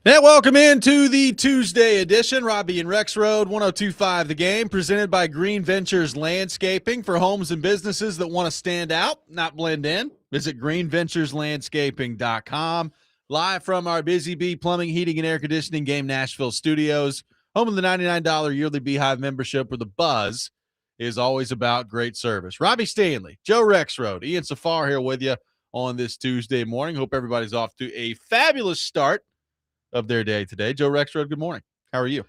And welcome into the Tuesday edition. Robby and Rexrode, 102.5 The Game, presented by Green Ventures Landscaping for homes and businesses that want to stand out, not blend in. Visit greenventureslandscaping.com. Live from our Busy Bee Plumbing, Heating, and Air Conditioning Game Nashville studios, home of the $99 yearly Beehive membership, where the buzz is always about great service. Robbie Stanley, Joe Rexrode, Ian Safar here with you on this Tuesday morning. Hope everybody's off to a fabulous start of their day today. Joe Rexrode, good morning. How are you?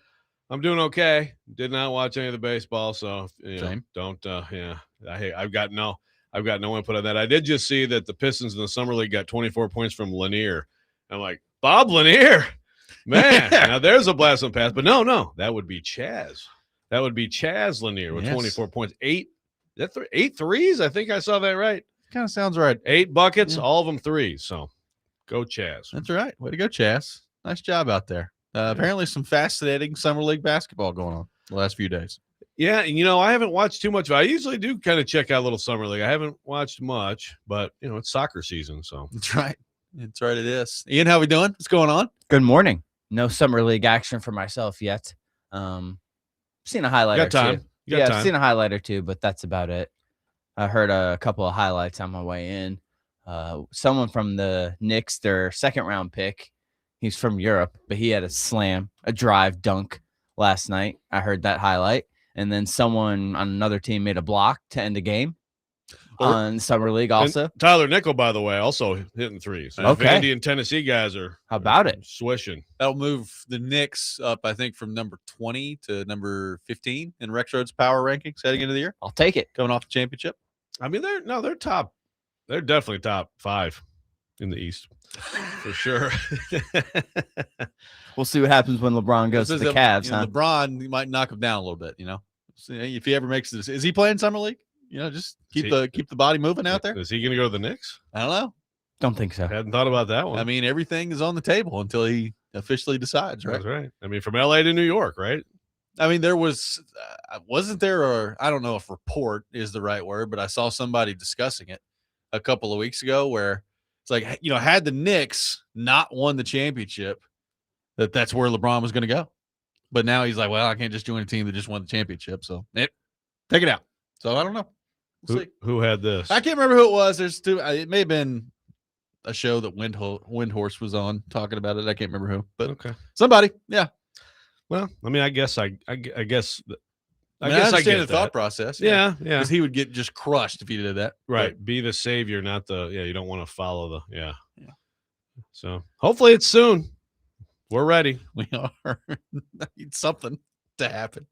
I'm doing okay. Did not watch any of the baseball, so Same. I've got no input on that. I did just see that the Pistons in the summer league got 24 points from Lanier. I'm like, Bob Lanier, man. Now there's a blast on pass, but no, that would be Chaz. That would be Chaz Lanier with 24 points, eight threes. I think I saw that right. Kind of sounds right. 8 buckets, all of them threes. So go Chaz. That's right. Way to go, Chaz. Nice job out there. Apparently some fascinating summer league basketball going on the last few days. Yeah, and, I haven't watched too much. I usually do kind of check out a little summer league. I haven't watched much, but, it's soccer season, so. That's right. That's right, it is. Ian, how we doing? What's going on? Good morning. No summer league action for myself yet. Seen a highlight or two. I've seen a highlight or two, but that's about it. I heard a couple of highlights on my way in. Someone from the Knicks, their second-round pick, he's from Europe, but he had a slam, a drive dunk last night. I heard that highlight. And then someone on another team made a block to end a game on Summer League also. And Tyler Nickel, by the way, also hitting threes. Okay. Andy and Tennessee guys are How about it? Swishing. That'll move the Knicks up, I think, from number 20 to number 15 in Rexrode's power rankings heading into the year. I'll take it. Coming off the championship. I mean, they're top. They're definitely top 5 in the East. For sure. We'll see what happens when LeBron goes to the Cavs. LeBron, you might knock him down a little bit, So, if he ever makes this. Is he playing summer league? Just keep the body moving out there. Is he going to go to the Knicks? I don't know. Don't think so. Hadn't thought about that one. I mean, everything is on the table until he officially decides, right? That's right. I mean, from LA to New York, right? I mean, there wasn't there I don't know if report is the right word, but I saw somebody discussing it a couple of weeks ago where it's like, had the Knicks not won the championship, that's where LeBron was going to go. But now he's like, well, I can't just join a team that just won the championship. So take it out. So I don't know. We'll see. Who had this? I can't remember who it was. There's two. It may have been a show that Windhorse was on talking about it. I can't remember who, but okay, somebody. Yeah. Well, I mean, I guess I understand the thought process. Yeah. Because he would get just crushed if he did that. Right. Be the savior, not the. Yeah, you don't want to follow the. Yeah. So hopefully it's soon. We're ready. We are. Need something to happen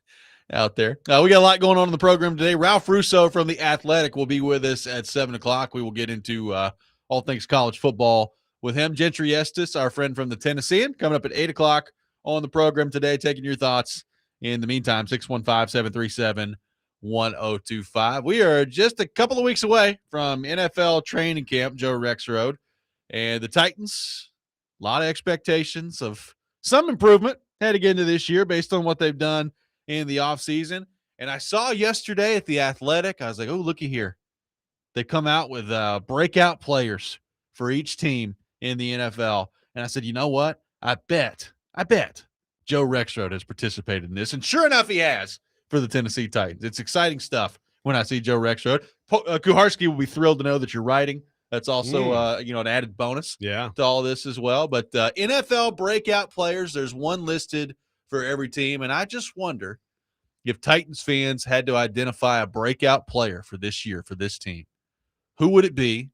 out there. We got a lot going on in the program today. Ralph Russo from The Athletic will be with us at 7 o'clock. We will get into all things college football with him. Gentry Estes, our friend from the Tennessean, coming up at 8 o'clock on the program today, taking your thoughts. In the meantime, 615-737-1025. We are just a couple of weeks away from NFL training camp, Joe Rexrode. And the Titans, a lot of expectations of some improvement heading into this year based on what they've done in the offseason. And I saw yesterday at The Athletic, I was like, oh, looky here. They come out with breakout players for each team in the NFL. And I said, you know what? I bet Joe Rexrode has participated in this. And sure enough, he has for the Tennessee Titans. It's exciting stuff when I see Joe Rexrode. Kuharski will be thrilled to know that you're writing. That's also, an added bonus to all this as well. But NFL breakout players, there's one listed for every team. And I just wonder if Titans fans had to identify a breakout player for this year, for this team. Who would it be?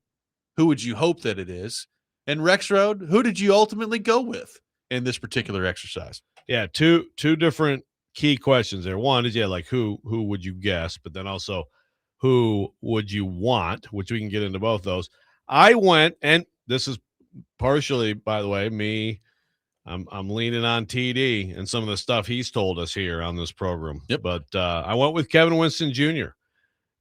Who would you hope that it is? And Rexrode, who did you ultimately go with in this particular exercise? Yeah, two different key questions there. One is, like who would you guess? But then also, who would you want, which we can get into both those. I went, and this is partially, by the way, me. I'm leaning on TD and some of the stuff he's told us here on this program. Yep. But I went with Kevin Winston Jr.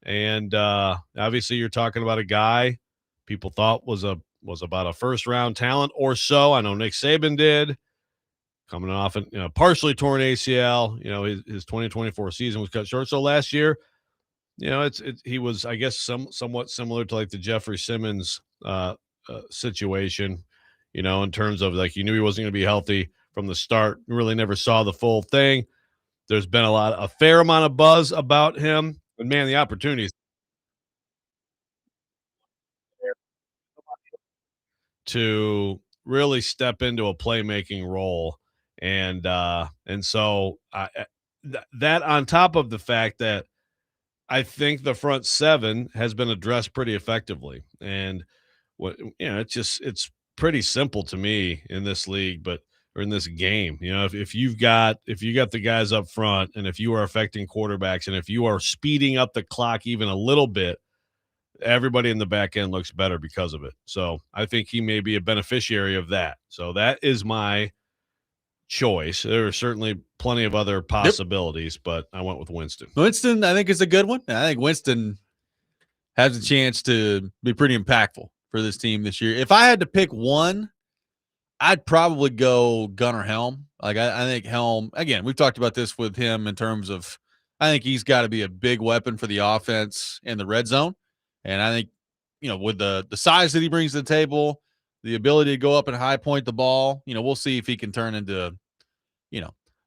And obviously you're talking about a guy people thought was about a first-round talent or so. I know Nick Saban did. Coming off a partially torn ACL, his 2024 season was cut short. So last year, he was, I guess, somewhat similar to like the Jeffrey Simmons situation, in terms of like you knew he wasn't going to be healthy from the start. Really never saw the full thing. There's been a fair amount of buzz about him, and man, the opportunities to really step into a playmaking role, and so that on top of the fact that I think the front seven has been addressed pretty effectively, and it's pretty simple to me in this league, or in this game. If you got the guys up front, and if you are affecting quarterbacks, and if you are speeding up the clock even a little bit, everybody in the back end looks better because of it. So I think he may be a beneficiary of that. So that is my choice. There are certainly plenty of other possibilities, but I went with Winston. Winston, I think, is a good one. I think Winston has a chance to be pretty impactful for this team this year. If I had to pick one, I'd probably go Gunnar Helm. Like I think Helm, again, we've talked about this with him in terms of, I think he's got to be a big weapon for the offense in the red zone. And I think, with the size that he brings to the table, the ability to go up and high point the ball, we'll see if he can turn into,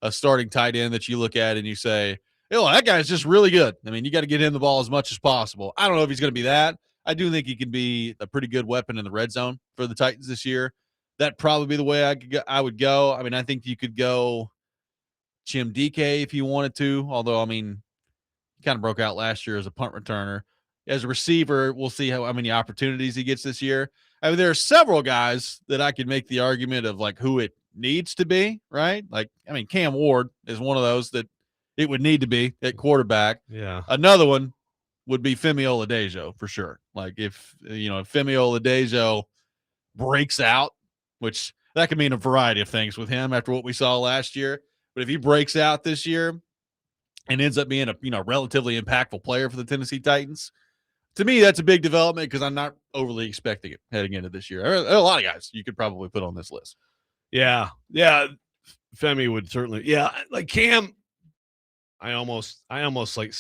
a starting tight end that you look at and you say, that guy's just really good. I mean, you got to get him the ball as much as possible. I don't know if he's going to be that. I do think he can be a pretty good weapon in the red zone for the Titans this year. That'd probably be the way I would go. I mean, I think you could go Jim DK if you wanted to, although, I mean, he kind of broke out last year as a punt returner. As a receiver, we'll see how many opportunities he gets this year. I mean, there are several guys that I could make the argument of like who it needs to be, right? Like, I mean, Cam Ward is one of those that it would need to be at quarterback. Yeah. Another one would be Femi Oladejo for sure. Like if Femi Oladejo breaks out, which that could mean a variety of things with him after what we saw last year. But if he breaks out this year and ends up being a relatively impactful player for the Tennessee Titans, to me, that's a big development because I'm not overly expecting it heading into this year. There are a lot of guys you could probably put on this list. Yeah. Femi would certainly. Yeah, like Cam, I almost like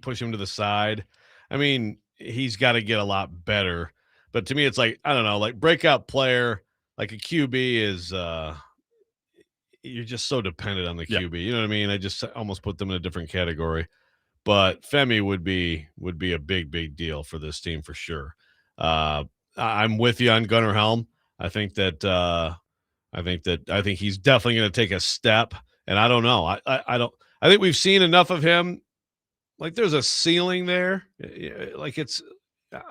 push him to the side. I mean, he's got to get a lot better. But to me, it's like, I don't know, like breakout player, like a QB is you're just so dependent on the QB. You know what I mean? I just almost put them in a different category. But Femi would be a big deal for this team for sure. I'm with you on Gunnar Helm. I think he's definitely going to take a step. And I don't know. I think we've seen enough of him. Like there's a ceiling there. Like it's.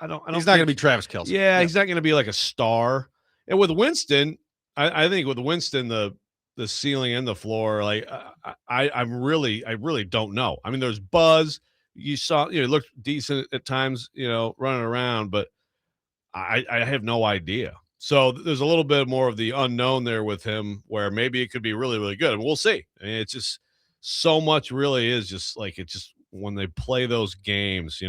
I don't. He's not going to be Travis Kelce. Yeah, he's not going to be like a star. And with Winston, I think with Winston the ceiling and the floor, like I really don't know. I mean, there's buzz. You saw, it looked decent at times, running around, but I have no idea. So there's a little bit more of the unknown there with him, where maybe it could be really, really good. And we'll see. I mean, it's just so much really is just like, it's just when they play those games,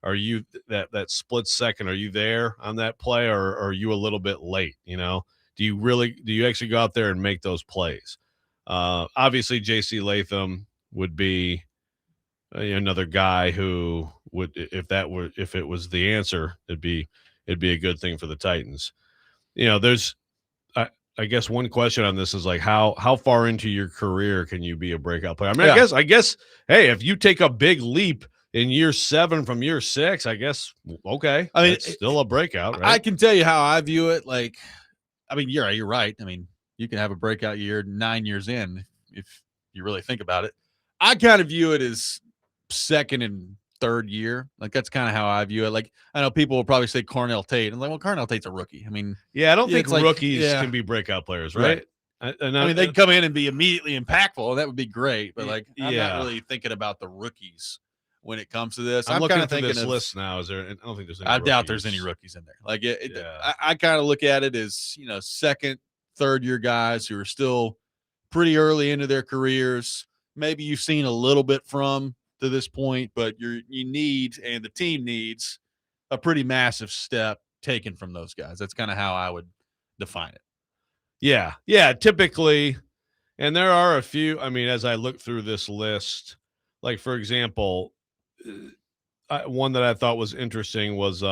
are you that split second, are you there on that play, or are you a little bit late? Do you actually go out there and make those plays? Obviously JC Latham would be another guy who would, if it was the answer, it'd be a good thing for the Titans. There's, I guess one question on this is like how far into your career can you be a breakout player? I mean, yeah. I guess, hey, if you take a big leap in year 7 from year 6, I guess, okay. I mean, it's still a breakout, right? I can tell you how I view it. Like, I mean, you're right. I mean, you can have a breakout year 9 years in if you really think about it. I kind of view it as second and third year. Like, that's kind of how I view it. Like, I know people will probably say Cornell Tate. And like, well, Cornell Tate's a rookie. I mean, yeah, I don't think rookies can be breakout players, right? I mean, they can come in and be immediately impactful. That would be great. But like, I'm not really thinking about the rookies when it comes to this. I'm looking at this list now. Is there? I don't think there's any. I doubt there's any rookies in there. Like, I kind of look at it as second, third year guys who are still pretty early into their careers. Maybe you've seen a little bit from to this point, but you need, and the team needs, a pretty massive step taken from those guys. That's kind of how I would define it. Yeah, typically, and there are a few. I mean, as I look through this list, like for example, one that I thought was interesting was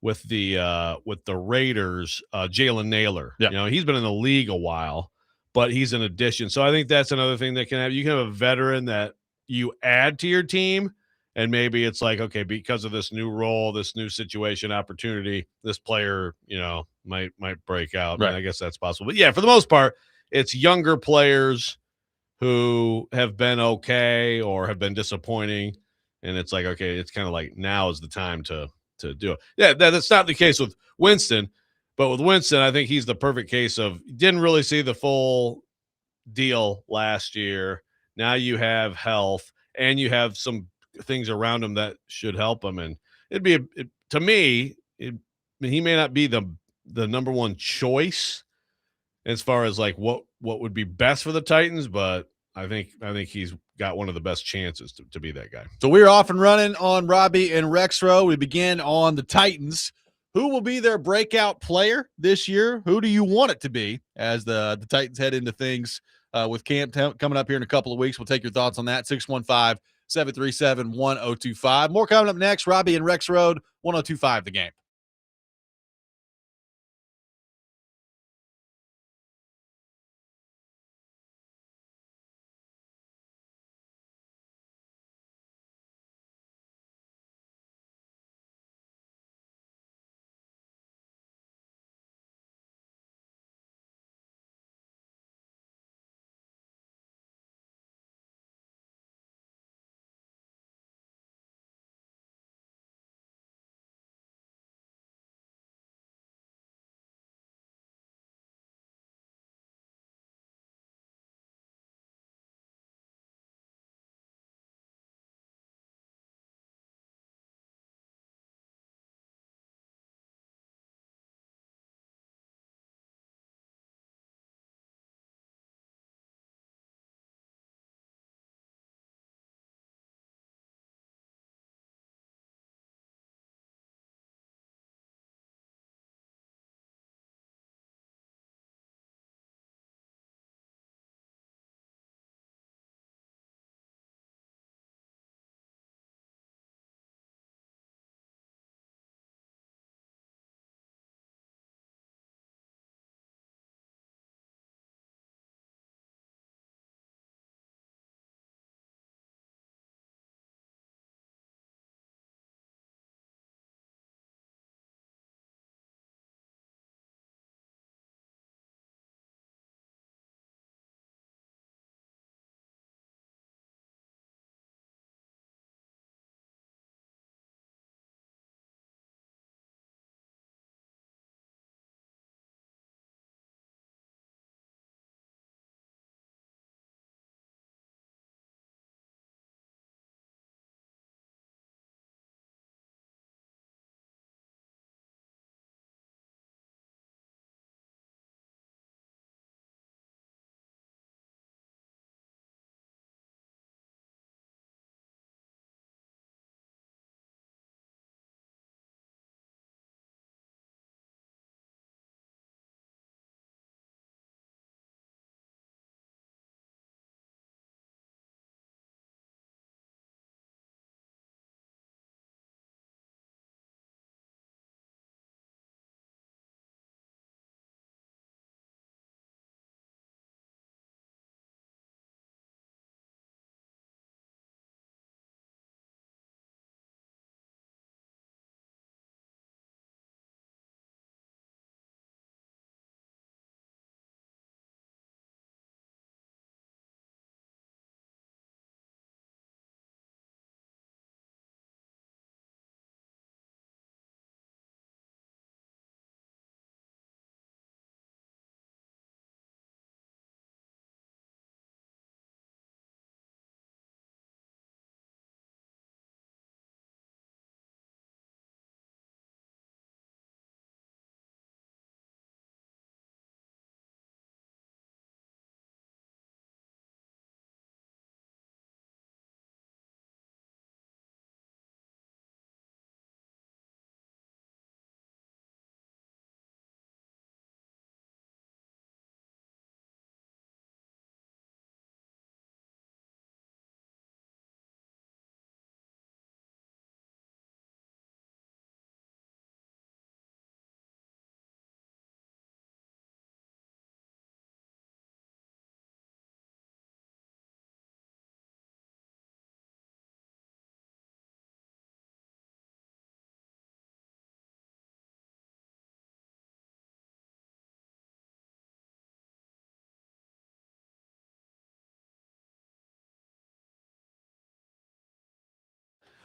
with the Raiders, Jalen Naylor. Yeah. He's been in the league a while, but he's an addition. So I think that's another thing that can have. You can have a veteran that you add to your team, and maybe it's like, okay, because of this new role, this new situation, opportunity, this player, might break out. Right. I guess that's possible. But yeah, for the most part, it's younger players who have been okay or have been disappointing, and it's like, okay, it's kind of like now is the time to do it. Yeah, that's not the case with Winston, but with Winston, I think he's the perfect case of didn't really see the full deal last year. Now you have health and you have some things around him that should help him, and to me, he may not be the number one choice as far as like what would be best for the Titans, but I think he's got one of the best chances to be that guy. So we're off and running on Robby and Rexrode. We begin on the Titans. Who will be their breakout player this year? Who do you want it to be as the Titans head into things with camp coming up here in a couple of weeks? We'll take your thoughts on that. 615-737-1025. More coming up next. Robby and Rexrode, 1025 The Game.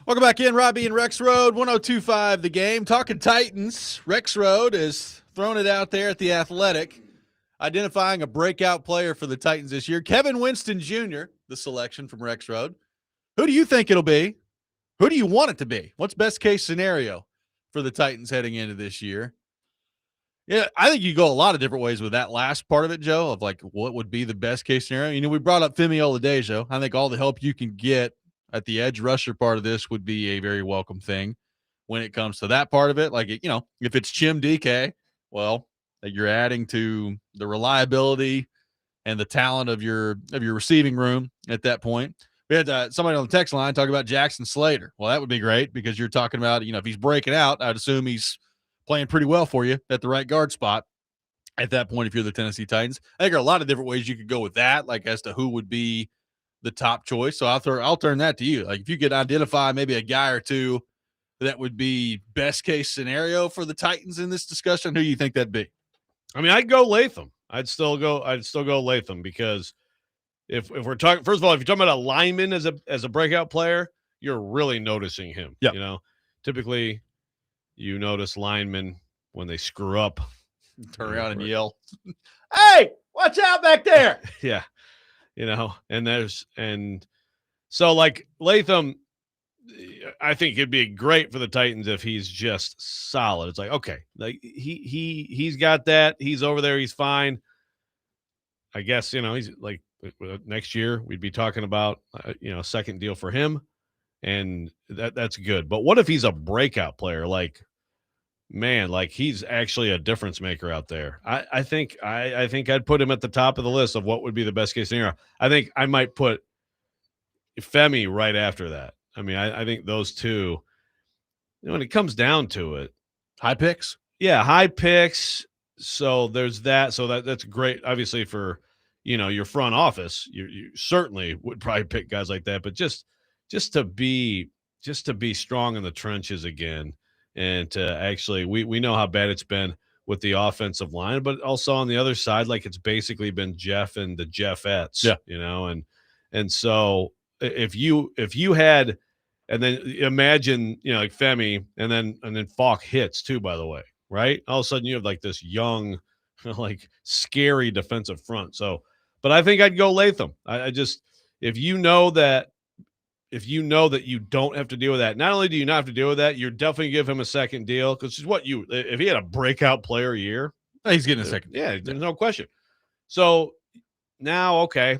Welcome back in, Robby and Rexrode, 102.5 The Game. Talking Titans, Rexrode is throwing it out there at The Athletic, identifying a breakout player for the Titans this year. Kevin Winston Jr., the selection from Rexrode. Who do you think it'll be? Who do you want it to be? What's best case scenario for the Titans heading into this year? Yeah, I think you go a lot of different ways with that last part of it, Joe, of like what would be the best case scenario. You know, we brought up Femi Oladejo. I think all the help you can get at the edge rusher part of this would be a very welcome thing when it comes to that part of it. Like, you know, if it's Chim DK, well, you're adding to the reliability and the talent of your receiving room at that point. We had somebody on the text line talk about Jackson Slater. Well, that would be great because you're talking about, you know, if he's breaking out, I'd assume he's playing pretty well for you at the right guard spot at that point if you're the Tennessee Titans. I think there are a lot of different ways you could go with that, like as to who would be the top choice. So I'll turn that to you. Like if you could identify maybe a guy or two that would be best case scenario for the Titans in this discussion, who do you think that'd be? I mean, I'd go Latham. I'd still go Latham because if we're talking, first of all, if you're talking about a lineman as a breakout player, you're really noticing him. Yep. You know, typically you notice linemen when they screw up. Turn around and yell, "Hey, watch out back there." Yeah. You know, and so like Latham, I think it'd be great for the Titans if he's just solid. It's like, okay, like he's got that. He's over there. He's fine. I guess, you know, he's like next year we'd be talking about, you know, second deal for him. And that's good. But what if he's a breakout player? Like, man, like he's actually a difference maker out there. I think I'd put him at the top of the list of what would be the best case scenario. I think I might put Femi right after that. I mean, I think those two, you know, when it comes down to it, high picks. Yeah, high picks. So there's that. So that's great, obviously, for, you know, your front office. You certainly would probably pick guys like that, but just to be strong in the trenches again. And to actually, we know how bad it's been with the offensive line, but also on the other side, like it's basically been Jeff and the Jeffettes, you know, and so if you had, and then imagine, you know, like Femi, and then Falk hits too, by the way, right? All of a sudden you have like this young, like scary defensive front. So, but I think I'd go Latham. I just, if you know that you don't have to deal with that, not only do you not have to deal with that, you're definitely give him a second deal because it's what if he had a breakout player a year, he's getting a second. Yeah, there's no question. So now, okay,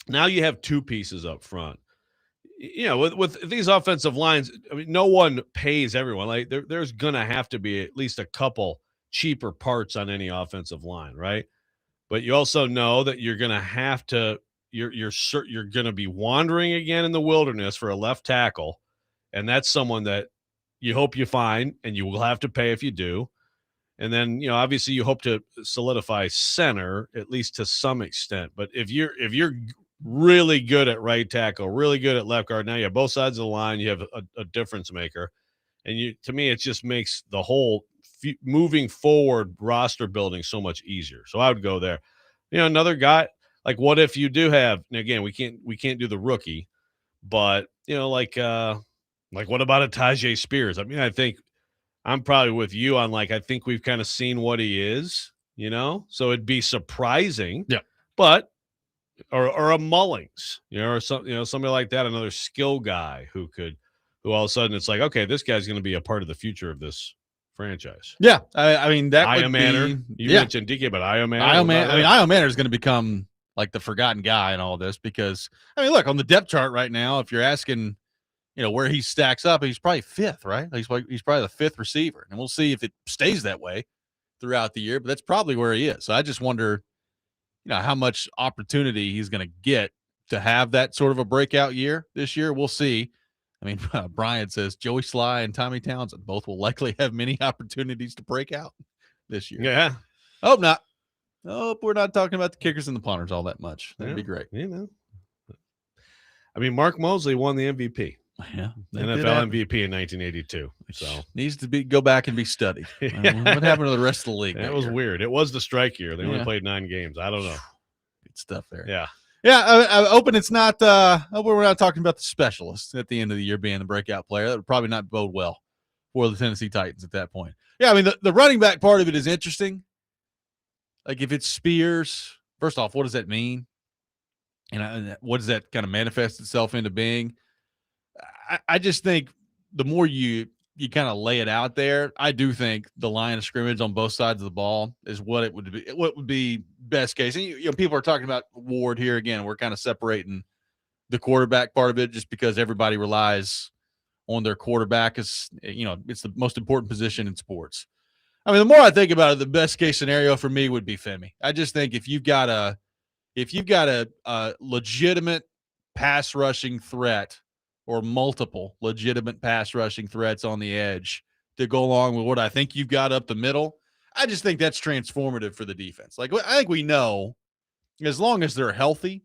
now you have two pieces up front. You know, with these offensive lines, I mean, no one pays everyone. Like there's gonna have to be at least a couple cheaper parts on any offensive line, right? But you also know that you're gonna have to. You're going to be wandering again in the wilderness for a left tackle, and that's someone that you hope you find, and you will have to pay if you do. And then, you know, obviously you hope to solidify center at least to some extent. But if you're really good at right tackle, really good at left guard, now you have both sides of the line. You have a difference maker, and to me, it just makes the whole moving forward roster building so much easier. So I would go there. You know, another guy. Like, what if you do have? And again, we can't do the rookie, but you know, like what about a Tajay Spears? I mean, I think I'm probably with you on like I think we've kind of seen what he is, you know. So it'd be surprising, yeah. But or a Mullings, you know, or something, you know, somebody like that, another skill guy who all of a sudden it's like, okay, this guy's going to be a part of the future of this franchise. Yeah, I mean that Io would Manor. be. You mentioned DK, but Io Manor. Io Manor is going to become like the forgotten guy in all this because, I mean, look, on the depth chart right now, if you're asking, you know, where he stacks up, he's probably fifth, right? He's probably the fifth receiver. And we'll see if it stays that way throughout the year, but that's probably where he is. So I just wonder, you know, how much opportunity he's going to get to have that sort of a breakout year this year. We'll see. I mean, Brian says Joey Sly and Tommy Townsend both will likely have many opportunities to break out this year. Yeah. Hope not. Nope, we're not talking about the kickers and the punters all that much. That'd be great. You know, I mean, Mark Mosley won the MVP. Yeah, NFL MVP in 1982. So needs to go back and be studied. What happened to the rest of the league? That was weird. It was the strike year. They only played 9 games. I don't know. Good stuff there. Yeah. Yeah, I'm hoping it's not. We're not talking about the specialists at the end of the year being the breakout player. That would probably not bode well for the Tennessee Titans at that point. Yeah, I mean the running back part of it is interesting. Like if it's Spears, first off, what does that mean? And what does that kind of manifest itself into being? I just think the more you kind of lay it out there, I do think the line of scrimmage on both sides of the ball is what would be best case. And people are talking about Ward here again. We're kind of separating the quarterback part of it just because everybody relies on their quarterback as it's the most important position in sports. I mean, the more I think about it, the best case scenario for me would be Femi. I just think if you've got a legitimate pass rushing threat or multiple legitimate pass rushing threats on the edge to go along with what I think you've got up the middle, I just think that's transformative for the defense. Like, I think we know, as long as they're healthy,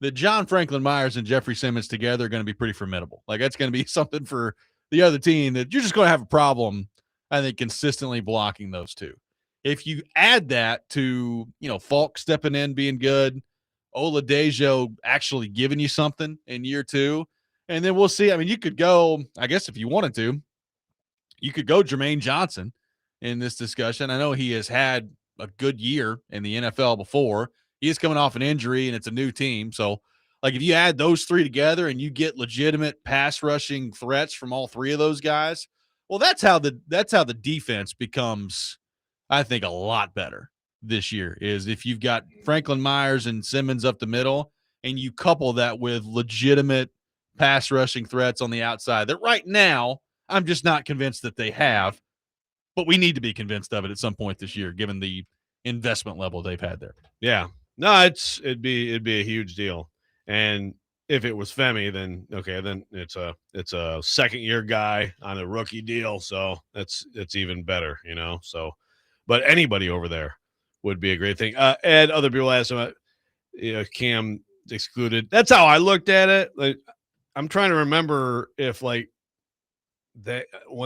that John Franklin Myers and Jeffrey Simmons together are going to be pretty formidable. Like, that's going to be something for the other team that you're just going to have a problem, I think, consistently blocking those two. If you add that to, Falk stepping in, being good, Oladejo actually giving you something in year two, and then we'll see. I mean, you could go, I guess if you wanted to, you could go Jermaine Johnson in this discussion. I know he has had a good year in the NFL before. He is coming off an injury, and it's a new team. So, like, if you add those three together and you get legitimate pass rushing threats from all three of those guys, well, that's how the defense becomes, I think, a lot better this year, is if you've got Franklin Myers and Simmons up the middle and you couple that with legitimate pass rushing threats on the outside that right now I'm just not convinced that they have, but we need to be convinced of it at some point this year, given the investment level they've had there. Yeah, no, it'd be a huge deal. And if it was Femi, then okay, then it's a second year guy on a rookie deal, so it's even better, So, but anybody over there would be a great thing. Ed, other people asked about Cam excluded. That's how I looked at it. Like, I'm trying to remember if when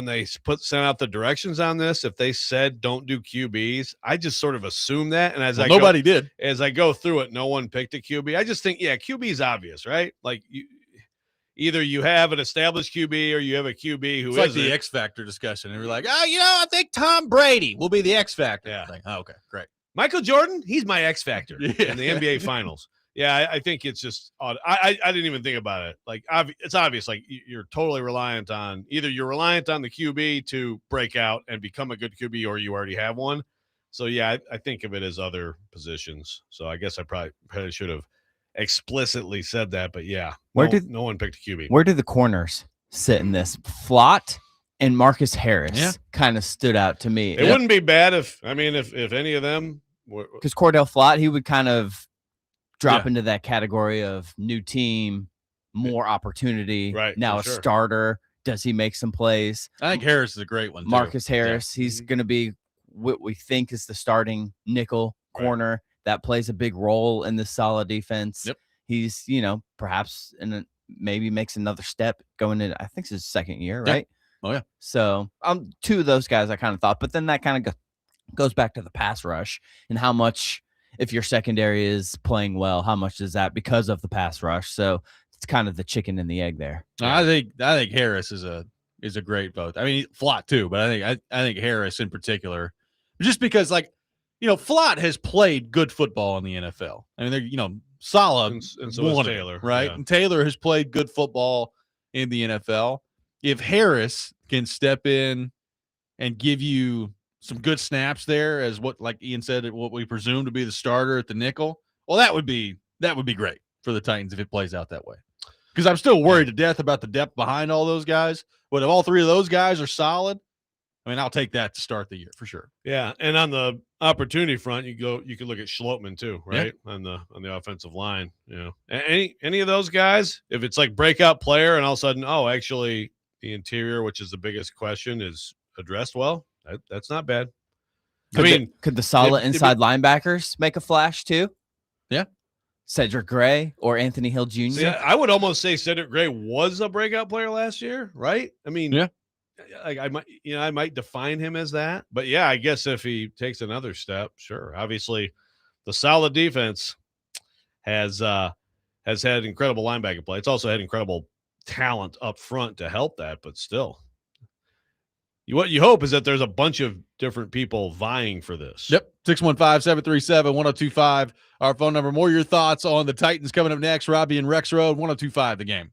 they sent out the directions on this, if they said don't do QBs, I just sort of assumed that. And nobody did. As I go through it, no one picked a QB. I just think, QB is obvious, right? Like either you have an established QB or you have a QB who is like the X Factor discussion. And we're like, I think Tom Brady will be the X Factor. Yeah. Like, okay, great. Michael Jordan, he's my X Factor in the NBA Finals. Yeah, I think it's just odd. I didn't even think about it. Like, it's obvious. Like, you're totally reliant on the QB to break out and become a good QB, or you already have one. So, yeah, I think of it as other positions. So, I guess I probably should have explicitly said that. But, yeah, no one picked a QB. Where do the corners sit in this? Flott and Marcus Harris kind of stood out to me. It wouldn't be bad if any of them were. Because Cordell Flott, he would kind of drop into that category of new team, more opportunity. Right. Now starter. Does he make some plays? I think Harris is a great one. Marcus Harris, he's going to be what we think is the starting nickel corner that plays a big role in this solid defense. Yep. He's, perhaps maybe makes another step going in. I think it's his second year, right? Oh, yeah. So two of those guys I kind of thought, but then that kind of goes back to the pass rush and how much, if your secondary is playing well, how much is that because of the pass rush? So it's kind of the chicken and the egg there. I think Harris is a great vote. I mean, Flott too, but I think Harris in particular, just because Flott has played good football in the NFL. I mean, they're solid, and so is Taylor, right? Yeah. And Taylor has played good football in the NFL. If Harris can step in and give you some good snaps there, as what, like Ian said, what we presume to be the starter at the nickel, well, that would be great for the Titans if it plays out that way. Because I'm still worried to death about the depth behind all those guys. But if all three of those guys are solid, I mean, I'll take that to start the year for sure. Yeah, and on the opportunity front, you could look at Schlotman too, right? Yeah. On the offensive line, any of those guys, if it's like breakout player, and all of a sudden, actually the interior, which is the biggest question, is addressed well. That's not bad. Could the solid inside linebackers make a flash too? Yeah. Cedric Gray or Anthony Hill Jr.? See, I would almost say Cedric Gray was a breakout player last year, right? I mean, yeah. I might define him as that, but yeah, I guess if he takes another step, sure. Obviously, the solid defense has has had incredible linebacking play. It's also had incredible talent up front to help that, but still. What you hope is that there's a bunch of different people vying for this. Yep. 615-737-1025. Our phone number. More your thoughts on the Titans coming up next. Robby and Rexrode, 1025 The Game.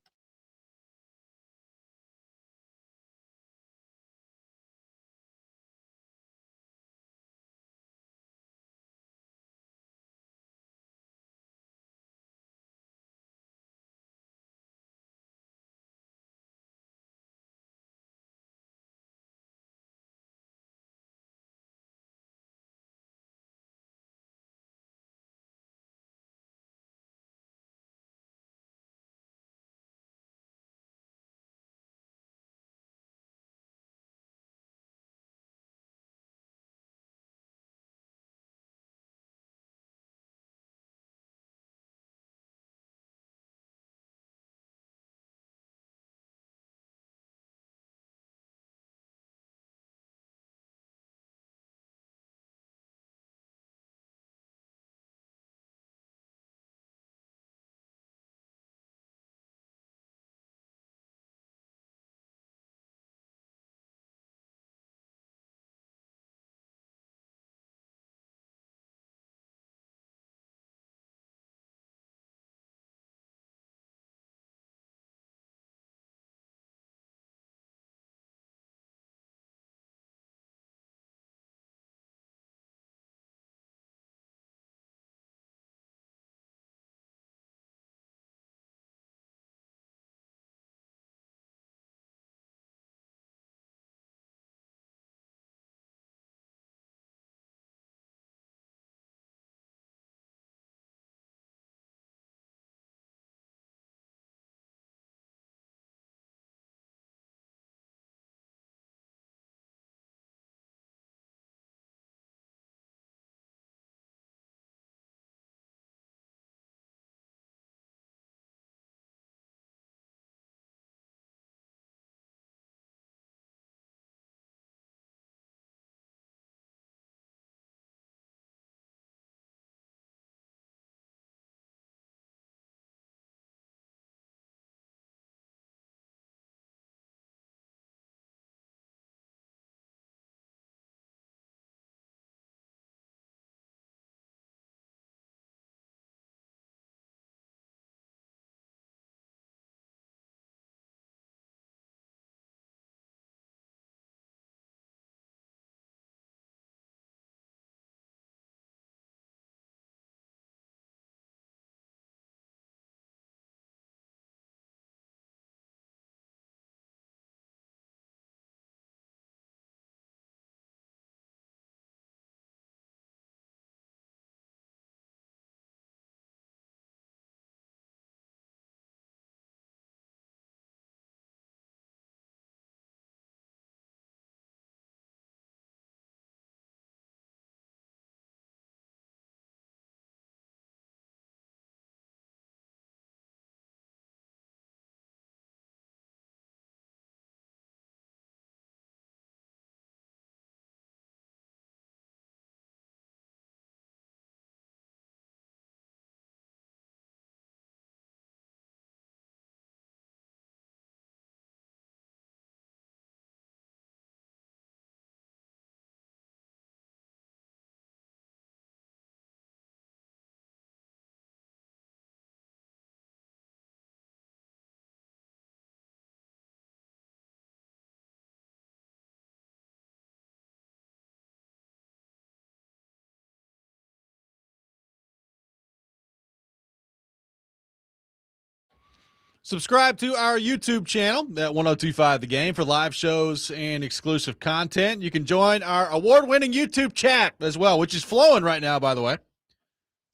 Subscribe to our YouTube channel at 1025 The Game for live shows and exclusive content. You can join our award-winning YouTube chat as well, which is flowing right now, by the way.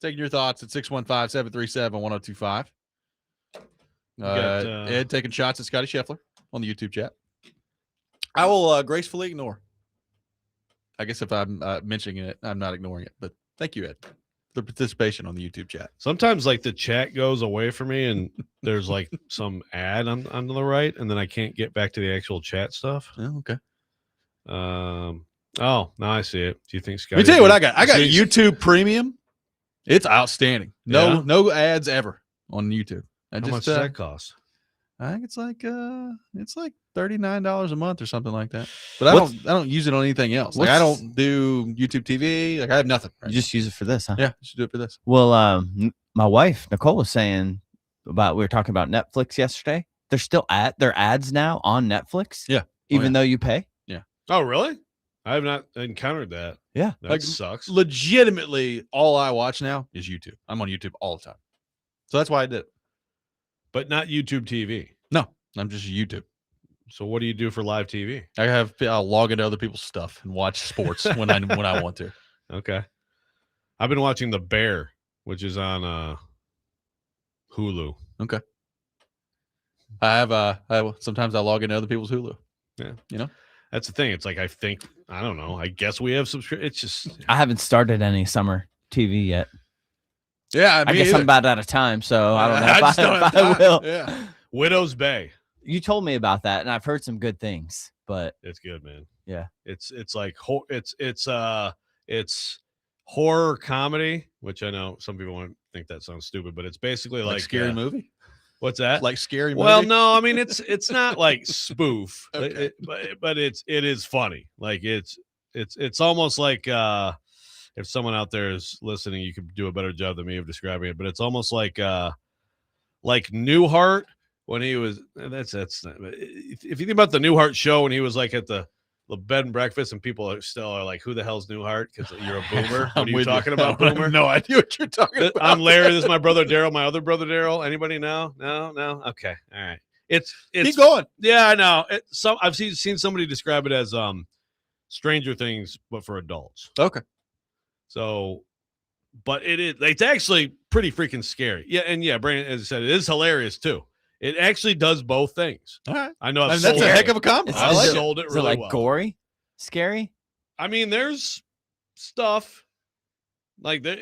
Taking your thoughts at 615-737-1025. Ed taking shots at Scotty Scheffler on the YouTube chat. I will gracefully ignore. I guess if I'm mentioning it, I'm not ignoring it. But thank you, Ed, for the participation on the YouTube chat. Sometimes like the chat goes away from me and there's like some ad on the right, and then I can't get back to the actual chat stuff. Oh, okay. Oh, now I see it. Do you think Scotty? Let me tell you what I got. I got YouTube Premium. It's outstanding. No ads ever on YouTube. How much does that cost? I think it's like $39 a month or something like that. But I don't use it on anything else. Like I don't do YouTube TV. Like I have nothing. Right? You just use it for this, huh? Yeah, just do it for this. Well, my wife Nicole was saying we were talking about Netflix yesterday. They're still their ads now on Netflix. Yeah, even though you pay. Yeah. Oh, really? I have not encountered that. Yeah, that sucks. Legitimately, all I watch now is YouTube. I'm on YouTube all the time, so that's why I did it. But not YouTube TV. No, I'm just YouTube. So what do you do for live TV? I'll log into other people's stuff and watch sports when I want to. Okay. I've been watching The Bear, which is on Hulu. Okay. Sometimes I log into other people's Hulu. Yeah. That's the thing. It's like I don't know. I guess we have subscription. It's just I haven't started any summer TV yet. Yeah, I guess I'm about out of time, so I don't know if I will. Yeah. Widow's Bay. You told me about that, and I've heard some good things, but it's good, man. Yeah, it's like it's horror comedy, which I know some people won't think that sounds stupid, but it's basically like Scary Movie. What's that? Like Scary Movie? Well, no, I mean it's not like spoof, okay. but it is funny. Like it's almost like if someone out there is listening, you could do a better job than me of describing it. But it's almost like Newhart when he was. That's not, if you think about the Newhart show when he was like at the bed and breakfast, and people are like, "Who the hell's Newhart?" Because you're a boomer. What are you talking about, boomer? I have no idea what you're talking about. I'm Larry. This is my brother Daryl. My other brother Daryl. Anybody know? No. Okay. All right. It's keep going. Yeah, I know. I've seen somebody describe it as Stranger Things, but for adults. Okay. So, but it's actually pretty freaking scary. Yeah, and yeah, Brandon, as I said, it is hilarious too. It actually does both things. All right. I know. That's a heck of a combo. I sold it really well. Gory, scary. I mean, there's stuff like like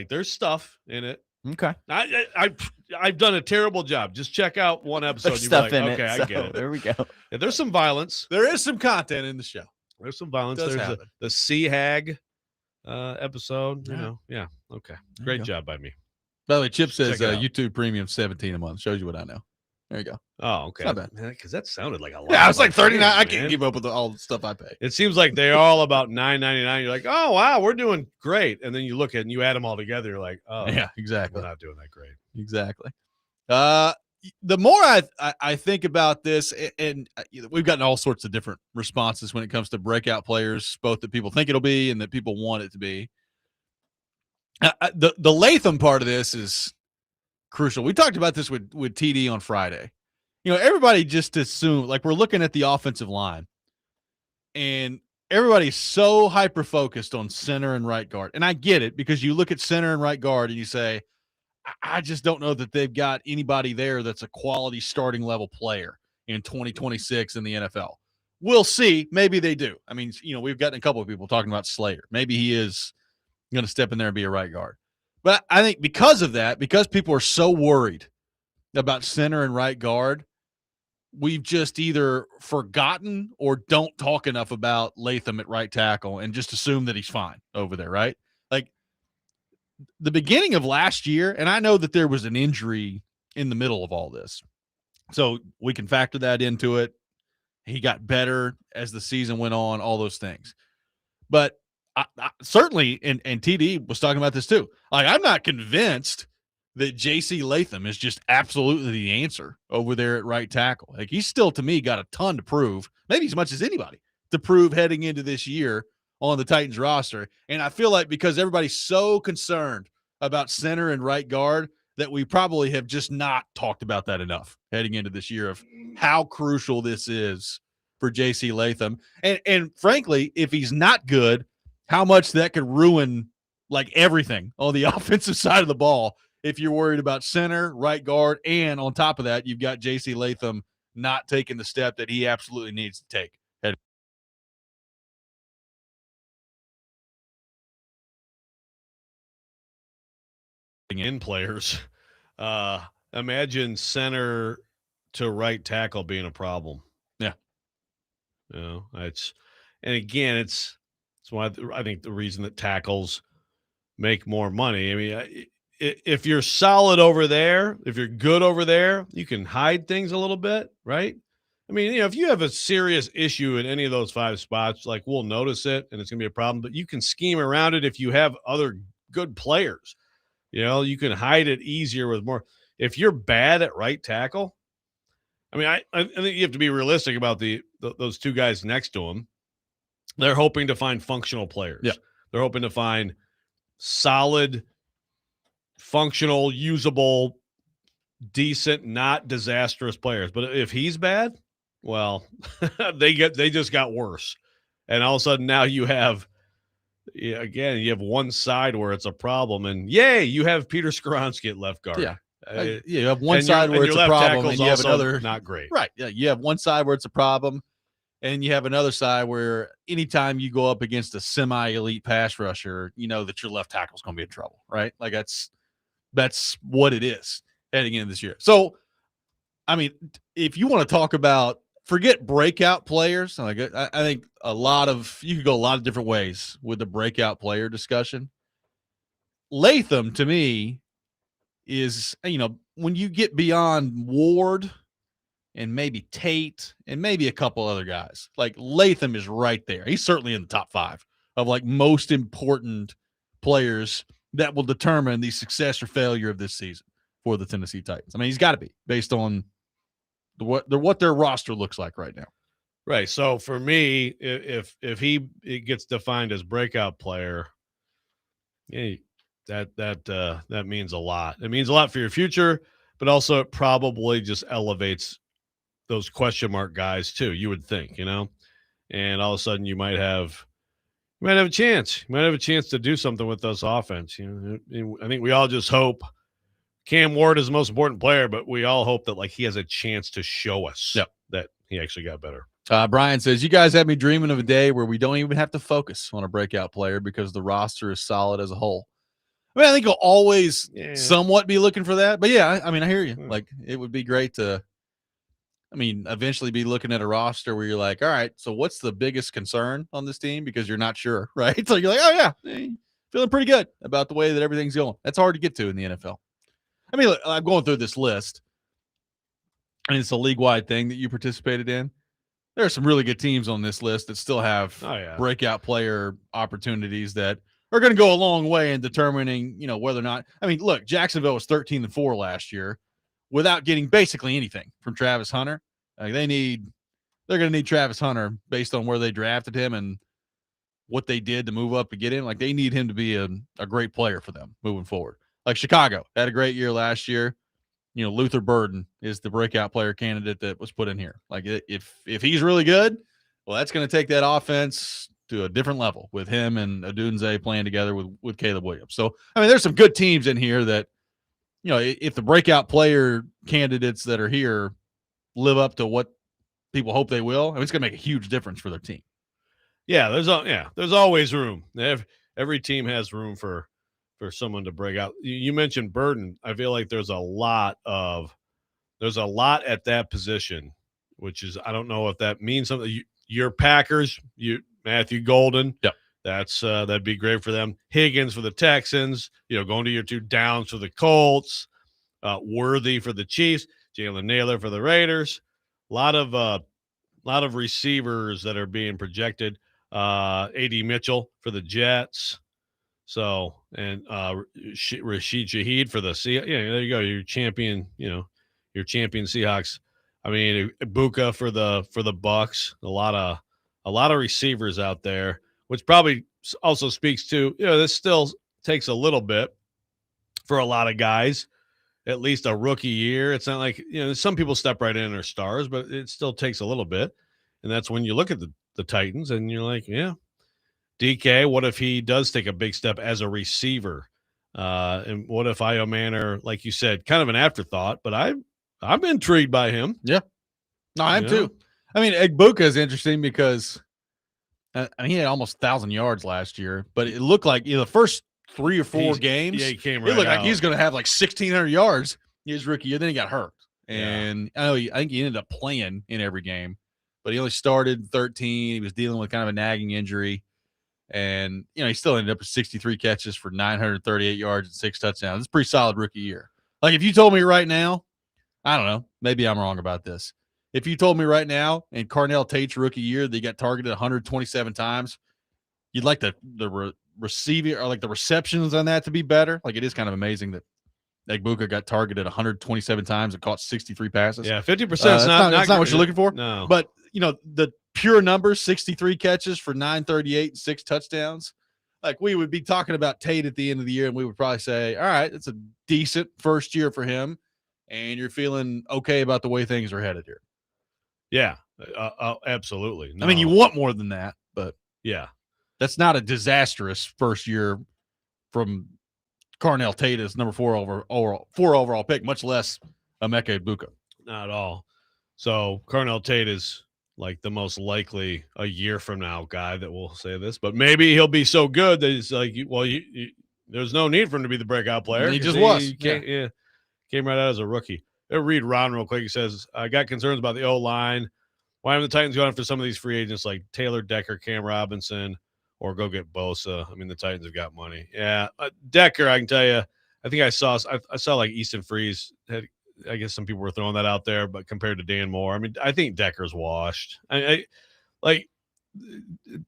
there's stuff in it. Okay. I've done a terrible job. Just check out one episode. There's stuff like, in okay, it. I get it. There we go. Yeah, there's some violence. There is some content in the show. There's some violence. There's the Sea Hag episode. Yeah. Okay. Great job by me. By the way, Chip says YouTube Premium $17 a month. Shows you what I know. There you go. Oh, okay. Not bad. Because that sounded like a lot. Yeah, it's like $39. I can't keep up with all the stuff I pay. It seems like they're all about $9.99. You're like, oh wow, we're doing great. And then you look at it and you add them all together. You're like, oh yeah, exactly. We're not doing that great. Exactly. The more I think about this, and we've gotten all sorts of different responses when it comes to breakout players, both that people think it'll be and that people want it to be. The Latham part of this is crucial. We talked about this with TD on Friday. Everybody just assumed, like, we're looking at the offensive line, and everybody's so hyper-focused on center and right guard. And I get it, because you look at center and right guard and you say, I just don't know that they've got anybody there that's a quality starting level player in 2026 in the NFL. We'll see. Maybe they do. I mean, we've gotten a couple of people talking about Slayer. Maybe he is going to step in there and be a right guard. But I think because of that, because people are so worried about center and right guard, we've just either forgotten or don't talk enough about Latham at right tackle and just assume that he's fine over there, right? Like the beginning of last year, and I know that there was an injury in the middle of all this, so we can factor that into it. He got better as the season went on, all those things. But I certainly, and TD was talking about this too, like, I'm not convinced that J.C. Latham is just absolutely the answer over there at right tackle. Like, he's still, to me, got a ton to prove, maybe as much as anybody, to prove heading into this year on the Titans roster. And I feel like because everybody's so concerned about center and right guard that we probably have just not talked about that enough heading into this year of how crucial this is for J.C. Latham. And frankly, if he's not good, how much that could ruin like everything on the offensive side of the ball if you're worried about center, right guard, and on top of that, you've got J.C. Latham not taking the step that he absolutely needs to take. In players, imagine center to right tackle being a problem. Yeah. It's why I think the reason that tackles make more money. I mean, if you're solid over there, if you're good over there, you can hide things a little bit, right? I mean, if you have a serious issue in any of those 5 spots, like we'll notice it and it's going to be a problem, but you can scheme around it if you have other good players. You can hide it easier with more. If you're bad at right tackle, I mean, I think you have to be realistic about those 2 guys next to him. They're hoping to find functional players. Yeah. They're hoping to find solid, functional, usable, decent, not disastrous players. But if he's bad, well, they just got worse. And all of a sudden now you have one side where it's a problem, and yay, you have Peter Skoronski at left guard. Yeah. You have one side where it's a problem, and you have another not great. Right. Yeah. You have one side where it's a problem, and you have another side where anytime you go up against a semi-elite pass rusher, you know that your left tackle is going to be in trouble, right? Like that's what it is heading into this year. So, I mean, if you want to talk about forget breakout players, like I think you could go a lot of different ways with the breakout player discussion. Latham, to me, is, when you get beyond Ward and maybe Tate and maybe a couple other guys, like Latham is right there. He's certainly in the top 5 of like most important players that will determine the success or failure of this season for the Tennessee Titans. I mean, he's got to be based on what their roster looks like right now. Right. So for me, if it gets defined as breakout player, that means a lot. It means a lot for your future, but also it probably just elevates those question mark guys too, you would think, and all of a sudden you might have a chance. You might have a chance to do something with this offense. I think we all just hope Cam Ward is the most important player, but we all hope that he has a chance to show us that he actually got better. Brian says, you guys have me dreaming of a day where we don't even have to focus on a breakout player because the roster is solid as a whole. I mean, I think you'll always somewhat be looking for that. But, yeah, I mean, I hear you. Like, it would be great to, eventually be looking at a roster where you're like, all right, so what's the biggest concern on this team? Because you're not sure, right? So you're like, oh, yeah, feeling pretty good about the way that everything's going. That's hard to get to in the NFL. I mean, look, I'm going through this list, and it's a league-wide thing that you participated in. There are some really good teams on this list that still have breakout player opportunities that are going to go a long way in determining, whether or not. I mean, look, Jacksonville was 13-4 last year without getting basically anything from Travis Hunter. They're going to need Travis Hunter based on where they drafted him and what they did to move up to get him. Like, they need him to be a great player for them moving forward. Like Chicago had a great year last year. Luther Burden is the breakout player candidate that was put in here. Like, if he's really good, well, that's going to take that offense to a different level with him and Odunze playing together with Caleb Williams. So, I mean, there's some good teams in here that, if the breakout player candidates that are here live up to what people hope they will, it's going to make a huge difference for their team. Yeah, there's always room. Every team has room for someone to break out. You mentioned Burden. I feel like there's a lot at that position, which is, I don't know if that means something. Your Packers, Matthew Golden. Yep. That'd be great for them. Higgins for the Texans, going to your 2 downs for the Colts, Worthy for the Chiefs, Jalen Naylor for the Raiders. A lot of receivers that are being projected. A.D. Mitchell for the Jets. So, and Rashid Shaheed for the Seahawks. Yeah, there you go. Your champion Seahawks. I mean, Ibuka for the Bucks. A lot of receivers out there, which probably also speaks to, this still takes a little bit for a lot of guys, at least a rookie year. It's not like, some people step right in and are stars, but it still takes a little bit. And that's when you look at the Titans and you're like, yeah, DK, what if he does take a big step as a receiver? And what if Io Manor, like you said, kind of an afterthought, but I'm intrigued by him. Yeah. No, I am too. I mean, Ibuka is interesting because he had almost 1,000 yards last year, but it looked like the first 3 or 4 games, he came right it looked out. like he's going to have like 1,600 yards his rookie year. Then he got hurt. And I think he ended up playing in every game, but he only started 13. He was dealing with kind of a nagging injury. And, he still ended up with 63 catches for 938 yards and 6 touchdowns. It's a pretty solid rookie year. Like, if you told me right now, I don't know, maybe I'm wrong about this. If you told me right now in Carnell Tate's rookie year that he got targeted 127 times, you'd like the receiving or like the receptions on that to be better. Like, it is kind of amazing that Egbuka got targeted 127 times and caught 63 passes. Yeah, 50% is not what you're looking for. No. But, the pure numbers, 63 catches for 938 and 6 touchdowns. Like, we would be talking about Tate at the end of the year, and we would probably say, all right, it's a decent first year for him, and you're feeling okay about the way things are headed here. Yeah, absolutely. No. I mean, you want more than that, but yeah, that's not a disastrous first year from Carnell Tate as number 4 overall pick, much less Emeka Egbuka. Not at all. So Carnell Tate is like the most likely a year from now guy that will say this, but maybe he'll be so good that he's like, well, there's no need for him to be the breakout player. He just was. Came right out as a rookie. I'll read Ron real quick. He says, I got concerns about the O-line. Why haven't the Titans gone after some of these free agents like Taylor Decker, Cam Robinson, or go get Bosa? I mean, the Titans have got money. Yeah. Decker, I can tell you, I think I saw like Easton Freeze had, I guess some people were throwing that out there, but compared to Dan Moore, I mean, I think Decker's washed. I like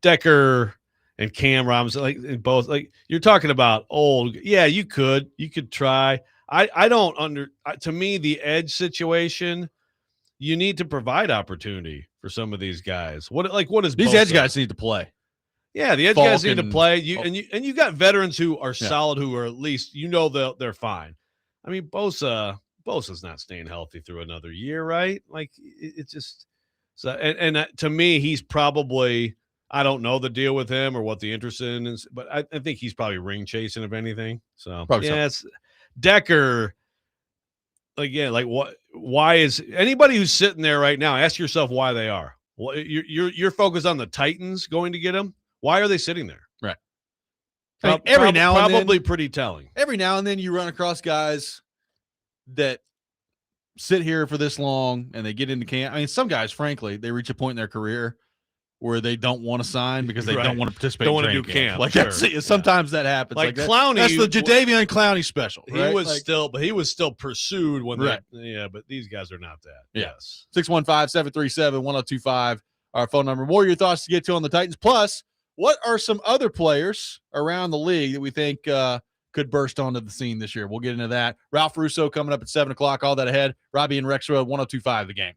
Decker and Cam Robinson, like both, like you're talking about old. Yeah, you could try. I don't to me, the edge situation, you need to provide opportunity for some of these guys. What is these Bosa? edge guys need to play? Yeah, the edge guys need to play. You got veterans who are solid, who are at least they're fine. I mean, Bosa's not staying healthy through another year, right? Like it's just so. And to me, he's probably, I don't know the deal with him or what the interest in is, but I think he's probably ring chasing if anything. So probably it's Decker. Again, like what? Why is anybody who's sitting there right now? Ask yourself why they are. Well, you're focused on the Titans going to get him. Why are they sitting there? Right. Every now and then, probably pretty telling. Every now and then you run across guys that sit here for this long and they get into camp. I mean, some guys, frankly, they reach a point in their career where they don't want to sign because they don't want to participate. Don't want to do camp. Like sometimes that happens. Like Clowney, that's the Jadeveon Clowney special. Right? He was still pursued when right. But these guys are not that. Yeah. Yes. 615-737-1025. Our phone number. More of your thoughts to get to on the Titans. Plus, what are some other players around the league that we think could burst onto the scene this year? We'll get into that. Ralph Russo coming up at 7 o'clock. All that ahead. Robby and Rexrode, 1025 The Game.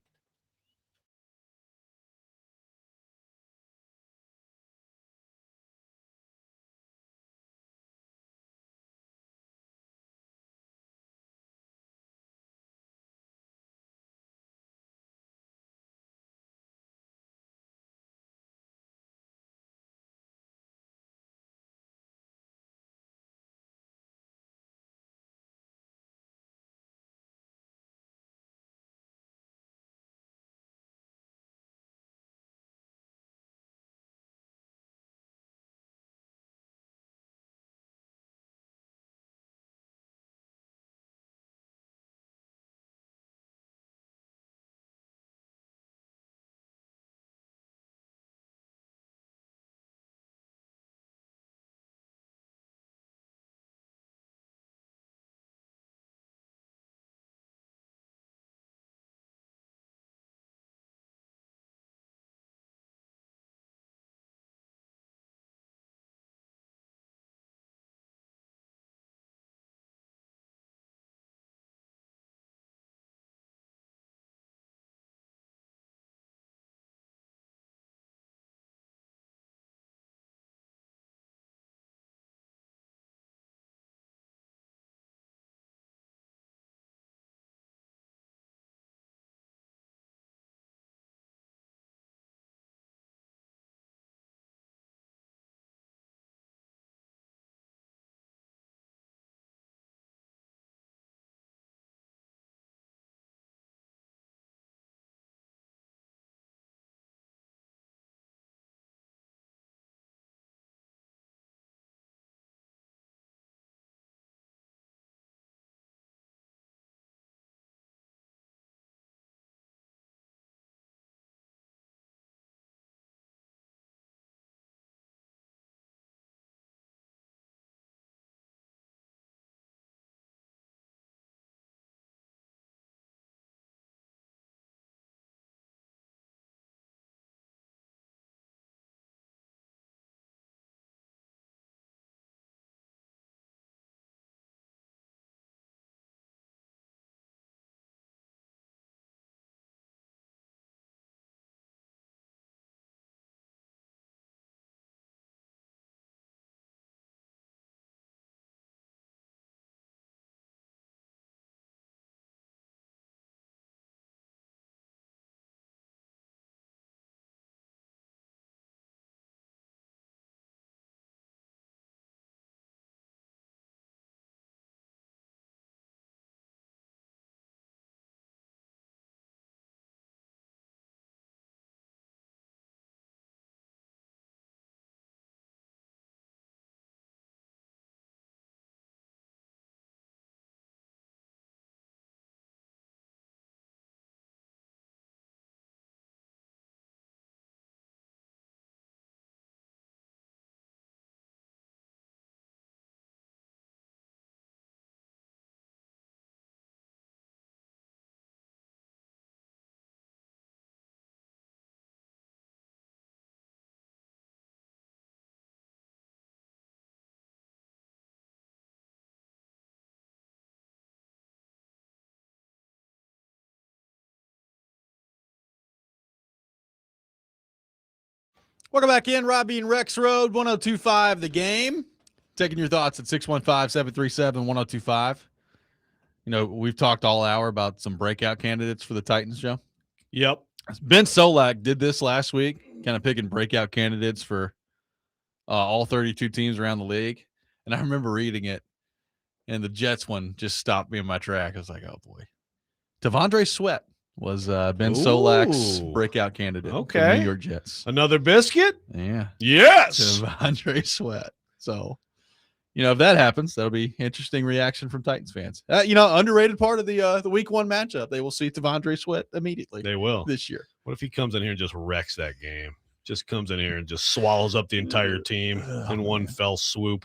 Welcome back in, Robby and Rexrode, 1025 The Game. Taking your thoughts at 615-737-1025. You know, we've talked all hour about some breakout candidates for the Titans, Joe. Yep. Ben Solak did this last week, kind of picking breakout candidates for all 32 teams around the league. And I remember reading it, and the Jets one just stopped me in my track. I was like, oh, boy. T'Vondre Sweat was Ben Solak's breakout candidate for the New York Jets. Another biscuit? Yeah. Yes. T'Vondre Sweat. So, you know, if that happens, that'll be interesting reaction from Titans fans. You know, underrated part of the week 1 matchup. They will see T'Vondre Sweat immediately. They will this year. What if he comes in here and just wrecks that game? Just comes in here and just swallows up the entire team in one fell swoop.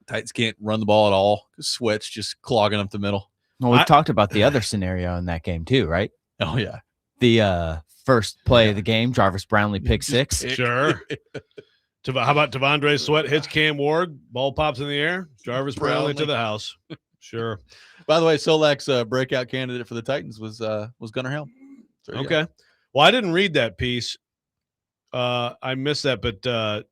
Titans can't run the ball at all. Sweat's just clogging up the middle. Well, we've talked about the other scenario in that game too, right? Oh yeah. The first play of the game, Jarvis Brownlee pick 6. Sure. How about T'Vondre Sweat hits Cam Ward, ball pops in the air, Jarvis Brownlee to the house. Sure. By the way, Solak's breakout candidate for the Titans was Gunnar Helm. So, okay. Well, I didn't read that piece. I missed that, but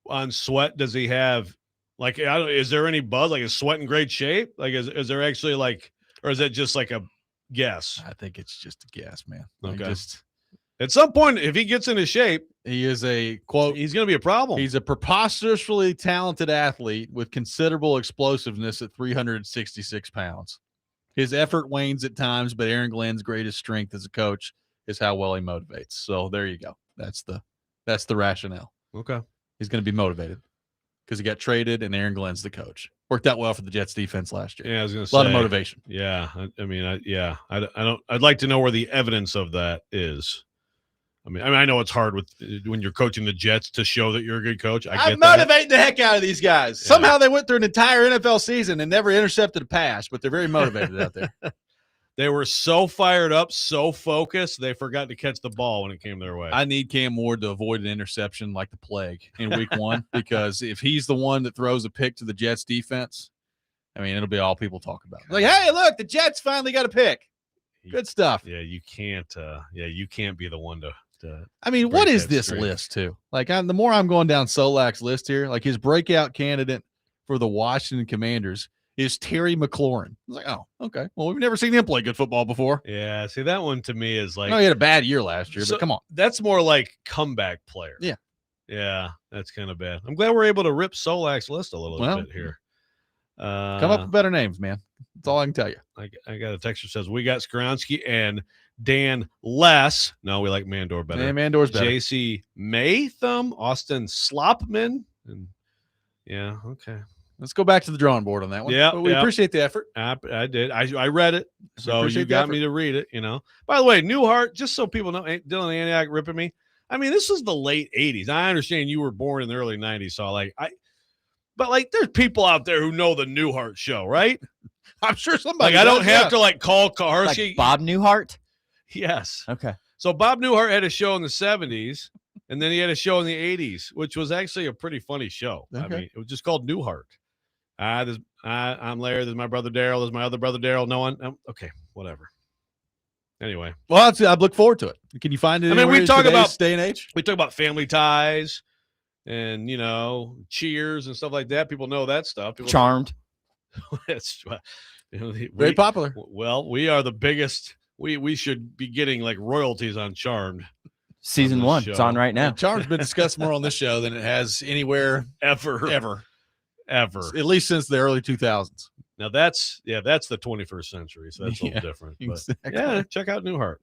on Sweat, does he have like? Is there any buzz? Like, is Sweat in great shape? Like, is there actually like, or is that just like a guess? I think it's just a guess, man. Okay. At some point, if he gets into shape, he is a quote. He's going to be a problem. He's a preposterously talented athlete with considerable explosiveness at 366 pounds. His effort wanes at times, but Aaron Glenn's greatest strength as a coach is how well he motivates. So there you go. That's the rationale. Okay. He's going to be motivated because he got traded and Aaron Glenn's the coach. Worked out well for the Jets defense last year. Yeah, I was going to say a lot of motivation. Yeah. I'd like to know where the evidence of that is. I mean, I know it's hard when you're coaching the Jets to show that you're a good coach. I'm motivating the heck out of these guys. Yeah. Somehow they went through an entire NFL season and never intercepted a pass, but they're very motivated out there. They were so fired up, so focused, they forgot to catch the ball when it came their way. I need Cam Ward to avoid an interception like the plague in week 1 because if he's the one that throws a pick to the Jets defense, I mean, it'll be all people talk about. Like, hey, look, the Jets finally got a pick. Good stuff. Yeah, you can't be the one to I mean, what is this list too? Like, the more I'm going down Solak's list here, like his breakout candidate for the Washington Commanders is Terry McLaurin. I was like, oh, okay. Well, we've never seen him play good football before. Yeah, see, that one to me is like, he had a bad year last year, but come on. That's more like comeback player. Yeah. Yeah, that's kind of bad. I'm glad we're able to rip Solak's list a little bit here. Come up with better names, man. That's all I can tell you. I got a text that says, we got Skoronski and Dan Less. No, we like Mandor better. Yeah, Mandor's better. JC Maytham, Austin Slopman. And yeah, okay. Let's go back to the drawing board on that one. Yeah. But we appreciate the effort. I did. I read it. So you got me to read it, you know. By the way, Newhart, just so people know, Dylan Antioch ripping me. I mean, this is the late 80s. I understand you were born in the early 90s. So but there's people out there who know the Newhart show, right? I'm sure somebody. I don't have to call Kaharski. Like Bob Newhart? Yes. Okay. So Bob Newhart had a show in the 70s, and then he had a show in the 80s, which was actually a pretty funny show. Okay. I mean, it was just called Newhart. I'm Larry. There's my brother Daryl. There's my other brother Daryl. No one. Okay, whatever. Anyway, well, I look forward to it. Can you find it? I mean, we talk about day and age. We talk about Family Ties, and Cheers and stuff like that. People know that stuff. People Charmed. That's very popular. Well, we are the biggest. We should be getting like royalties on Charmed. Season 1. It's on right now. Charmed's been discussed more on this show than it has anywhere ever. At least since the early 2000s. Now that's the 21st century, so that's a little different. But exactly. Yeah, check out Newhart.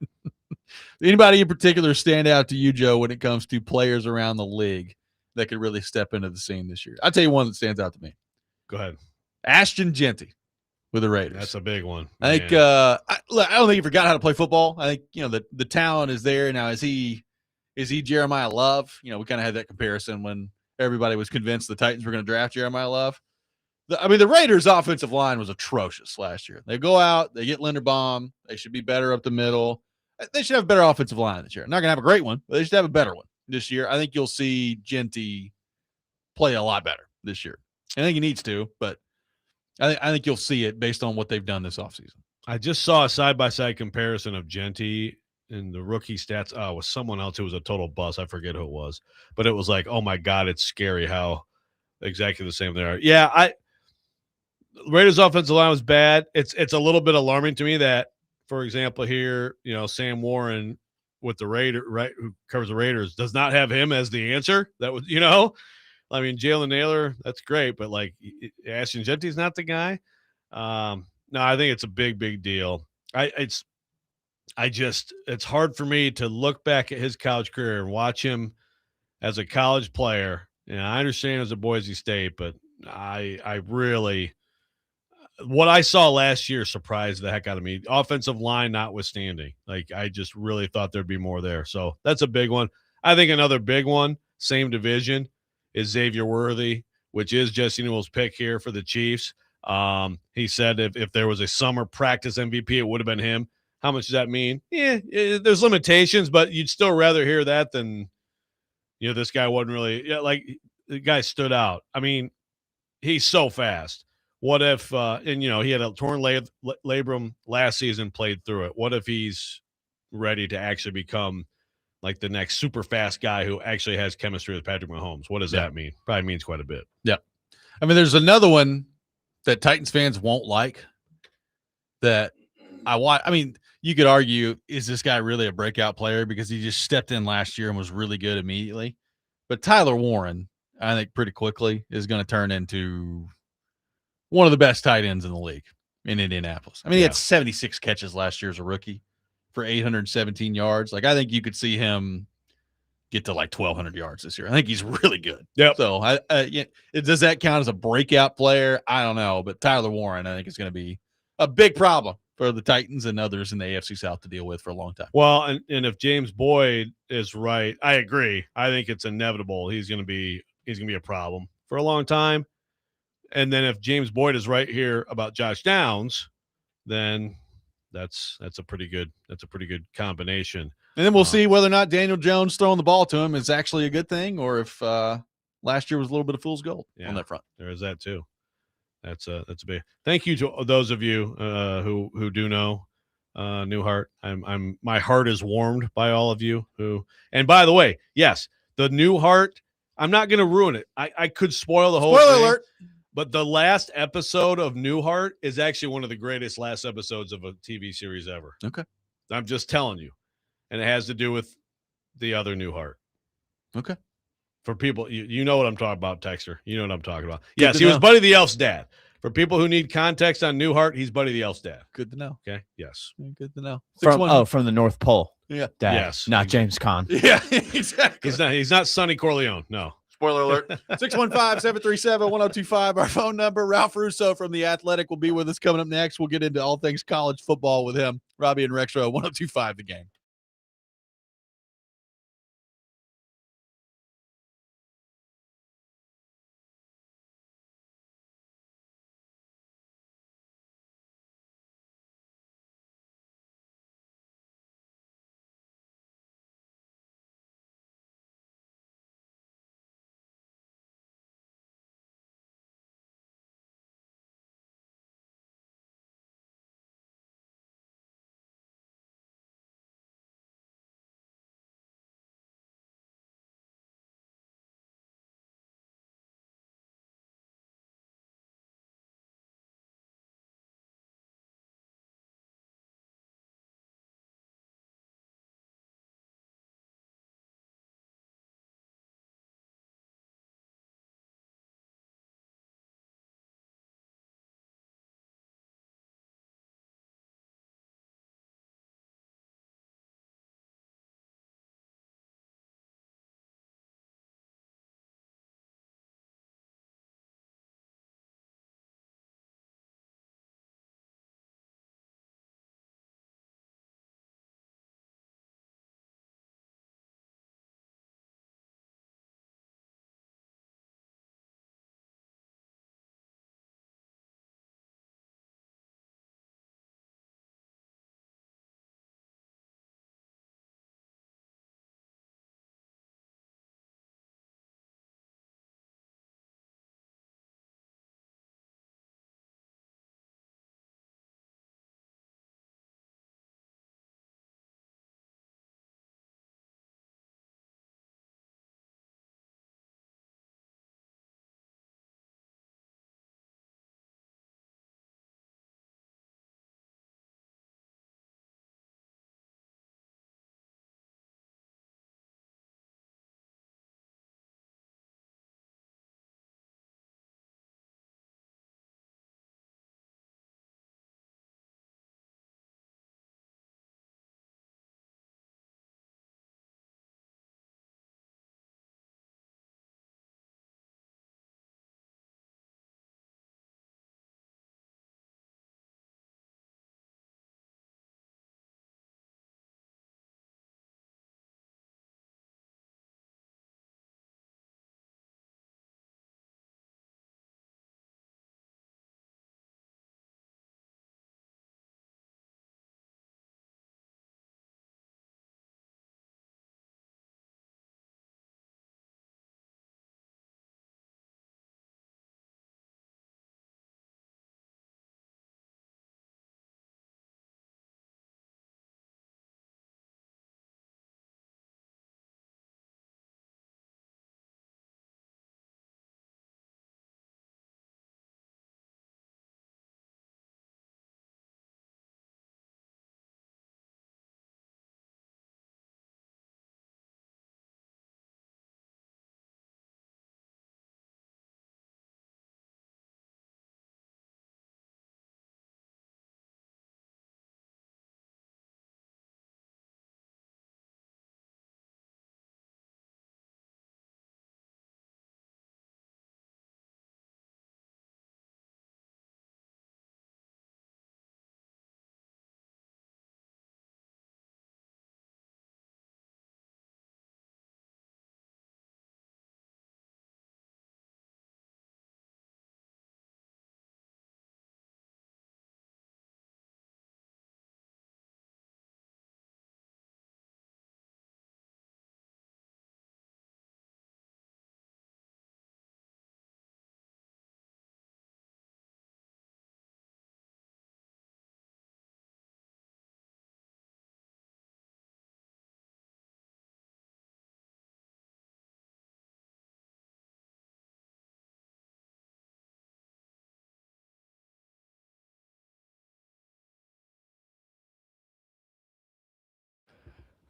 Anybody in particular stand out to you, Joe, when it comes to players around the league that could really step into the scene this year? I'll tell you one that stands out to me. Go ahead. Ashton Gentry with the Raiders. That's a big one. I think I don't think he forgot how to play football. I think the talent is there. Now is he Jeremiah Love? We kind of had that comparison when everybody was convinced the Titans were going to draft Jeremiah Love. The Raiders' offensive line was atrocious last year. They go out, they get Linderbaum. They should be better up the middle. They should have a better offensive line this year. Not going to have a great one, but they should have a better one this year. I think you'll see Gentry play a lot better this year. I think he needs to, but I think you'll see it based on what they've done this offseason. I just saw a side-by-side comparison of Gentry in the rookie stats. Oh, it was someone else who was a total bust. I forget who it was, but it was like, oh my God, it's scary how exactly the same they are. Yeah, Raiders offensive line was bad. It's a little bit alarming to me that, for example, here, Sam Warren with the Raider, right, who covers the Raiders, does not have him as the answer. That was, I mean, Jalen Naylor, that's great, but like Ashton Genty's not the guy. No, I think it's a big, big deal. It's hard for me to look back at his college career and watch him as a college player. And I understand as a Boise State, but I really, what I saw last year surprised the heck out of me. Offensive line notwithstanding, like I just really thought there'd be more there. So that's a big one. I think another big one, same division, is Xavier Worthy, which is Jesse Newell's pick here for the Chiefs. He said if there was a summer practice MVP, it would have been him. How much does that mean? Yeah, there's limitations, but you'd still rather hear that than, this guy wasn't really, like the guy stood out. I mean, he's so fast. What if, and he had a torn labrum last season, played through it. What if he's ready to actually become like the next super fast guy who actually has chemistry with Patrick Mahomes? What does that mean? Probably means quite a bit. Yeah. I mean, there's another one that Titans fans won't like that I watch. I mean, you could argue, is this guy really a breakout player because he just stepped in last year and was really good immediately? But Tyler Warren, I think pretty quickly is going to turn into one of the best tight ends in the league in Indianapolis. I mean, he had 76 catches last year as a rookie for 817 yards. Like, I think you could see him get to like 1,200 yards this year. I think he's really good. Yep. So, does that count as a breakout player? I don't know. But Tyler Warren, I think, is going to be a big problem for the Titans and others in the AFC South to deal with for a long time. Well, and if James Boyd is right, I agree. I think it's inevitable. He's going to be a problem for a long time. And then if James Boyd is right here about Josh Downs, then that's a pretty good combination. And then we'll see whether or not Daniel Jones throwing the ball to him is actually a good thing, or if last year was a little bit of fool's gold on that front. There is that too. That's a big. Thank you to those of you who do know Newhart. My heart is warmed by all of you who. And by the way, yes, the Newhart. I'm not going to ruin it. I could spoil the whole thing. Spoiler alert. But the last episode of Newhart is actually one of the greatest last episodes of a TV series ever. Okay. I'm just telling you. And it has to do with the other Newhart. Okay. For people, you know what I'm talking about, Texter. You know what I'm talking about. Yes, he was Buddy the Elf's dad. For people who need context on Newhart, he's Buddy the Elf's dad. Good to know. Okay. Yes. Good to know. From the North Pole. Yeah. Dad, yes. Not James Caan. Yeah, exactly. He's not Sonny Corleone. No. Spoiler alert. 615-737-1025. Our phone number. Ralph Russo from The Athletic will be with us coming up next. We'll get into all things college football with him. Robby and Rexrode, 1025 The Game.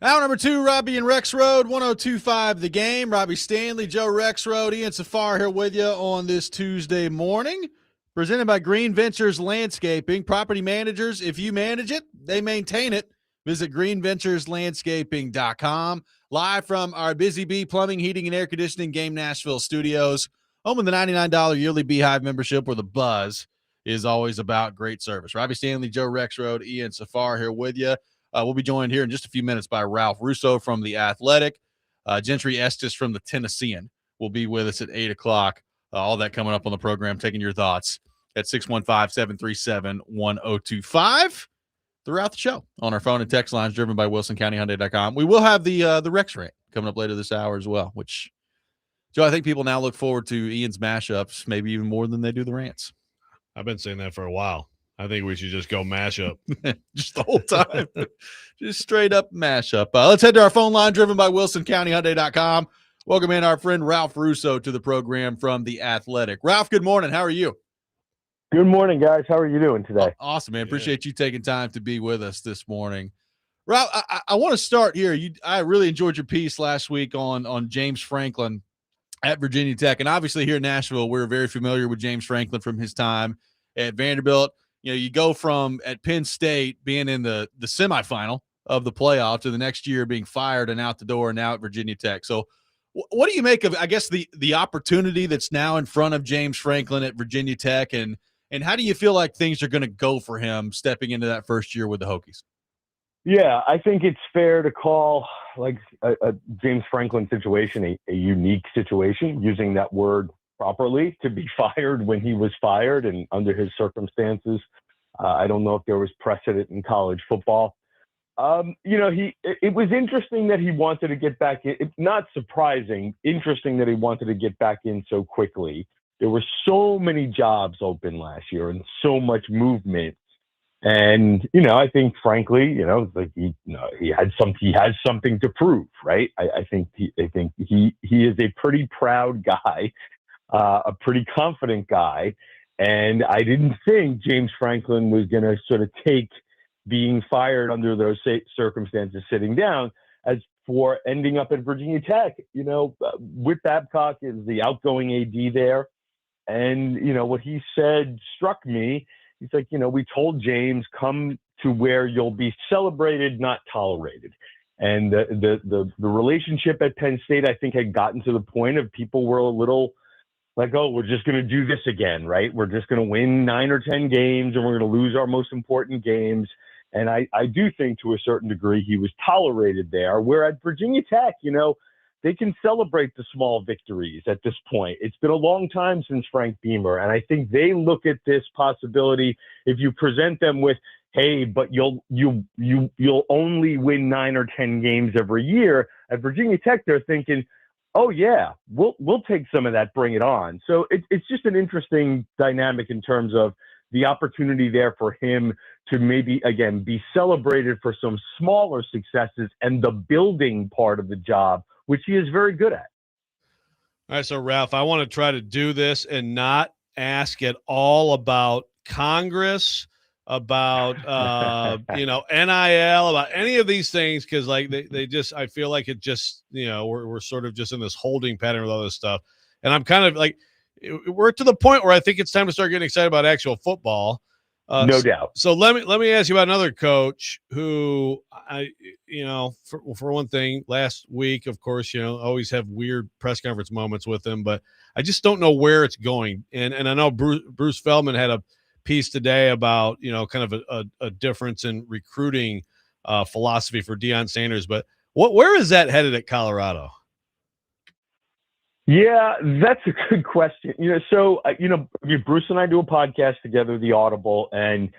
Hour number 2, Robby and Rexrode, 102.5 The Game. Robby Stanley, Joe Rexrode, Ian Safar here with you on this Tuesday morning. Presented by Green Ventures Landscaping. Property managers, if you manage it, they maintain it. Visit greenventureslandscaping.com. Live from our Busy Bee Plumbing, Heating, and Air Conditioning Game Nashville studios. Home of the $99 yearly Beehive membership, where the buzz is always about great service. Robby Stanley, Joe Rexrode, Ian Safar here with you. We'll be joined here in just a few minutes by Ralph Russo from The Athletic. Gentry Estes from the Tennessean will be with us at 8 o'clock. All that coming up on the program, taking your thoughts at 615-737-1025 throughout the show on our phone and text lines driven by WilsonCountyHyundai.com. We will have the Rex rant coming up later this hour as well, which, Joe, I think people now look forward to Ian's mashups maybe even more than they do the rants. I've been saying that for a while. I think we should just go mashup. Just the whole time. Just straight up mashup. Let's head to our phone line driven by WilsonCountyHyundai.com. Welcome in our friend Ralph Russo to the program from The Athletic. Ralph, good morning. How are you? Good morning, guys. How are you doing today? Awesome, man. Appreciate you taking time to be with us this morning. Ralph, I want to start here. I really enjoyed your piece last week on James Franklin at Virginia Tech. And obviously here in Nashville, we're very familiar with James Franklin from his time at Vanderbilt. You know, you go from at Penn State being in the semifinal of the playoff to the next year being fired and out the door, and now at Virginia Tech. So what do you make of, I guess, the opportunity that's now in front of James Franklin at Virginia Tech, and how do you feel like things are going to go for him stepping into that first year with the Hokies? Yeah, I think it's fair to call like a James Franklin situation a unique situation, using that word properly, to be fired when he was fired and under his circumstances. I don't know if there was precedent in college football. It was interesting that he wanted to get back in. It's not surprising, interesting that he wanted to get back in so quickly. There were so many jobs open last year and so much movement. And, I think frankly, he has something to prove, right? I think he is a pretty proud guy. A pretty confident guy. And I didn't think James Franklin was going to sort of take being fired under those circumstances sitting down as for ending up at Virginia Tech. Whit Babcock is the outgoing AD there. And, what he said struck me. He's like, we told James, come to where you'll be celebrated, not tolerated. And the relationship at Penn State, I think, had gotten to the point of people were a little like, oh, we're just going to do this again, right? We're just going to win 9 or 10 games and we're going to lose our most important games. And I do think to a certain degree he was tolerated there, where at Virginia Tech, they can celebrate the small victories at this point. It's been a long time since Frank Beamer. And I think they look at this possibility, if you present them with, hey, but you'll only win 9 or 10 games every year. At Virginia Tech, they're thinking, oh yeah, we'll take some of that, bring it on. So it's just an interesting dynamic in terms of the opportunity there for him to maybe, again, be celebrated for some smaller successes and the building part of the job, which he is very good at. All right, so Ralph, I want to try to do this and not ask at all about Congress, about NIL, about any of these things, because like they just, I feel like it just, we're sort of just in this holding pattern with all this stuff, and I'm kind of like, we're to the point where I think it's time to start getting excited about actual football. No doubt. So let me ask you about another coach who for one thing, last week, of course, always have weird press conference moments with him, but I just don't know where it's going. And I know Bruce Feldman had a piece today about, kind of a difference in recruiting philosophy for Deion Sanders, but where is that headed at Colorado? Yeah, that's a good question. Bruce and I do a podcast together, The Audible, and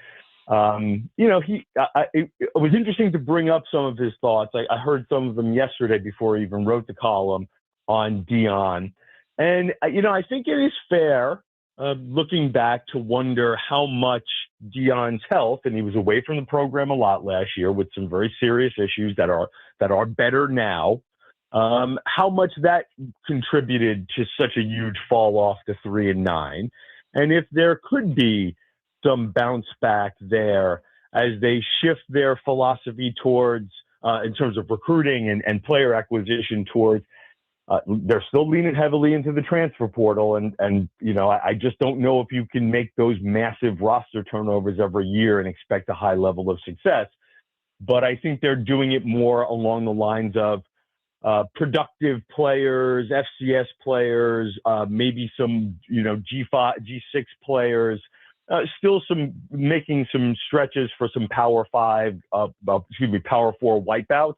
it was interesting to bring up some of his thoughts. I heard some of them yesterday before he even wrote the column on Deion, and I think it is fair, looking back, to wonder how much Deion's health, and he was away from the program a lot last year with some very serious issues that are better now. How much that contributed to such a huge fall off to 3-9, and if there could be some bounce back there as they shift their philosophy towards in terms of recruiting and player acquisition towards. They're still leaning heavily into the transfer portal, and I just don't know if you can make those massive roster turnovers every year and expect a high level of success. But I think they're doing it more along the lines of productive players, FCS players, maybe some G5, G6 players. Still making some stretches for some Power 4 wipeouts.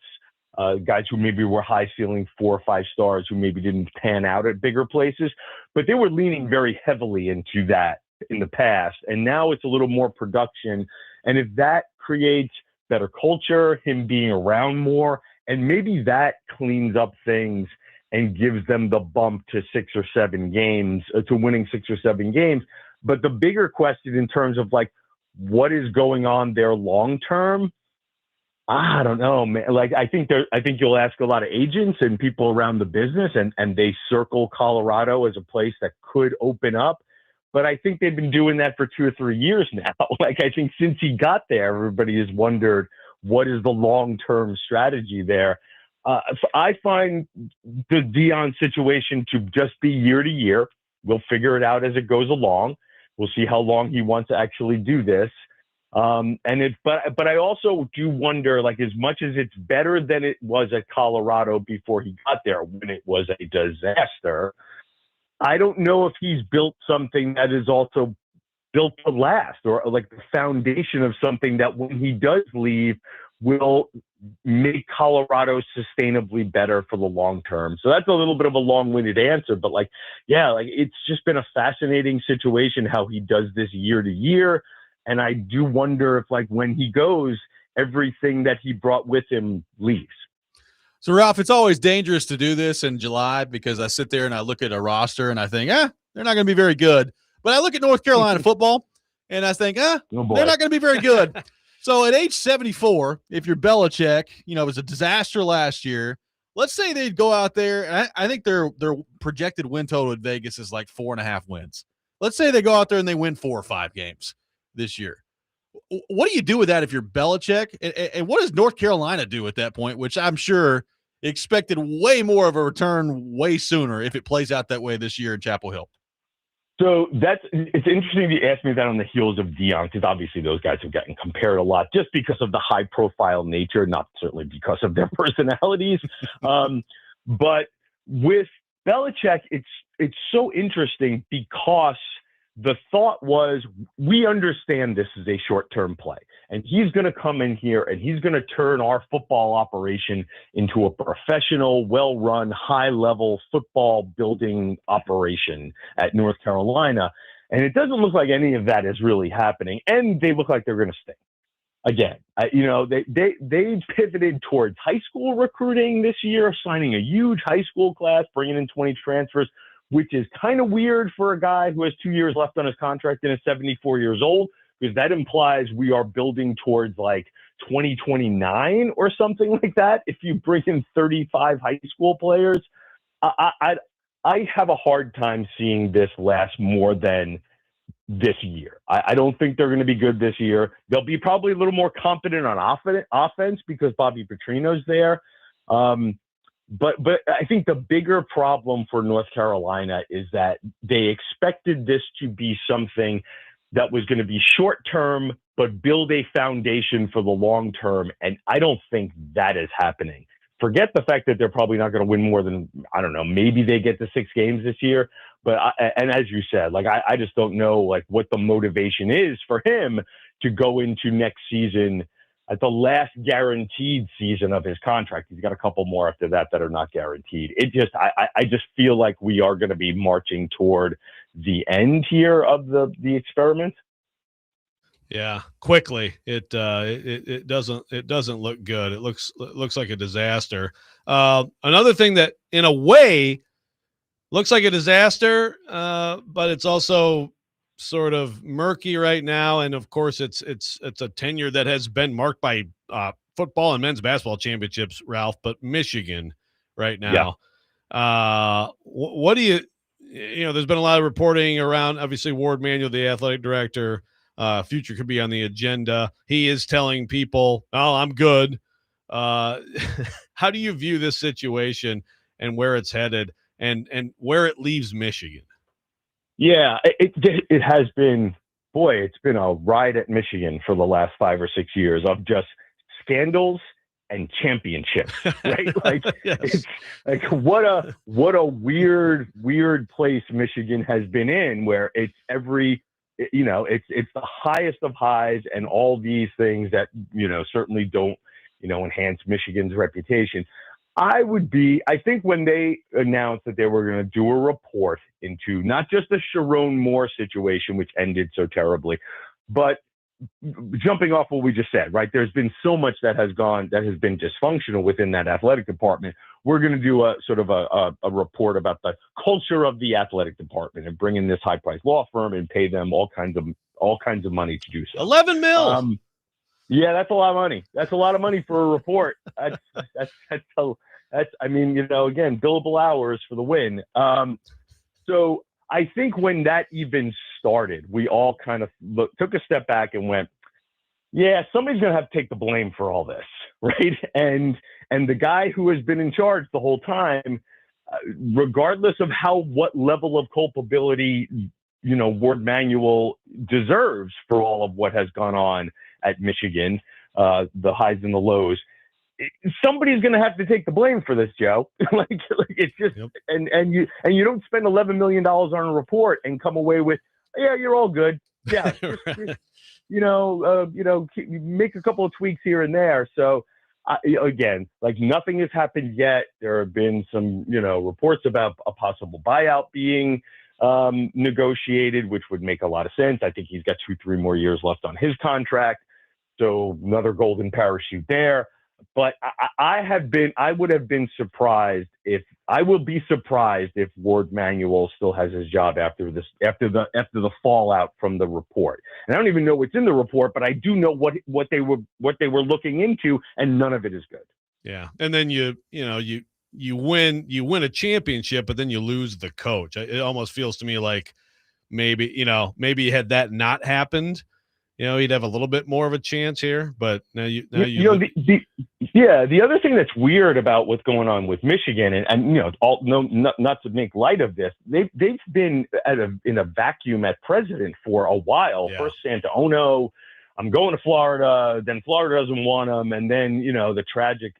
Guys who maybe were high ceiling 4 or 5 stars who maybe didn't pan out at bigger places, but they were leaning very heavily into that in the past. And now it's a little more production. And if that creates better culture, him being around more, and maybe that cleans up things and gives them the bump to 6 or 7 games, to winning 6 or 7 games. But the bigger question in terms of like what is going on there long term, I don't know, man. Like I think you'll ask a lot of agents and people around the business, and they circle Colorado as a place that could open up. But I think they've been doing that for 2 or 3 years now. Like I think since he got there, everybody has wondered what is the long-term strategy there. I find the Deion situation to just be year to year. We'll figure it out as it goes along. We'll see how long he wants to actually do this. But I also do wonder, like, as much as it's better than it was at Colorado before he got there, when it was a disaster, I don't know if he's built something that is also built to last, or like the foundation of something that when he does leave will make Colorado sustainably better for the long term. So that's a little bit of a long-winded answer, but it's just been a fascinating situation how he does this year to year. And I do wonder if, like, when he goes, everything that he brought with him leaves. So, Ralph, it's always dangerous to do this in July because I sit there and I look at a roster and I think, they're not going to be very good. But I look at North Carolina football and I think, they're not going to be very good. So at age 74, if you're Belichick, it was a disaster last year. Let's say they'd go out there, and I think their projected win total at Vegas is like 4.5 wins. Let's say they go out there and they win 4 or 5 games this year. What do you do with that if you're Belichick? And what does North Carolina do at that point, which I'm sure expected way more of a return way sooner if it plays out that way this year in Chapel Hill? So it's interesting you asked me that on the heels of Deion, because obviously those guys have gotten compared a lot just because of the high profile nature, not certainly because of their personalities. But with Belichick, it's so interesting because the thought was, we understand this is a short-term play, and he's going to come in here and he's going to turn our football operation into a professional, well-run, high-level football building operation at North Carolina. And it doesn't look like any of that is really happening. And they look like they're going to stay. Again, they pivoted towards high school recruiting this year, signing a huge high school class, bringing in 20 transfers, which is kind of weird for a guy who has 2 years left on his contract and is 74 years old, because that implies we are building towards like 2029 or something like that. If you bring in 35 high school players, I have a hard time seeing this last more than this year. I don't think they're going to be good this year. They'll be probably a little more competent on offense because Bobby Petrino's there. But I think the bigger problem for North Carolina is that they expected this to be something that was going to be short term, but build a foundation for the long term. And I don't think that is happening. Forget the fact that they're probably not going to win more than, I don't know, maybe they get to 6 games this year. But and as you said, like, I just don't know, like, what the motivation is for him to go into next season at the last guaranteed season of his contract. He's got a couple more after that are not guaranteed. I just feel like we are going to be marching toward the end here of the experiment. Yeah, quickly. It doesn't look good. It looks like a disaster. Another thing that in a way looks like a disaster, but it's also sort of murky right now, and of course it's a tenure that has been marked by football and men's basketball championships, Ralph, but Michigan right now. Yeah. What do you there's been a lot of reporting around, obviously Ward Manuel, the athletic director, future could be on the agenda. He is telling people, I'm good. how do you view this situation and where it's headed and where it leaves Michigan? Yeah, it has been, boy, it's been a ride at Michigan for the last 5 or 6 years of just scandals and championships, right? Like, yes. It's like what a weird place Michigan has been in, where it's it's the highest of highs and all these things that certainly don't enhance Michigan's reputation. I think when they announced that they were going to do a report into not just the Sharon Moore situation, which ended so terribly, but jumping off what we just said, right? There's been so much that has been dysfunctional within that athletic department. We're going to do a sort of a report about the culture of the athletic department and bring in this high-priced law firm and pay them all kinds of money to do so. $11 million. Yeah, that's a lot of money. That's a lot of money for a report. That's again, billable hours for the win. So I think when that even started, we all kind of took a step back and went, yeah, somebody's going to have to take the blame for all this, right? And the guy who has been in charge the whole time, regardless of what level of culpability, Ward Manuel deserves for all of what has gone on at Michigan, the highs and the lows, somebody's going to have to take the blame for this, Joe. like it's just, yep. and you don't spend $11 million on a report and come away with, yeah, you're all good. Yeah. Right. Make a couple of tweaks here and there. So again, like nothing has happened yet. There have been some, reports about a possible buyout being negotiated, which would make a lot of sense. I think he's got 2-3 more years left on his contract. So another golden parachute there. But I would be surprised if Ward Manuel still has his job after the fallout from the report. And I don't even know what's in the report, but I do know what they were looking into, and none of it is good. Yeah. And then you win a championship, but then you lose the coach. It almost feels to me like maybe had that not happened, he'd have a little bit more of a chance here, but the other thing that's weird about what's going on with Michigan, and not to make light of this, they've been in a vacuum at president for a while. Yeah. First Santaono, I'm going to Florida, then Florida doesn't want him, and then the tragic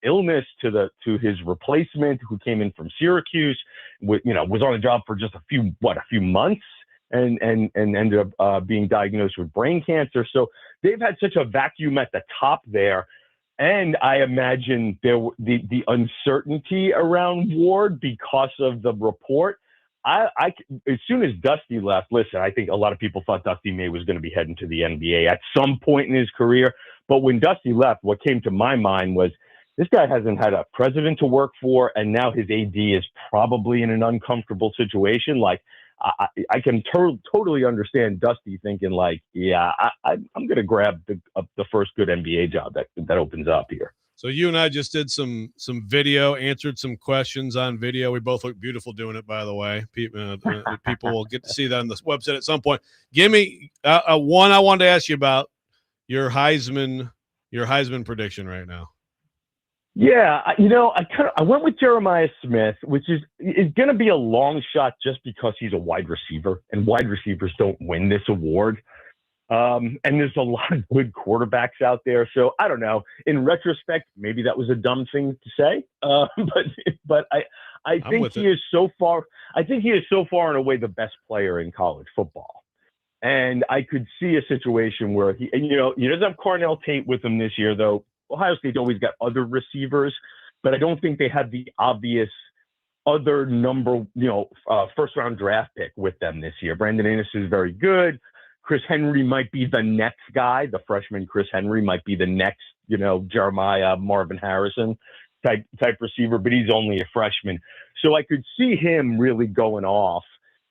illness to his replacement who came in from Syracuse, was on the job for just a few months. And ended up being diagnosed with brain cancer. So they've had such a vacuum at the top there. And I imagine the uncertainty around Ward because of the report. As soon as Dusty left, listen, I think a lot of people thought Dusty May was going to be heading to the NBA at some point in his career. But when Dusty left, what came to my mind was, this guy hasn't had a president to work for, and now his AD is probably in an uncomfortable situation. Like, I can totally understand Dusty thinking like, yeah, I'm going to grab the first good NBA job that opens up here. So you and I just did some video, answered some questions on video. We both look beautiful doing it, by the way. People will get to see that on this website at some point. Give me one I wanted to ask you about your Heisman prediction right now. Yeah, I went with Jeremiah Smith, which is going to be a long shot just because he's a wide receiver, and wide receivers don't win this award. And there's a lot of good quarterbacks out there. So I don't know. In retrospect, maybe that was a dumb thing to say. But I think he is so far. I think he is so far and away the best player in college football. And I could see a situation where he doesn't have Cornell Tate with him this year, though. Ohio State's always got other receivers, but I don't think they have the obvious other first round draft pick with them this year. Brandon Inniss is very good. Chris Henry might be the next guy. The freshman Chris Henry might be the next, Jeremiah Marvin Harrison type receiver, but he's only a freshman. So I could see him really going off.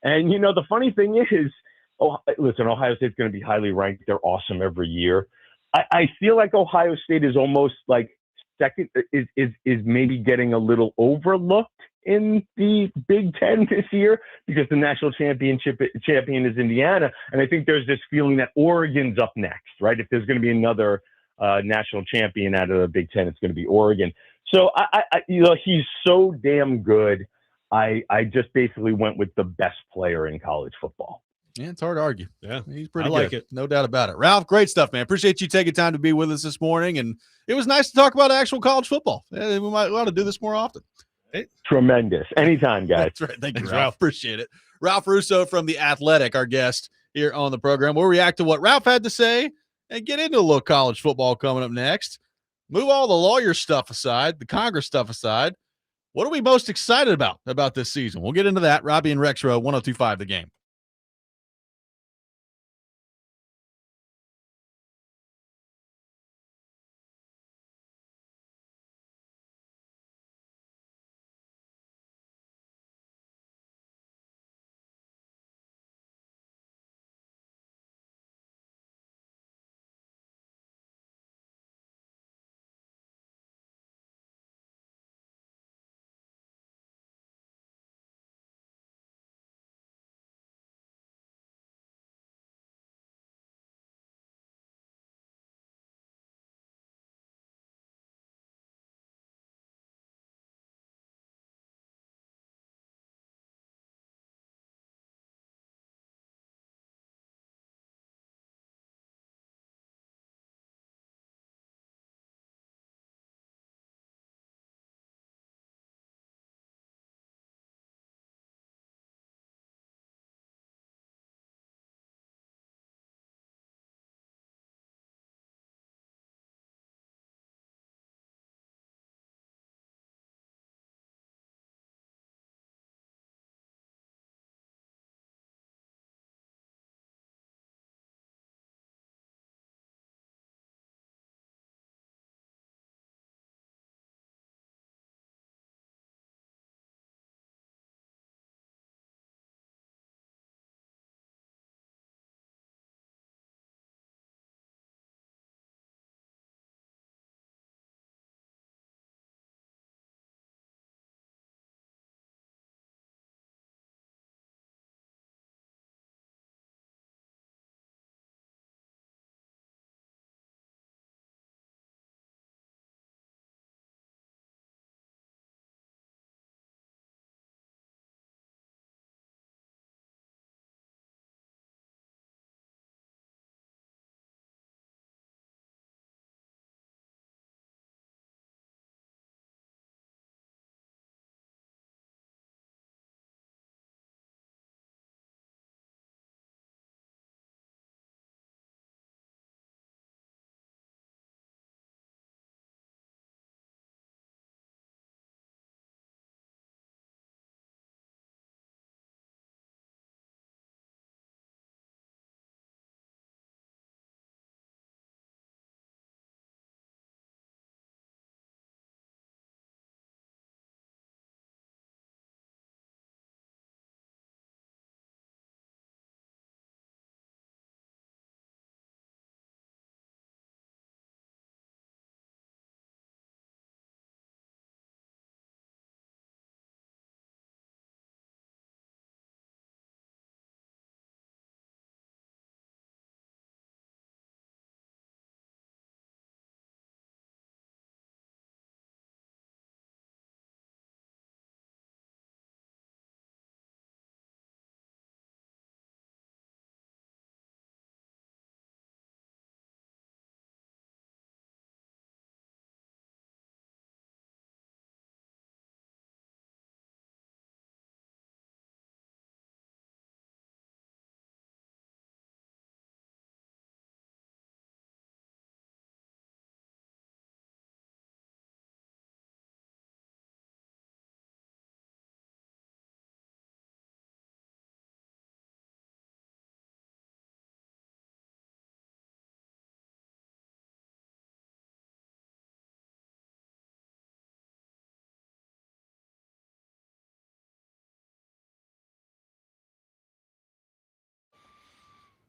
And, the funny thing is, Ohio State's going to be highly ranked. They're awesome every year. I feel like Ohio State is almost like second, is maybe getting a little overlooked in the Big Ten this year because the national champion is Indiana. And I think there's this feeling that Oregon's up next, right? If there's going to be another national champion out of the Big Ten. It's going to be Oregon. So he's so damn good. I just basically went with the best player in college football. Yeah, it's hard to argue. Yeah, he's pretty I like good. it. No doubt about it. Ralph, great stuff, man. Appreciate you taking time to be with us this morning. And it was nice to talk about actual college football. We might want to do this more often. Tremendous. Anytime, guys. That's right. Thank you, Thanks, Ralph. Ralph. Appreciate it. Ralph Russo from The Athletic, our guest here on the program. We'll react to what Ralph had to say and get into a little college football coming up next. Move all the lawyer stuff aside, the Congress stuff aside. What are we most excited about this season? We'll get into that. Robby and Rexrode, 102.5 The Game.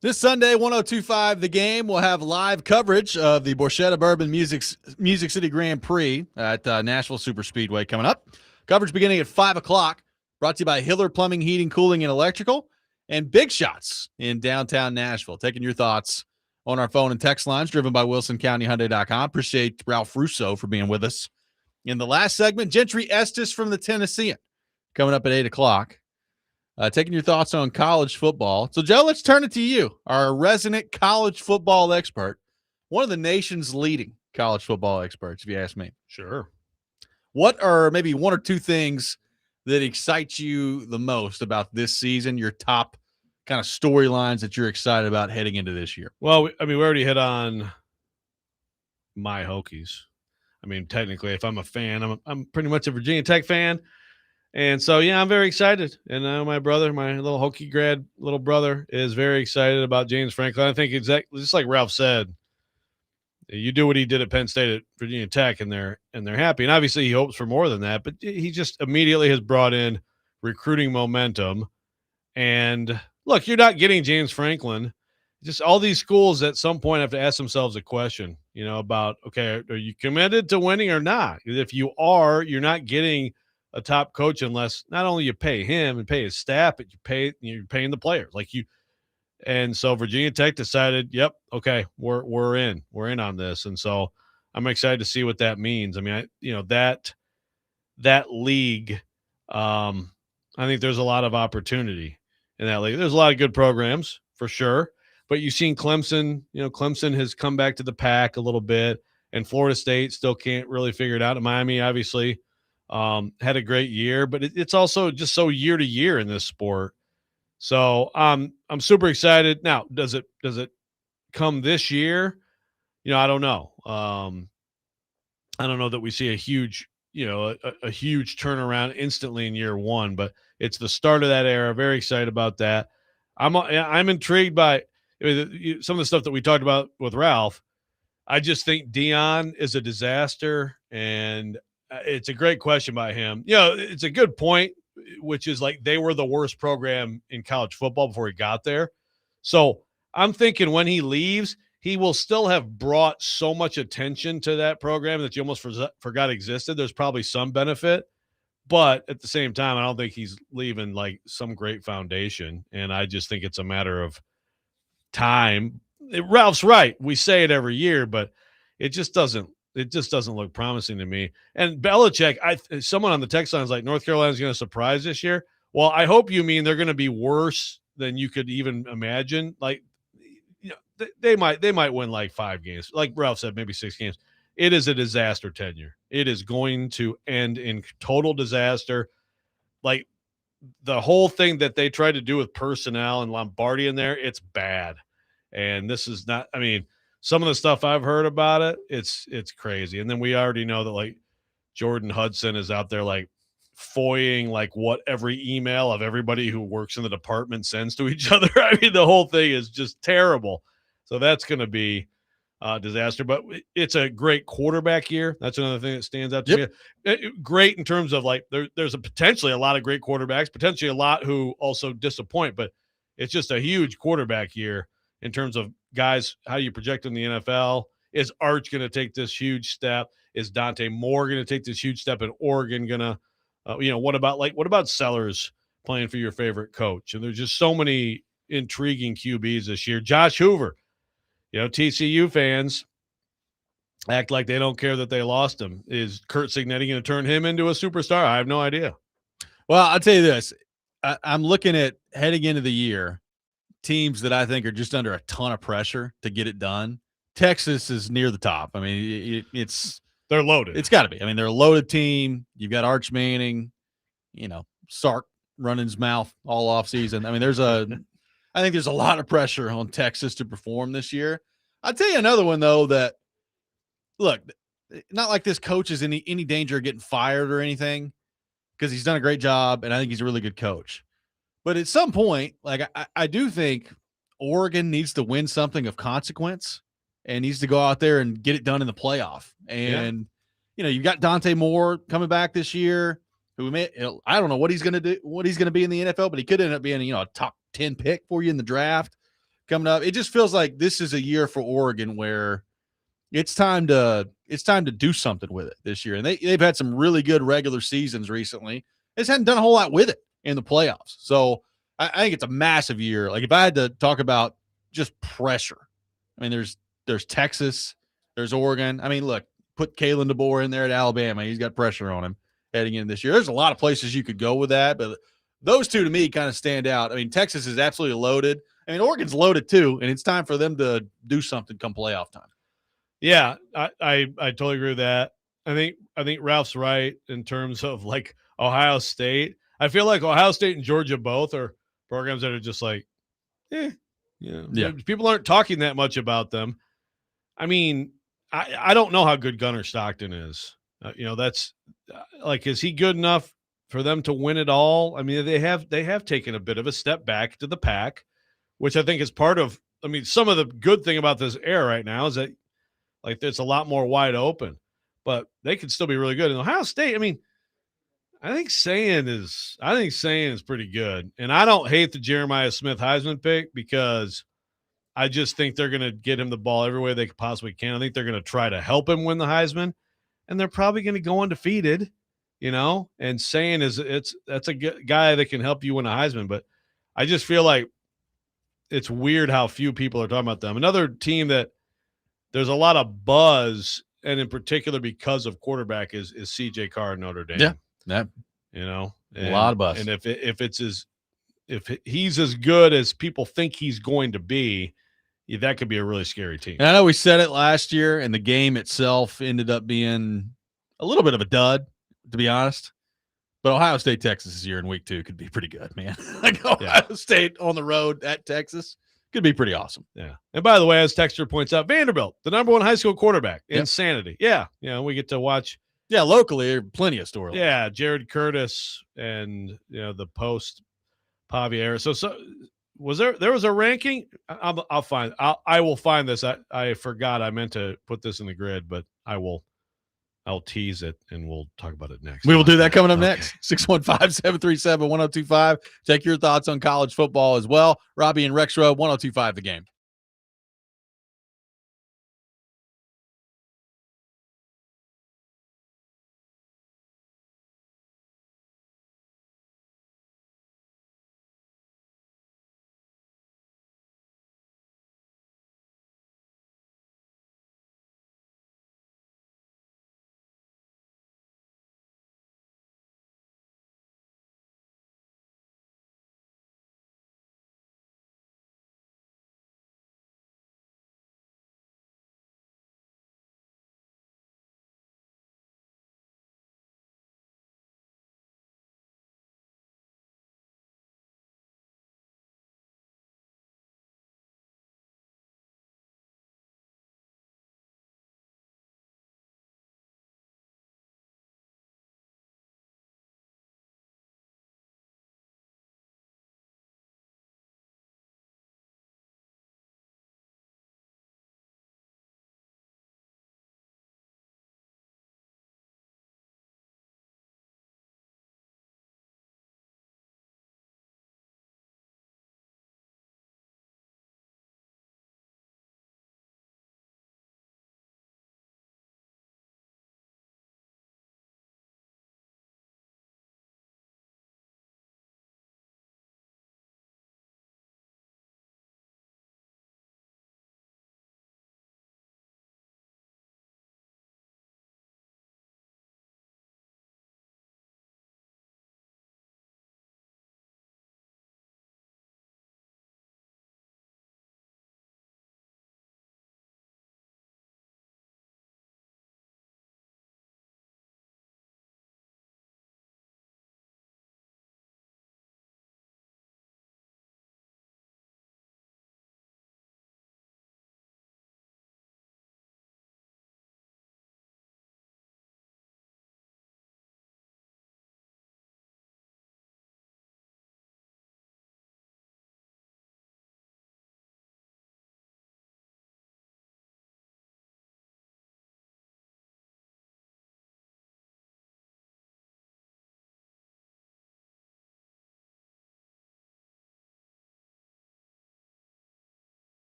This Sunday, 102.5 The Game will have live coverage of the Borchetta Bourbon Music City Grand Prix at Nashville Superspeedway coming up. Coverage beginning at 5 o'clock. Brought to you by Hiller Plumbing, Heating, Cooling, and Electrical, and Big Shots in downtown Nashville. Taking your thoughts on our phone and text lines, driven by WilsonCountyHyundai.com. Appreciate Ralph Russo for being with us. In the last segment, Gentry Estes from the Tennessean coming up at 8 o'clock. Taking your thoughts on college football. So, Joe, let's turn it to you, our resident college football expert, one of the nation's leading college football experts, if you ask me. Sure. What are maybe one or two things that excite you the most about this season, your top kind of storylines that you're excited about heading into this year? Well, we already hit on my Hokies. I mean, technically, if I'm a fan, I'm pretty much a Virginia Tech fan. And so, yeah, I'm very excited. And my brother, my little Hokie grad little brother, is very excited about James Franklin. I think exactly just like Ralph said, you do what he did at Penn State at Virginia Tech, and they're happy. And obviously, he hopes for more than that. But he just immediately has brought in recruiting momentum. And look, you're not getting James Franklin. Just all these schools at some point have to ask themselves a question, about, okay, are you committed to winning or not? If you are, you're not getting a top coach unless not only you pay him and pay his staff, but you're paying the players and so Virginia Tech decided, yep, okay, we're in on this. And so I'm excited to see what that means. I mean, that league, I think there's a lot of opportunity in that league. There's a lot of good programs for sure, but you've seen Clemson, Clemson has come back to the pack a little bit, and Florida State still can't really figure it out. And Miami, obviously, had a great year, but it's also just so year to year in this sport. So I'm super excited. Now, does it come this year? I don't know. I don't know that we see a huge, a huge turnaround instantly in year one, but it's the start of that era. Very excited about that. I'm intrigued by some of the stuff that we talked about with Ralph. I just think Dion is a disaster, and it's a great question by him. It's a good point, which is like they were the worst program in college football before he got there. So I'm thinking when he leaves, he will still have brought so much attention to that program that you almost forgot existed. There's probably some benefit, but at the same time, I don't think he's leaving like some great foundation. And I just think it's a matter of time. Ralph's right. We say it every year, but it just doesn't look promising to me. And Belichick, someone on the text line is like, North Carolina's going to surprise this year. Well, I hope you mean they're going to be worse than you could even imagine. Like, they might win like 5 games. Like Ralph said, maybe 6 games. It is a disaster tenure. It is going to end in total disaster. Like the whole thing that they tried to do with personnel and Lombardi in there, it's bad. And this is not, I mean, some of the stuff I've heard about it, it's crazy. And then we already know that like Jordan Hudson is out there like foying like what every email of everybody who works in the department sends to each other. I mean, the whole thing is just terrible. So that's going to be a disaster. But it's a great quarterback year. That's another thing that stands out to me. Great in terms of like there's potentially a lot of great quarterbacks, potentially a lot who also disappoint. But it's just a huge quarterback year in terms of guys, how do you project in the NFL? Is Arch going to take this huge step? Is Dante Moore going to take this huge step? And Oregon going to, what about Sellers playing for your favorite coach? And there's just so many intriguing QBs this year. Josh Hoover, TCU fans act like they don't care that they lost him. Is Kurt Cignetti going to turn him into a superstar? I have no idea. Well, I'll tell you this. I'm looking at heading into the year, teams that I think are just under a ton of pressure to get it done. Texas is near the top. I mean, they're loaded. It's got to be. I mean, they're a loaded team. You've got Arch Manning, Sark running his mouth all off season. I mean, I think there's a lot of pressure on Texas to perform this year. I'll tell you another one though that, look, not like this coach is in any danger of getting fired or anything, because he's done a great job and I think he's a really good coach. But at some point, like I do think Oregon needs to win something of consequence and needs to go out there and get it done in the playoff. And, you've got Dante Moore coming back this year, who I don't know what he's going to do, what he's going to be in the NFL, but he could end up being, a top 10 pick for you in the draft coming up. It just feels like this is a year for Oregon where it's time to do something with it this year. And they've had some really good regular seasons recently. They just hadn't done a whole lot with it in the playoffs. So I think it's a massive year. Like if I had to talk about just pressure I mean, there's Texas, there's Oregon. I mean, look, put Kalen DeBoer in there at Alabama. He's got pressure on him heading in this year. There's a lot of places you could go with that, but those two to me kind of stand out. I mean, Texas is absolutely loaded. I mean, Oregon's loaded too, and it's time for them to do something come playoff time. Yeah, I totally agree with that. I think Ralph's right in terms of like Ohio State. I feel like Ohio State and Georgia both are programs that are just like, people aren't talking that much about them. I mean, I don't know how good Gunnar Stockton is. That's like, is he good enough for them to win it all? I mean, they have taken a bit of a step back to the pack, which I think is part of. I mean, some of the good thing about this era right now is that like it's a lot more wide open, but they could still be really good. And Ohio State, I mean, I think saying is pretty good. And I don't hate the Jeremiah Smith Heisman pick because I just think they're going to get him the ball every way they possibly can. I think they're going to try to help him win the Heisman, and they're probably going to go undefeated, and saying that's a guy that can help you win a Heisman. But I just feel like it's weird how few people are talking about them. Another team that there's a lot of buzz, and in particular because of quarterback is CJ Carr at Notre Dame. Yeah. A lot of buzz. And if he's as good as people think he's going to be, that could be a really scary team. And I know we said it last year, and the game itself ended up being a little bit of a dud, to be honest. But Ohio State, Texas this year in week 2 could be pretty good, man. Like Ohio State on the road at Texas could be pretty awesome. Yeah. And by the way, as Texter points out, Vanderbilt, the number 1 high school quarterback. Insanity. Yeah. We get to watch. Yeah, locally, there are plenty of storylines. Yeah, Jared Curtis and the post Pavi era. So was there was a ranking? I will find this. I forgot I meant to put this in the grid, but I'll tease it and we'll talk about it next. We will do that coming up next. 615-737-1025. Take your thoughts on college football as well. Robby and Rexrode, 1025 The Game.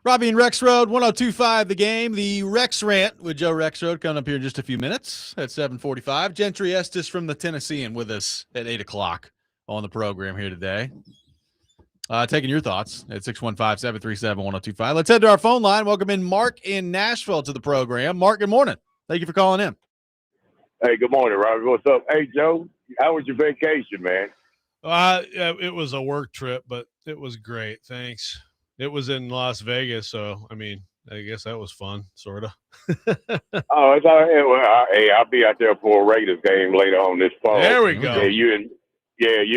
Robby and Rexrode, 102.5 The Game. The Rex Rant with Joe Rexrode coming up here in just a few minutes at 7:45. Gentry Estes from the Tennessean with us at 8 o'clock on the program here today. Taking your thoughts at 615-737-1025. Let's head to our phone line. Welcome in Mark in Nashville to the program. Mark, good morning. Thank you for calling in. Hey, good morning, Robby. What's up? Hey, Joe, how was your vacation, man? It was a work trip, but it was great. Thanks. It was in Las Vegas, so I mean, I guess that was fun, sort of. Oh, it's all right. Well, hey, I'll be out there for a Raiders game later on this fall. There we go. You're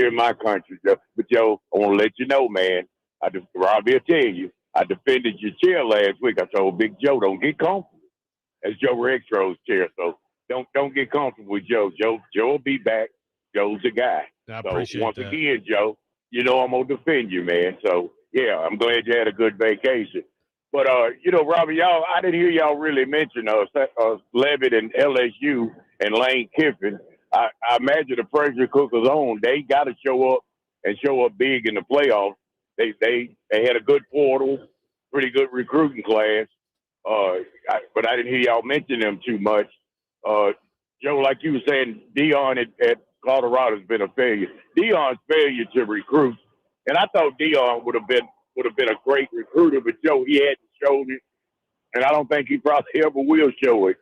in my country, Joe. But Joe, I want to let you know, man. Robby will tell you, I defended your chair last week. I told Big Joe, don't get comfortable. That's Joe Rexrode's chair, so don't get comfortable with Joe. Joe will be back. Joe's the guy. I appreciate once that. again, Joe, you know I'm gonna defend you, man. So yeah, I'm glad you had a good vacation. But Robby, I didn't hear y'all really mention Levitt and LSU and Lane Kiffin. I imagine the pressure cookers on. They got to show up big in the playoffs. They had a good portal, pretty good recruiting class. But I didn't hear y'all mention them too much. Joe, like you were saying, Dion at Colorado has been a failure. Dion's failure to recruit, and I thought Dion would have been a great recruiter, but Joe, he hadn't showed it, and I don't think he probably ever will show it.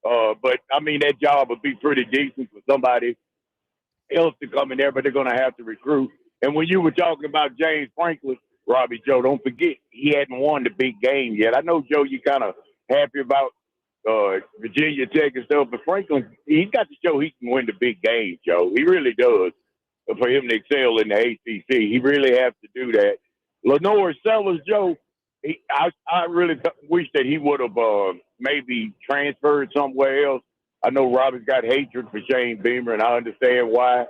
But I mean, that job would be pretty decent for somebody else to come in there, but they're going to have to recruit. And when you were talking about James Franklin, Robby Joe, don't forget he hadn't won the big game yet. I know, Joe, you kind of happy about Virginia Tech and stuff, but Franklin, he's got to show he can win the big game, Joe. He really does. For him to excel in the ACC, he really has to do that. Lenore Sellers, Joe, I really wish that he would have maybe transferred somewhere else. I know Robby's got hatred for Shane Beamer, and I understand why.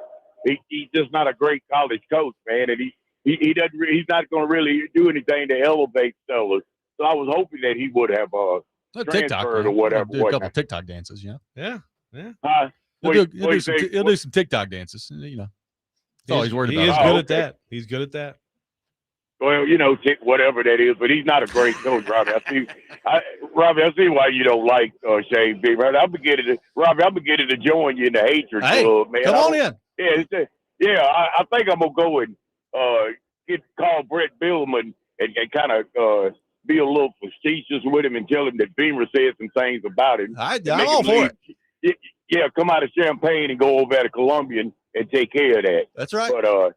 He's just not a great college coach, man, and he doesn't. He's not going to really do anything to elevate Sellers. So I was hoping that he would have transferred or whatever. Do a couple TikTok dances, Yeah. He'll do some TikTok dances, That's all he's worried about. He is good at that. He's good at that. Well, whatever that is, but he's not a great coach, Robby. Robby, I see why you don't like Shane Beamer. I'm beginning to join you in the hatred club, man. Come on in. I think I'm gonna go and call Brett Billman and kind of be a little facetious with him and tell him that Beamer said some things about him. I'm all for it. Yeah, come out of Champaign and go over to Columbia and take care of that. That's right. But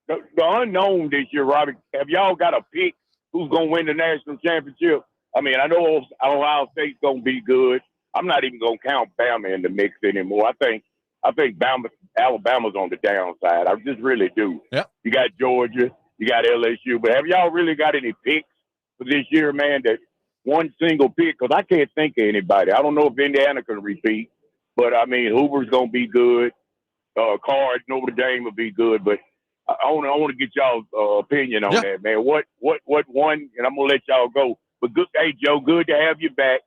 but the unknown this year, Robby, have y'all got a pick who's going to win the national championship? I mean, I know Ohio State's going to be good. I'm not even going to count Bama in the mix anymore. I think Alabama's on the downside. I just really do. Yeah. You got Georgia, you got LSU, but have y'all really got any picks for this year, man? That one single pick? Because I can't think of anybody. I don't know if Indiana can repeat, but I mean, Hoover's going to be good. Card, Notre Dame will be good, but I want to get y'all's opinion on that, man. What one? And I'm gonna let y'all go. But good, hey Joe, good to have you back.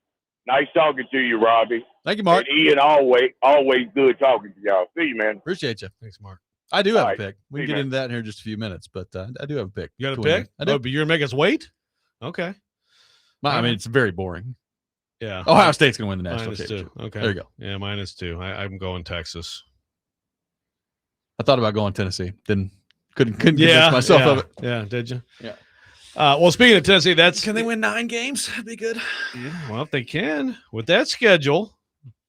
Nice talking to you, Robby. Thank you, Mark. And Ian, always good talking to y'all. See you, man. Appreciate you. Thanks, Mark. I do have a pick. We can get into that in here in just a few minutes, but I do have a pick. You got a pick? I do. But you're gonna make us wait? Okay. I mean, it's very boring. Yeah. Ohio State's gonna win the national -2. championship. Okay. There you go. Yeah, -2. I'm going Texas. I thought about going Tennessee. Couldn't convince myself of it. Yeah, did you? Yeah. Well, speaking of Tennessee, can they win 9 games? That'd be good. Yeah, well, if they can with that schedule,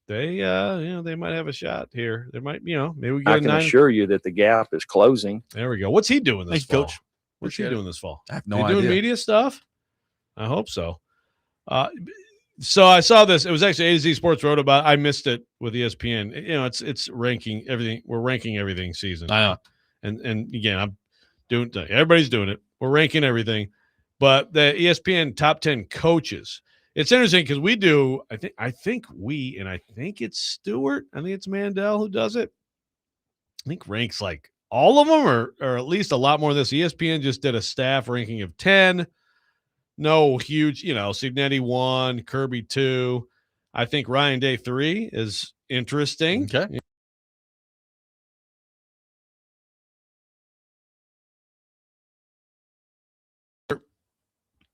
they they might have a shot here. They might, maybe we get. I can assure you that the gap is closing. There we go. What's he doing this fall? Coach. What's he doing this fall? I have no idea. Doing media stuff? I hope so. So I saw this. It was actually A to Z Sports wrote about. I missed it with ESPN. It's ranking everything. We're ranking everything season. I know. And again, I'm doing. Everybody's doing it. We're ranking everything, but the ESPN top 10 coaches. It's interesting because we do. I think it's Stewart. I think it's Mandel who does it. I think ranks like all of them, or at least a lot more. This ESPN just did a staff ranking of 10. No huge, Signetti 1, Kirby 2. I think Ryan Day 3 is interesting. Okay.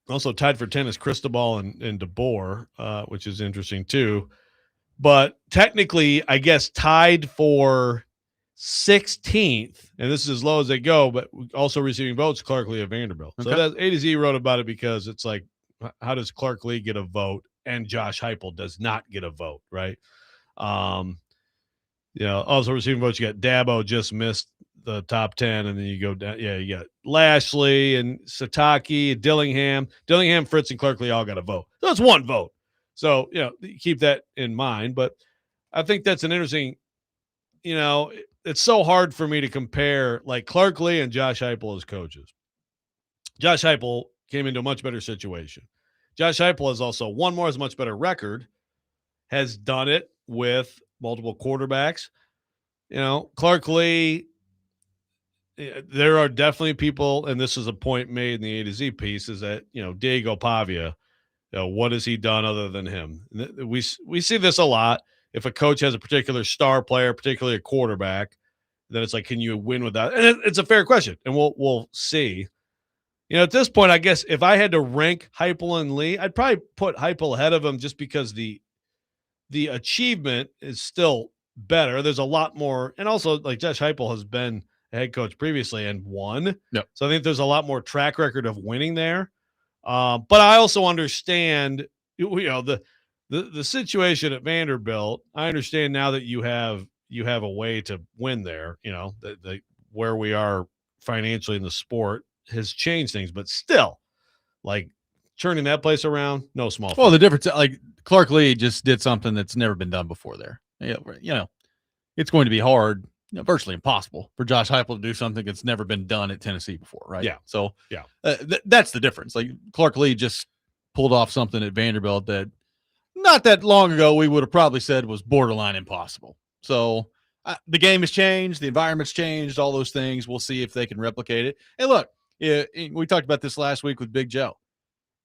Also tied for 10 is Cristobal and DeBoer, which is interesting too. But technically, I guess tied for 16th, and this is as low as they go, but also receiving votes, Clark Lee of Vanderbilt. Okay. So that A to Z wrote about it because it's like, how does Clark Lee get a vote and Josh Heupel does not get a vote, right? Also receiving votes, you got Dabo just missed the top 10, and then you go down. Yeah, you got Lashley and Sataki, Dillingham, Fritz, and Clark Lee all got a vote. So that's one vote. So, keep that in mind. But I think that's an interesting, it's so hard for me to compare like Clark Lee and Josh Heupel as coaches. Josh Heupel came into a much better situation. Josh Heupel has also won more, has a much better record, has done it with multiple quarterbacks. Clark Lee, there are definitely people, and this is a point made in the A to Z piece, is that, Diego Pavia, what has he done other than him? We see this a lot. If a coach has a particular star player, particularly a quarterback, then it's like, can you win without? And it's a fair question, and we'll see. At this point, I guess if I had to rank Heupel and Lee, I'd probably put Heupel ahead of him just because the achievement is still better. There's a lot more, and also like Josh Heupel has been a head coach previously and won. Yep. So I think there's a lot more track record of winning there. But I also understand, the situation at Vanderbilt. I understand now that you have a way to win there. Where we are financially in the sport has changed things, but still, like turning that place around, no small. Well, the difference, like Clark Lee just did something that's never been done before there. It's going to be hard, virtually impossible for Josh Heupel to do something that's never been done at Tennessee before, right? Yeah. So yeah, that's the difference. Like Clark Lee just pulled off something at Vanderbilt that not that long ago we would have probably said was borderline impossible. So the game has changed, the environment's changed, all those things. We'll see if they can replicate it. And look, we talked about this last week with Big Joe.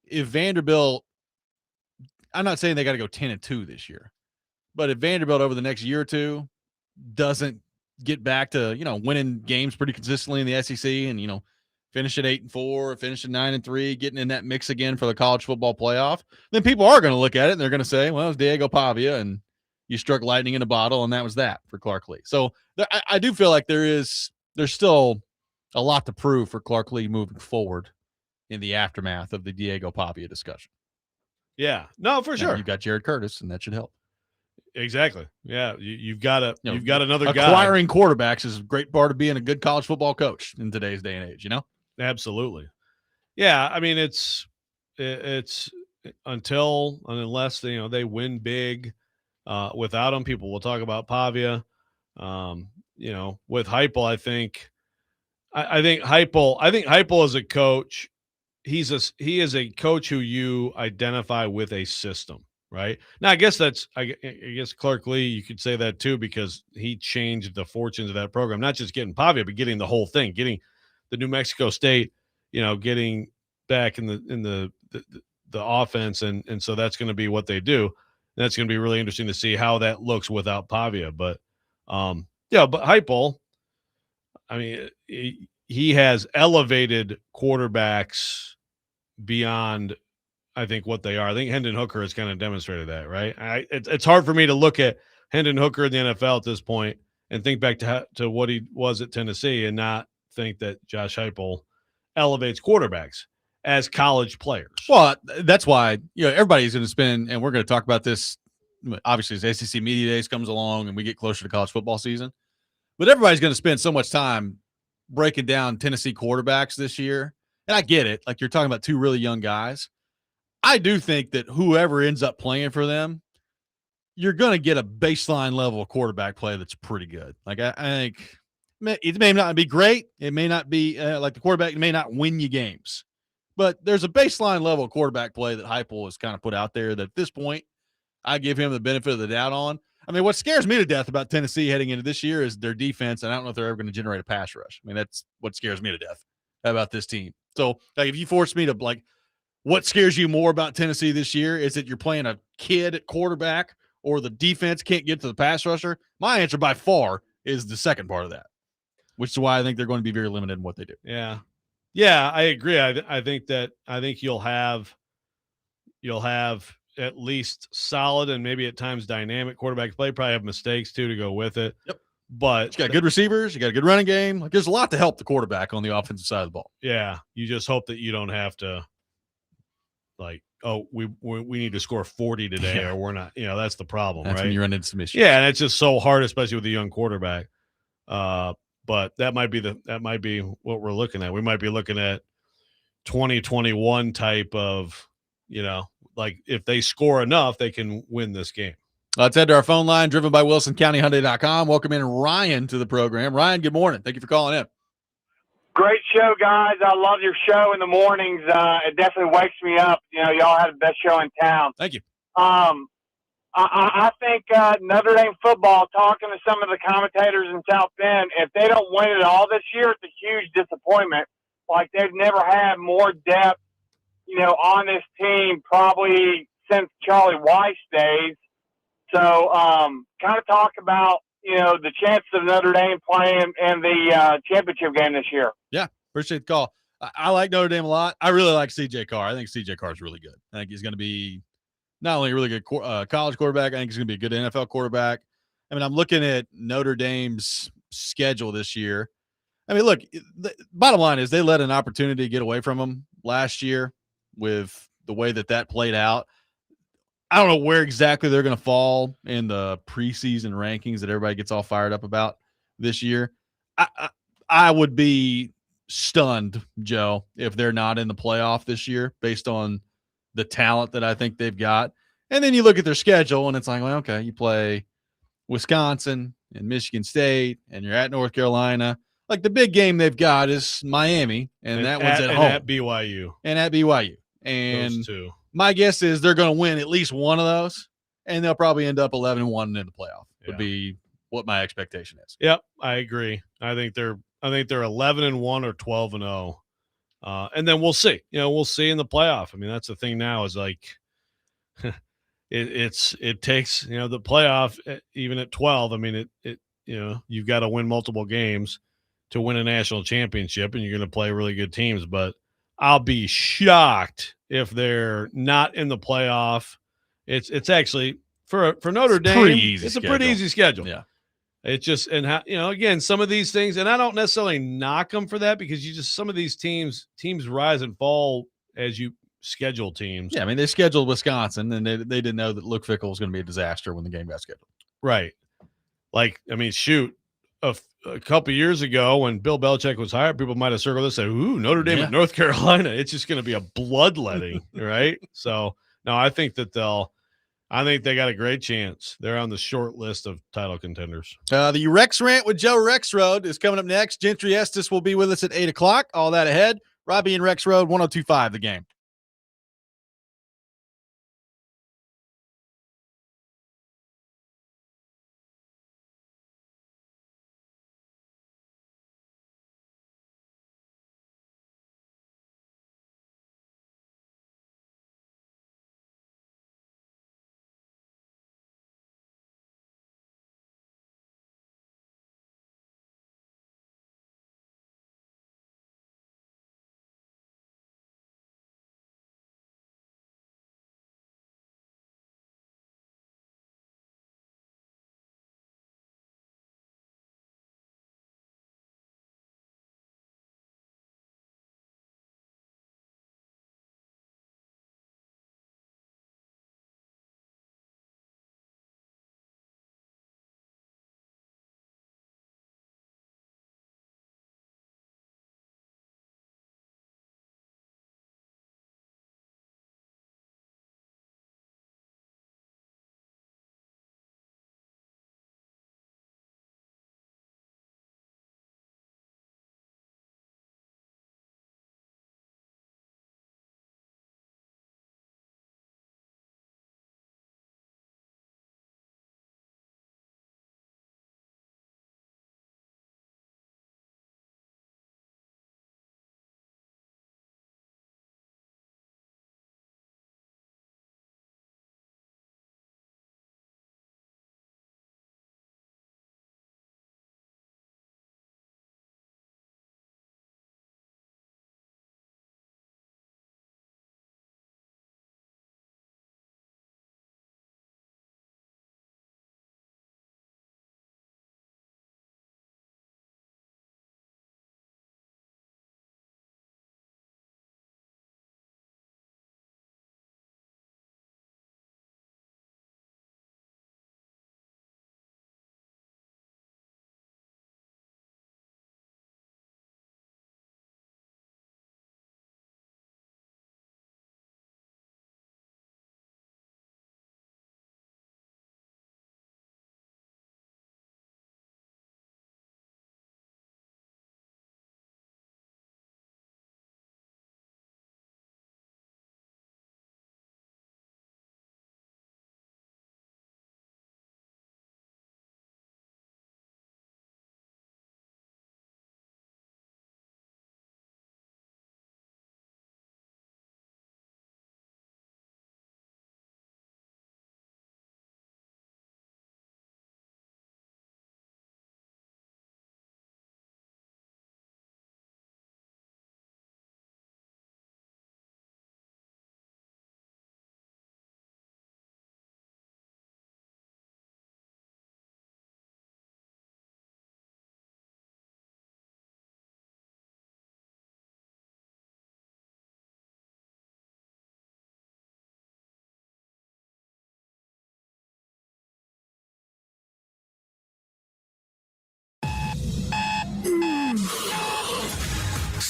If Vanderbilt, I'm not saying they got to go 10-2 this year, but if Vanderbilt over the next year or two doesn't get back to, winning games pretty consistently in the SEC and, finish at 8-4, finish at 9-3, getting in that mix again for the college football playoff, then people are going to look at it and they're going to say, well, it's Diego Pavia and you struck lightning in a bottle, and that was that for Clark Lee. So I do feel like there's still a lot to prove for Clark Lee moving forward in the aftermath of the Diego Pavia discussion. Yeah, no, for sure. You've got Jared Curtis, and that should help. Exactly. Yeah, you've got another guy. Acquiring quarterbacks is a great part of being a good college football coach in today's day and age. Absolutely. Yeah, I mean it's unless they win big. Without him, people will talk about Pavia. With Heupel, I think Heupel is a coach. He is a coach who you identify with a system, right? Now, I guess Clark Lee, you could say that too, because he changed the fortunes of that program, not just getting Pavia, but getting the whole thing, getting the New Mexico State, getting back in the offense. And so that's going to be what they do. That's going to be really interesting to see how that looks without Pavia. But, but Heupel, I mean, he has elevated quarterbacks beyond, I think, what they are. I think Hendon Hooker has kind of demonstrated that, right? It's hard for me to look at Hendon Hooker in the NFL at this point and think back to what he was at Tennessee and not think that Josh Heupel elevates quarterbacks as college players. Well, that's why everybody's going to spend, and we're going to talk about this obviously as SEC Media Days comes along and we get closer to college football season. But everybody's going to spend so much time breaking down Tennessee quarterbacks this year. And I get it. Like, you're talking about two really young guys. I do think that whoever ends up playing for them, you're going to get a baseline level of quarterback play that's pretty good. Like, I think it may not be great. It may not be like the quarterback may not win you games. But there's a baseline level of quarterback play that Heupel has kind of put out there that at this point, I give him the benefit of the doubt on. I mean, what scares me to death about Tennessee heading into this year is their defense, and I don't know if they're ever going to generate a pass rush. I mean, that's what scares me to death about this team. So, like, if you force me to, like, what scares you more about Tennessee this year? Is it you're playing a kid at quarterback or the defense can't get to the pass rusher? My answer by far is the second part of that, which is why I think they're going to be very limited in what they do. Yeah. Yeah, I agree. I think you'll have at least solid and maybe at times dynamic quarterback play. Probably have mistakes too to go with it. Yep. But you got good receivers. You got a good running game. Like, there's a lot to help the quarterback on the offensive side of the ball. Yeah, you just hope that you don't have to, like, oh, we need to score 40 today, or we're not. That's the problem. That's right? when you run into some issues. Yeah, and it's just so hard, especially with a young quarterback. But that might be what we're looking at. We might be looking at 2021 type of, like if they score enough, they can win this game. Let's head to our phone line, driven by WilsonCountyHyundai.com. Welcome in Ryan to the program. Ryan, good morning. Thank you for calling in. Great show, guys. I love your show in the mornings. It definitely wakes me up. Y'all have the best show in town. Thank you. I think Notre Dame football, talking to some of the commentators in South Bend, if they don't win it all this year, it's a huge disappointment. Like, they've never had more depth, on this team probably since Charlie Weiss days. So kind of talk about, the chances of Notre Dame playing in the championship game this year. Yeah, appreciate the call. I like Notre Dame a lot. I really like C.J. Carr. I think C.J. Carr is really good. I think he's going to be not only a really good college quarterback, I think he's going to be a good NFL quarterback. I mean, I'm looking at Notre Dame's schedule this year. I mean, look, the bottom line is they let an opportunity get away from them last year with the way that played out. I don't know where exactly they're going to fall in the preseason rankings that everybody gets all fired up about this year. I would be stunned, Joe, if they're not in the playoff this year based on the talent that I think they've got. And then you look at their schedule and it's like, well, okay, you play Wisconsin and Michigan State and you're at North Carolina. Like, the big game they've got is Miami, and that one's at home. At BYU. And at BYU. And those two. My guess is they're going to win at least one of those, and they'll probably end up 11-1 in the playoff. Would be what my expectation is. Yep, I agree. I think they're 11-1 or 12-0, and then we'll see. We'll see in the playoff. I mean, that's the thing now is like it takes the playoff even at 12. I mean it you've got to win multiple games to win a national championship, and you're going to play really good teams. But I'll be shocked if they're not in the playoff. It's actually for Notre Dame. It's a pretty easy schedule. Yeah, it's just, and how, again, some of these things, and I don't necessarily knock them for that because some of these teams rise and fall as you schedule teams. Yeah, I mean, they scheduled Wisconsin, and they didn't know that Luke Fickell was going to be a disaster when the game got scheduled. Right. Like, I mean, shoot, a couple of years ago when Bill Belichick was hired, people might have circled this and said, ooh, Notre Dame at North Carolina. It's just going to be a bloodletting, right? So, no, I think they got a great chance. They're on the short list of title contenders. The Rex Rant with Joe Rexrode is coming up next. Gentry Estes will be with us at 8 o'clock. All that ahead. Robby and Rexrode, 102.5 The Game.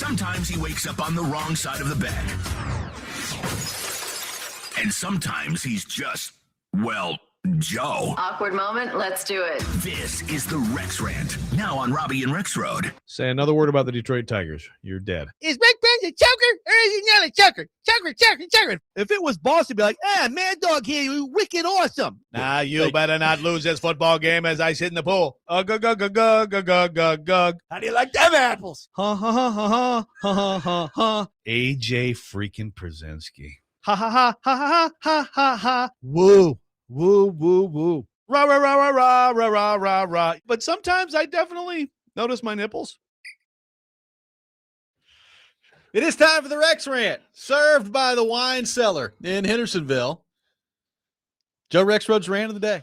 Sometimes he wakes up on the wrong side of the bed. And sometimes he's just, well, Joe. Awkward moment. Let's do it. This is the Rex Rant, now on Robby and Rexrode. Say another word about the Detroit Tigers. You're dead. Is Big Ben a choker or is he not a choker? Choker. If it was Boss, he'd be like, Mad Dog here, you wicked awesome. Nah, you better not lose this football game as I sit in the pool. Gug. How do you like them apples? Ha. AJ freaking Przinsky. Ha. Woo. Rah. But sometimes I definitely notice my nipples. It is time for the Rex Rant, served by the Wine Cellar in Hendersonville. Joe Rexrode's rant of the day.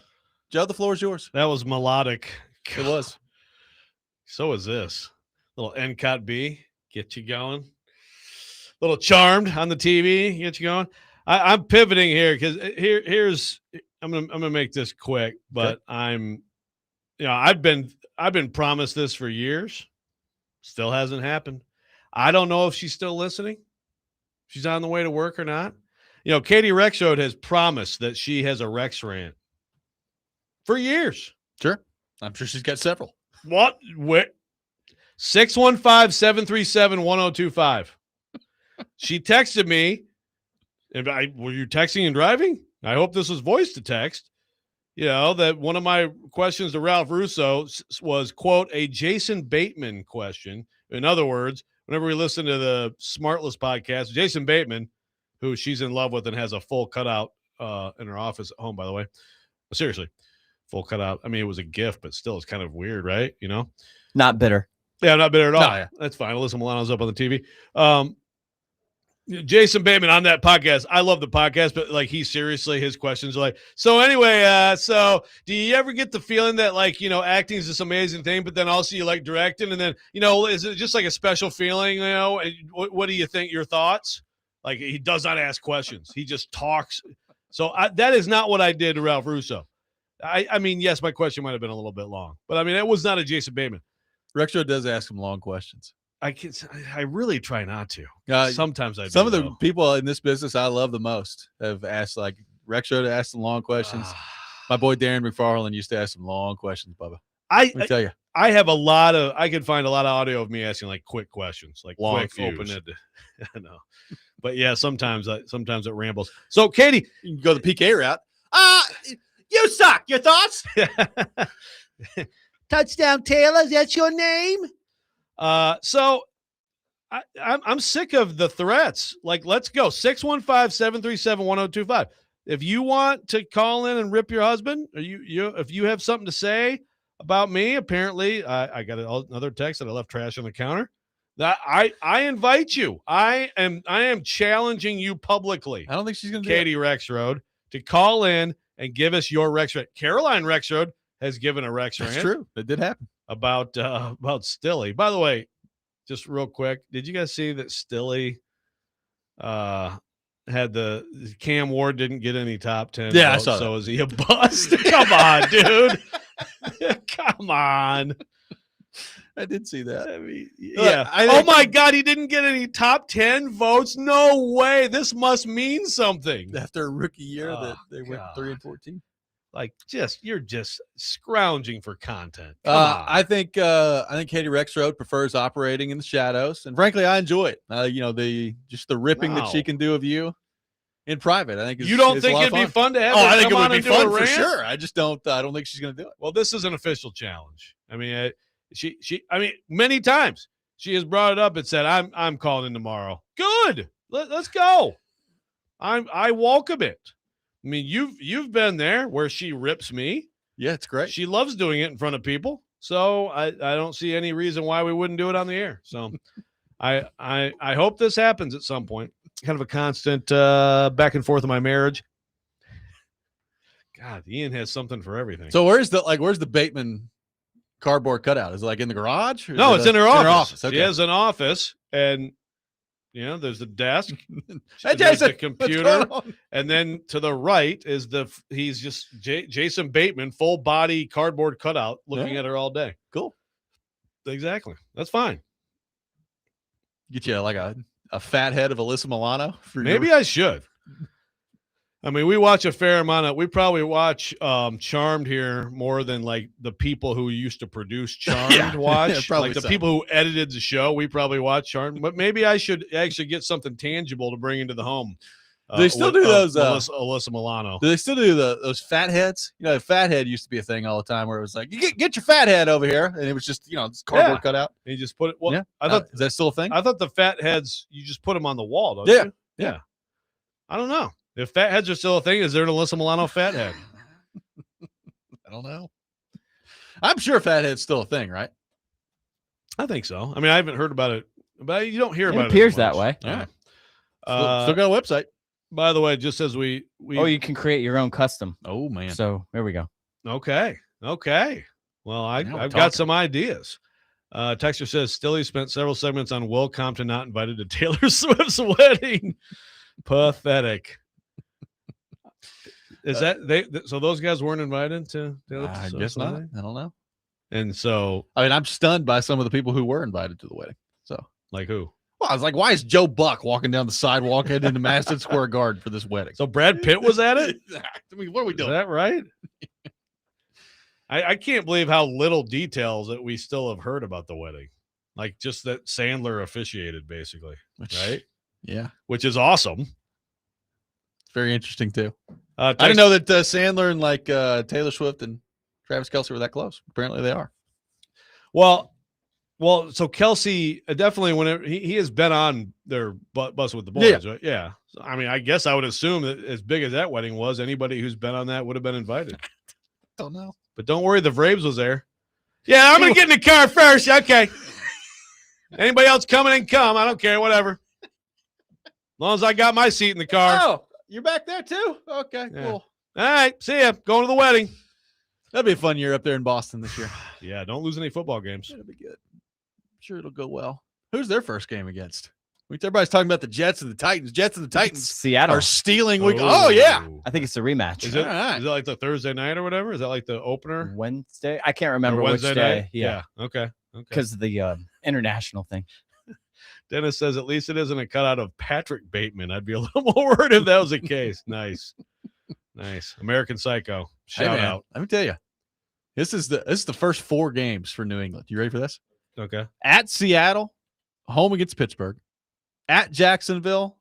Joe, the floor is yours. That was melodic. It was. So is this. Little NCOT B, get you going. Little Charmed on the TV, get you going. I'm pivoting here because here's I'm gonna make this quick, but okay. I've been promised this for years. Still hasn't happened. I don't know if she's still listening. She's on the way to work or not. Katie Rexrode has promised that she has a Rex Rant for years. Sure. I'm sure she's got several. What? 615-737-1025. She texted me. Were you texting and driving? I hope this was voice to text. That one of my questions to Ralph Russo was, quote, a Jason Bateman question. In other words, whenever we listen to the Smartless podcast, Jason Bateman, who she's in love with and has a full cutout in her office at home, by the way. Seriously, full cutout. I mean, it was a gift, but still it's kind of weird, right? Not bitter. Yeah, not bitter at all. No, yeah. That's fine. Alyssa Milano's up on the TV. Jason Bateman on that podcast. I love the podcast, but his questions are like, so anyway, so do you ever get the feeling that acting is this amazing thing, but then also you like directing, and then, is it just like a special feeling, and what do you think, your thoughts? He does not ask questions. He just talks. So that is not what I did to Ralph Russo. I mean, yes, my question might've been a little bit long, but I mean, it was not a Jason Bateman. Rexrode does ask him long questions. I really try not to. Sometimes I do. Some of the people in this business I love the most have asked, Rexrode asked some long questions. My boy Darren McFarland used to ask some long questions, Bubba. Let me tell you. I could find a lot of audio of me asking quick questions, long quick, open-ended. I know. But yeah, sometimes it rambles. So Katie, you can go the PK route. You suck. Your thoughts? Touchdown Taylor, is that your name? So I'm sick of the threats. Let's go. 615-737-1025. If you want to call in and rip your husband, or if you have something to say about me, apparently I got another text that I left trash on the counter. That I invite you. I am challenging you publicly. I don't think she's going to Katie Rexrode to call in and give us your Rex Rant. Caroline Rexrode has given a Rex Rant. That's true. It did happen. About Stilly. By the way, just real quick, did you guys see that Stilly had the Cam Ward didn't get any top 10? Yeah, votes, I saw so that. is he a bust? Come on, dude. Come on. I did see that. I mean, yeah. Oh my God, he didn't get any top 10 votes. No way. This must mean something. After a rookie year that they went 3-14. You're just scrounging for content. I think Katie Rexrode prefers operating in the shadows, and frankly, I enjoy it. The ripping that she can do of you in private. I think you don't think it'd be fun to have? I think it would be fun for sure. I just don't. I don't think she's going to do it. Well, this is an official challenge. I mean, she. I mean, many times she has brought it up and said, "I'm calling in tomorrow." Good. Let's go. I welcome it. I mean, you've been there where she rips me. Yeah, it's great. She loves doing it in front of people. So I don't see any reason why we wouldn't do it on the air. So I hope this happens at some point. Kind of a constant back and forth in my marriage. God, Ian has something for everything. So where's the Bateman cardboard cutout? Is it in the garage? No, it's in her office. Okay. She has an office, and there's a desk, hey, Jason, a computer, and then to the right is he's just Jason Bateman, full body cardboard cutout, looking at her all day. Cool. Exactly. That's fine. Get you like a fat head of Alyssa Milano. Maybe I should. I mean, we watch a fair amount of. We probably watch Charmed here more than like the people who used to produce Charmed watch. Probably like the so. people who edited the show, we probably watch Charmed. But maybe I should actually get something tangible to bring into the home. Do they still do those? Alyssa Milano. Do they still do those fat heads? You know, fat head used to be a thing all the time where it was like, you get your fat head over here, and it was just this cardboard cutout. And you just put it. Well, Yeah. I thought Is that still a thing? I thought the fat heads you just put them on the wall, don't Yeah. you? Yeah. I don't know if fat heads are still a thing. Is there an Alyssa Milano fat head? I don't know. I'm sure fat head's still a thing, right? I think so. I mean, I haven't heard about it, but you don't hear It about it. appears as that much. way. Yeah. Still got a website. By the way, just as we You can create your own custom. Oh man. So there we go. Okay. Well, I've Now we're got talking. some ideas. Texter says Stilly spent several segments on Will Compton not invited to Taylor Swift's wedding. Pathetic. Is that so? Those guys weren't invited to Taylor I Swift's guess not. wedding? I don't know. And so, I mean, I'm stunned by some of the people who were invited to the wedding. So, like who? well, I was like, why is Joe Buck walking down the sidewalk heading into Madison Square Garden for this wedding? So Brad Pitt was at it? I mean, what are we Is doing? that right? I can't believe how little details that we still have heard about the wedding. Like just that Sandler officiated, basically, right? Yeah. Which is awesome. It's very interesting, too. I didn't know that Sandler and like Taylor Swift and Travis Kelce were that close. Apparently they are. Well, so Kelsey definitely whenever he has been on their bus with the boys, right? Yeah. So, I mean, I guess I would assume that as big as that wedding was, anybody who's been on that would have been invited. Don't know. But don't worry, the Braves was there. Yeah, I'm gonna get in the car first. Okay. Anybody else coming in, come. I don't care, whatever. As long as I got my seat in the car. Oh, you're back there too? Okay, Yeah. cool. All right, see ya. Going to the wedding. That'll be a fun year up there in Boston this year. Yeah, don't lose any football games. It'll be good. I'm sure it'll go well. Who's their first game against? Everybody's talking about the Jets and the Titans. Jets and the Titans Seattle. are stealing week. Oh, yeah. I think it's a rematch. Is it, All right. is it like the Thursday night or whatever? Is that like the opener? Wednesday? I can't Or remember which Wednesday day. night? Yeah. Okay. Because of the international thing. Dennis says at least it isn't a cutout of Patrick Bateman. I'd be a little more worried if that was the case. Nice. American Psycho. Hey, Shout man, out. let me tell you. This is the first 4 games for New England. You ready for this? Okay. At Seattle, home against Pittsburgh, at Jacksonville,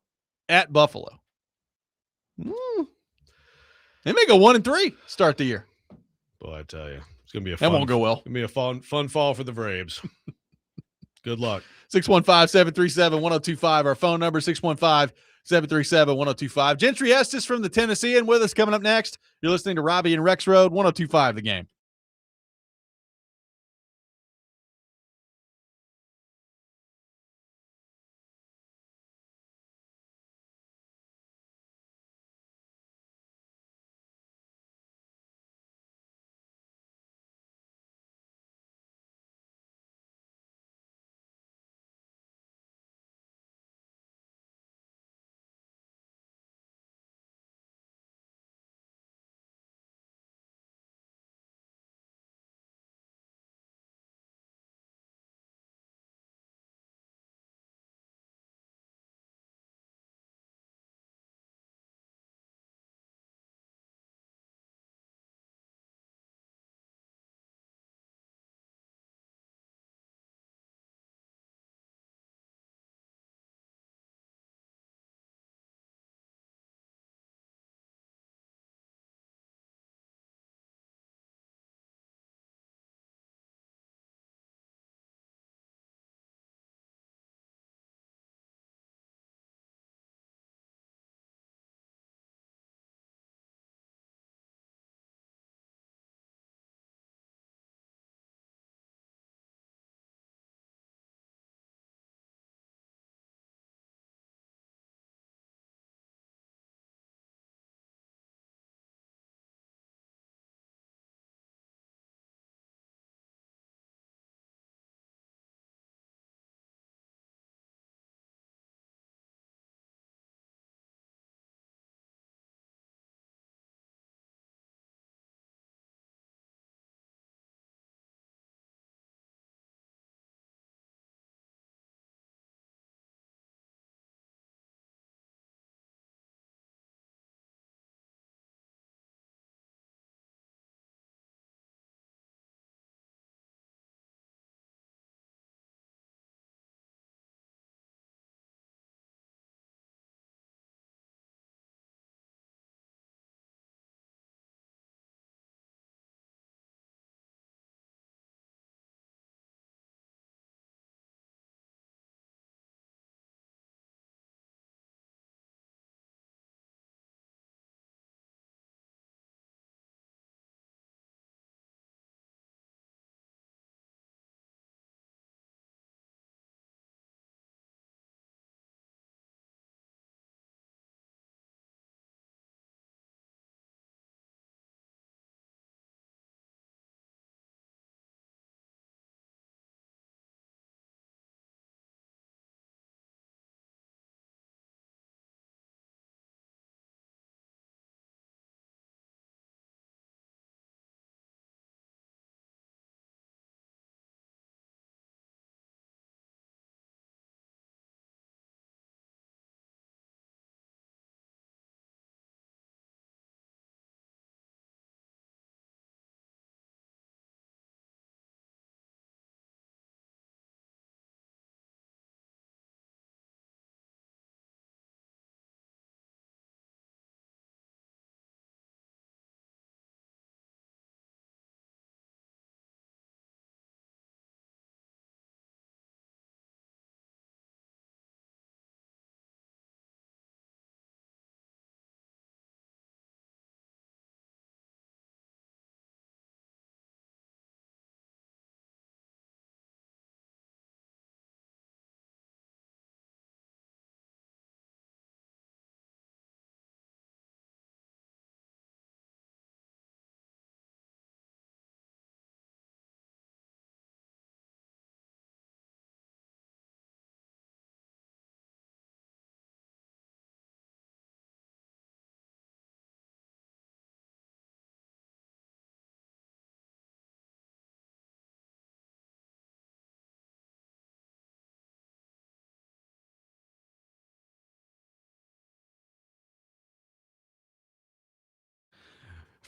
at Buffalo. They may go 1-3 start the year. Boy, I tell you, it's gonna be a That fun. won't go well. Gonna be a fun fall for the Braves. Good luck. 615-737-1025. Our phone number 615-737-1025. Gentry Estes from the Tennessean with us coming up next. You're listening to Robby and Rexrode 1025 The Game.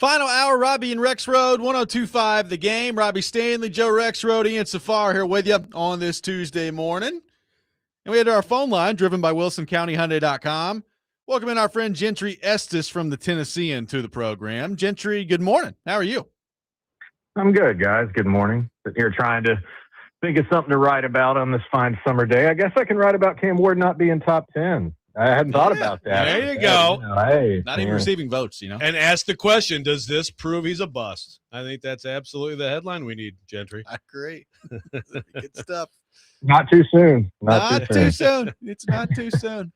Final hour, Robby and Rexrode, 102.5 The Game. Robbie Stanley, Joe Rexrode, Ian Safar here with you on this Tuesday morning. And we had our phone line driven by WilsonCountyHyundai.com. Welcome in our friend Gentry Estes from the Tennessean to the program. Gentry, good morning. How are you? I'm good, guys. Good morning. Sitting here trying to think of something to write about on this fine summer day. I guess I can write about Cam Ward not being top 10. I hadn't thought about that. There you go. Hey, Not even receiving votes, And ask the question, does this prove he's a bust? I think that's absolutely the headline we need, Gentry. Great. Good stuff. Not too soon. Not too soon. It's not too soon.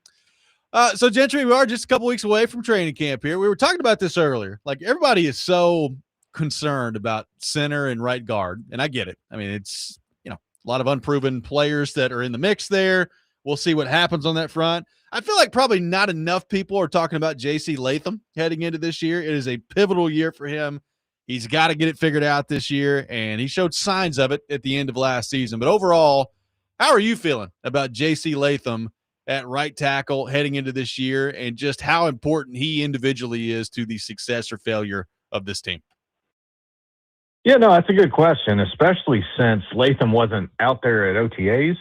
So, Gentry, we are just a couple weeks away from training camp here. We were talking about this earlier. Like, everybody is so concerned about center and right guard, and I get it. I mean, it's, a lot of unproven players that are in the mix there. We'll see what happens on that front. I feel like probably not enough people are talking about J.C. Latham heading into this year. It is a pivotal year for him. He's got to get it figured out this year, and he showed signs of it at the end of last season. But overall, how are you feeling about J.C. Latham at right tackle heading into this year, and just how important he individually is to the success or failure of this team? Yeah, no, that's a good question, especially since Latham wasn't out there at OTAs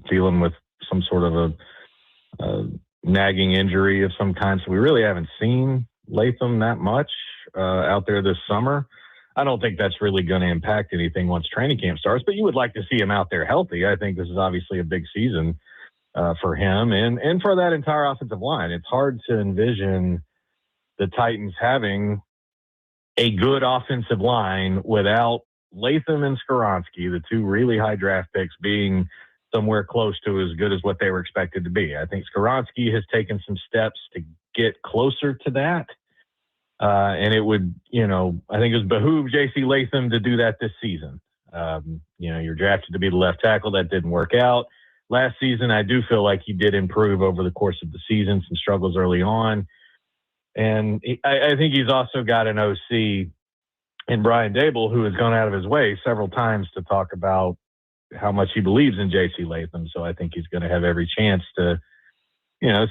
dealing with some sort of a nagging injury of some kind. So we really haven't seen Latham that much out there this summer. I don't think that's really going to impact anything once training camp starts, but you would like to see him out there healthy. I think this is obviously a big season for him and for that entire offensive line. It's hard to envision the Titans having a good offensive line without Latham and Skoronski, the two really high draft picks, being somewhere close to as good as what they were expected to be. I think Skoronski has taken some steps to get closer to that. And it would, I think it was behoove J.C. Latham to do that this season. You're drafted to be the left tackle. That didn't work out. Last season, I do feel like he did improve over the course of the season, some struggles early on. And I think he's also got an OC in Brian Dable, who has gone out of his way several times to talk about how much he believes in J.C. Latham. So I think he's going to have every chance to,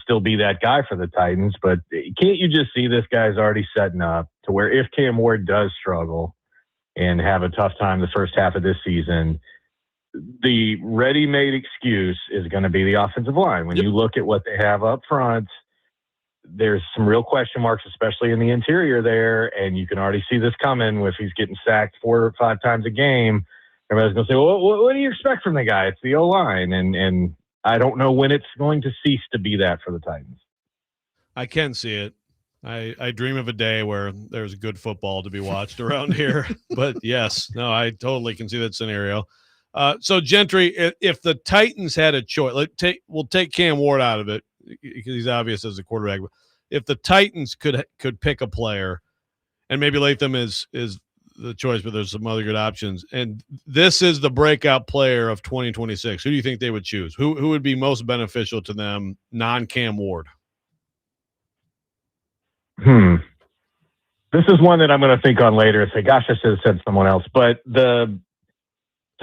still be that guy for the Titans. But can't you just see this guy's already setting up to where if Cam Ward does struggle and have a tough time the first half of this season, the ready-made excuse is going to be the offensive line. When you look at what they have up front, there's some real question marks, especially in the interior there, and you can already see this coming if he's getting sacked 4 or 5 times a game. Everybody's going to say, well, what do you expect from the guy? It's the O-line, and I don't know when it's going to cease to be that for the Titans. I can see it. I dream of a day where there's good football to be watched around here. But, yes, no, I totally can see that scenario. So, Gentry, if the Titans had a choice, we'll take Cam Ward out of it because he's obvious as a quarterback. But if the Titans could pick a player, and maybe Latham is the choice, but there's some other good options, and this is the breakout player of 2026, who do you think they would choose? Who would be most beneficial to them, non-Cam Ward? This is one that I'm going to think on later and say, gosh, I should have said someone else. But to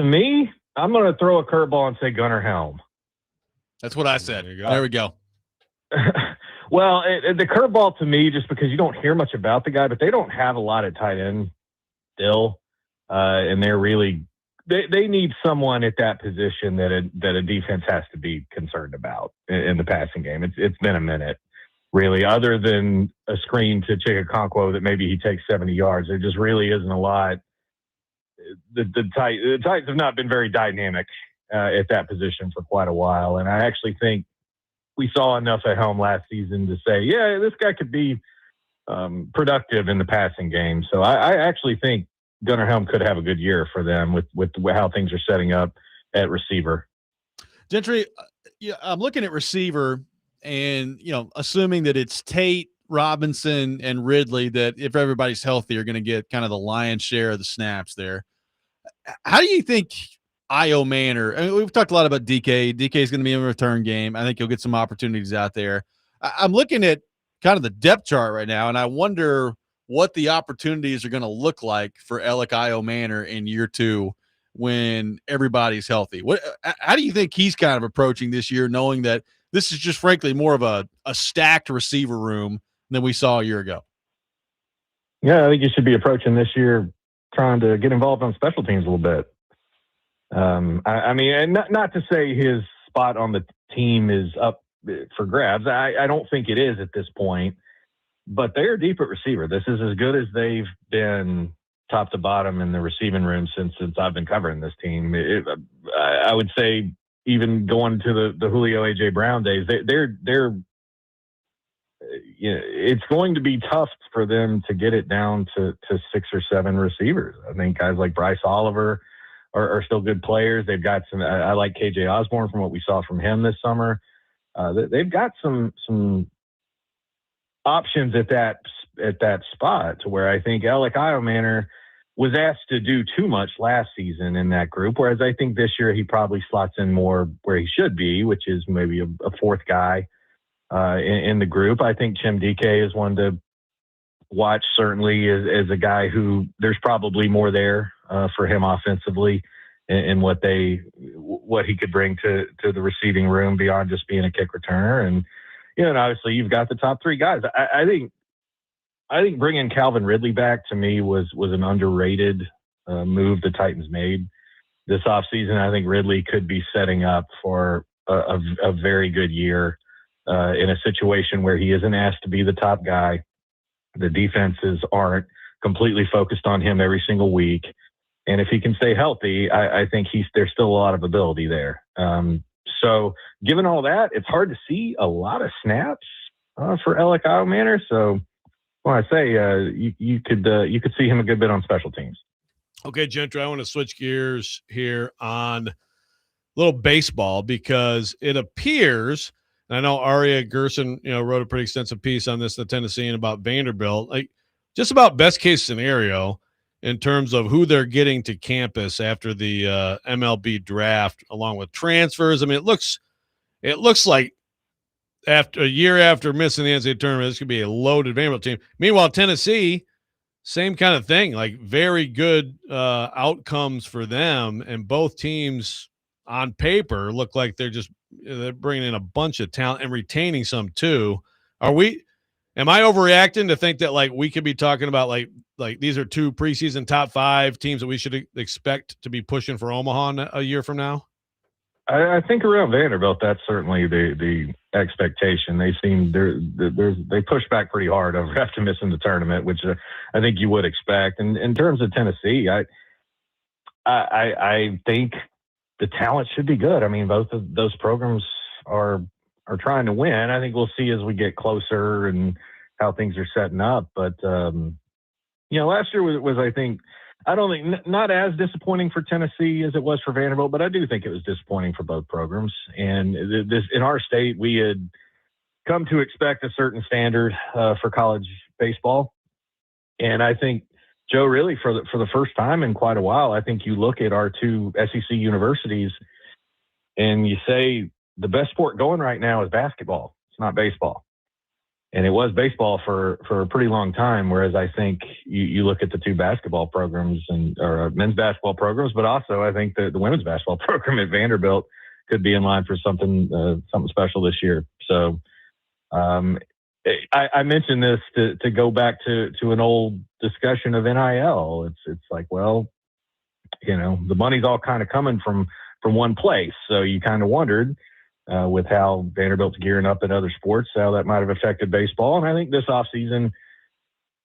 me, I'm going to throw a curveball and say Gunnar Helm. That's what I said. There we go. Well, the curveball to me, just because you don't hear much about the guy, but they don't have a lot at tight end still. And they're really they need someone at that position that a defense has to be concerned about in the passing game. It's been a minute, really, other than a screen to Chikakonkwo that maybe he takes 70 yards. There just really isn't a lot. The Titans have not been very dynamic at that position for quite a while. And I actually think we saw enough at home last season to say, yeah, this guy could be productive in the passing game. So I actually think Gunnar Helm could have a good year for them with how things are setting up at receiver. Gentry, I'm looking at receiver and, assuming that it's Tate, Robinson, and Ridley, that if everybody's healthy are going to get kind of the lion's share of the snaps there. How do you think Io Manor, we've talked a lot about DK. DK is going to be in a return game. I think he'll get some opportunities out there. I'm looking at kind of the depth chart right now, and I wonder what the opportunities are going to look like for Alec Io Manor in year 2 when everybody's healthy. How do you think he's kind of approaching this year, knowing that this is just frankly more of a stacked receiver room than we saw a year ago? Yeah, I think you should be approaching this year trying to get involved on special teams a little bit. I mean, and not to say his spot on the team is up for grabs. I don't think it is at this point, but they're deep at receiver. This is as good as they've been top to bottom in the receiving room since I've been covering this team. I would say even going to the Julio A.J. Brown days, they're it's going to be tough for them to get it down to 6 or 7 receivers. I think guys like Bryce Oliver are still good players. They've got some. I like KJ Osborne from what we saw from him this summer. They've got some options at that spot to where I think Alec Iomanner was asked to do too much last season in that group, whereas I think this year he probably slots in more where he should be, which is maybe a fourth guy in the group. I think Chim DK is one to watch, certainly as a guy who there's probably more there for him offensively and what he could bring to the receiving room beyond just being a kick returner. And, and obviously you've got the top 3 guys. I think bringing Calvin Ridley back to me was an underrated move the Titans made this offseason. I think Ridley could be setting up for a very good year in a situation where he isn't asked to be the top guy. The defenses aren't completely focused on him every single week. And if he can stay healthy, I think there's still a lot of ability there. So given all that, it's hard to see a lot of snaps for Alec Iomanner. So when I say you could see him a good bit on special teams. Okay, Gentry, I want to switch gears here on a little baseball because it appears, and I know Aria Gerson, wrote a pretty extensive piece on this in the Tennessean about Vanderbilt, like just about best case scenario in terms of who they're getting to campus after the MLB draft, along with transfers. I mean, it looks like after a year after missing the NCAA tournament, this could be a loaded Vanderbilt team. Meanwhile, Tennessee, same kind of thing, like very good outcomes for them, and both teams on paper look like they're bringing in a bunch of talent and retaining some too. Am I overreacting to think that like we could be talking about like these are 2 preseason top 5 teams that we should expect to be pushing for Omaha a year from now? I think around Vanderbilt, that's certainly the expectation. They seem they push back pretty hard after missing the tournament, which I think you would expect. And in terms of Tennessee, I think the talent should be good. I mean, both of those programs are trying to win. I think we'll see as we get closer and how things are setting up. But last year was I think. I don't think not as disappointing for Tennessee as it was for Vanderbilt, but I do think it was disappointing for both programs. And this in our state, we had come to expect a certain standard for college baseball. And I think, Joe, really for the first time in quite a while, I think you look at our 2 SEC universities and you say the best sport going right now is basketball. It's not baseball. And it was baseball for a pretty long time, whereas I think you look at the 2 basketball programs or men's basketball programs, but also I think the women's basketball program at Vanderbilt could be in line for something special this year. So I mentioned this to go back to an old discussion of NIL. It's like, well, the money's all kind of coming from one place. So you kind of wondered, with how Vanderbilt's gearing up in other sports, how that might have affected baseball. And I think this offseason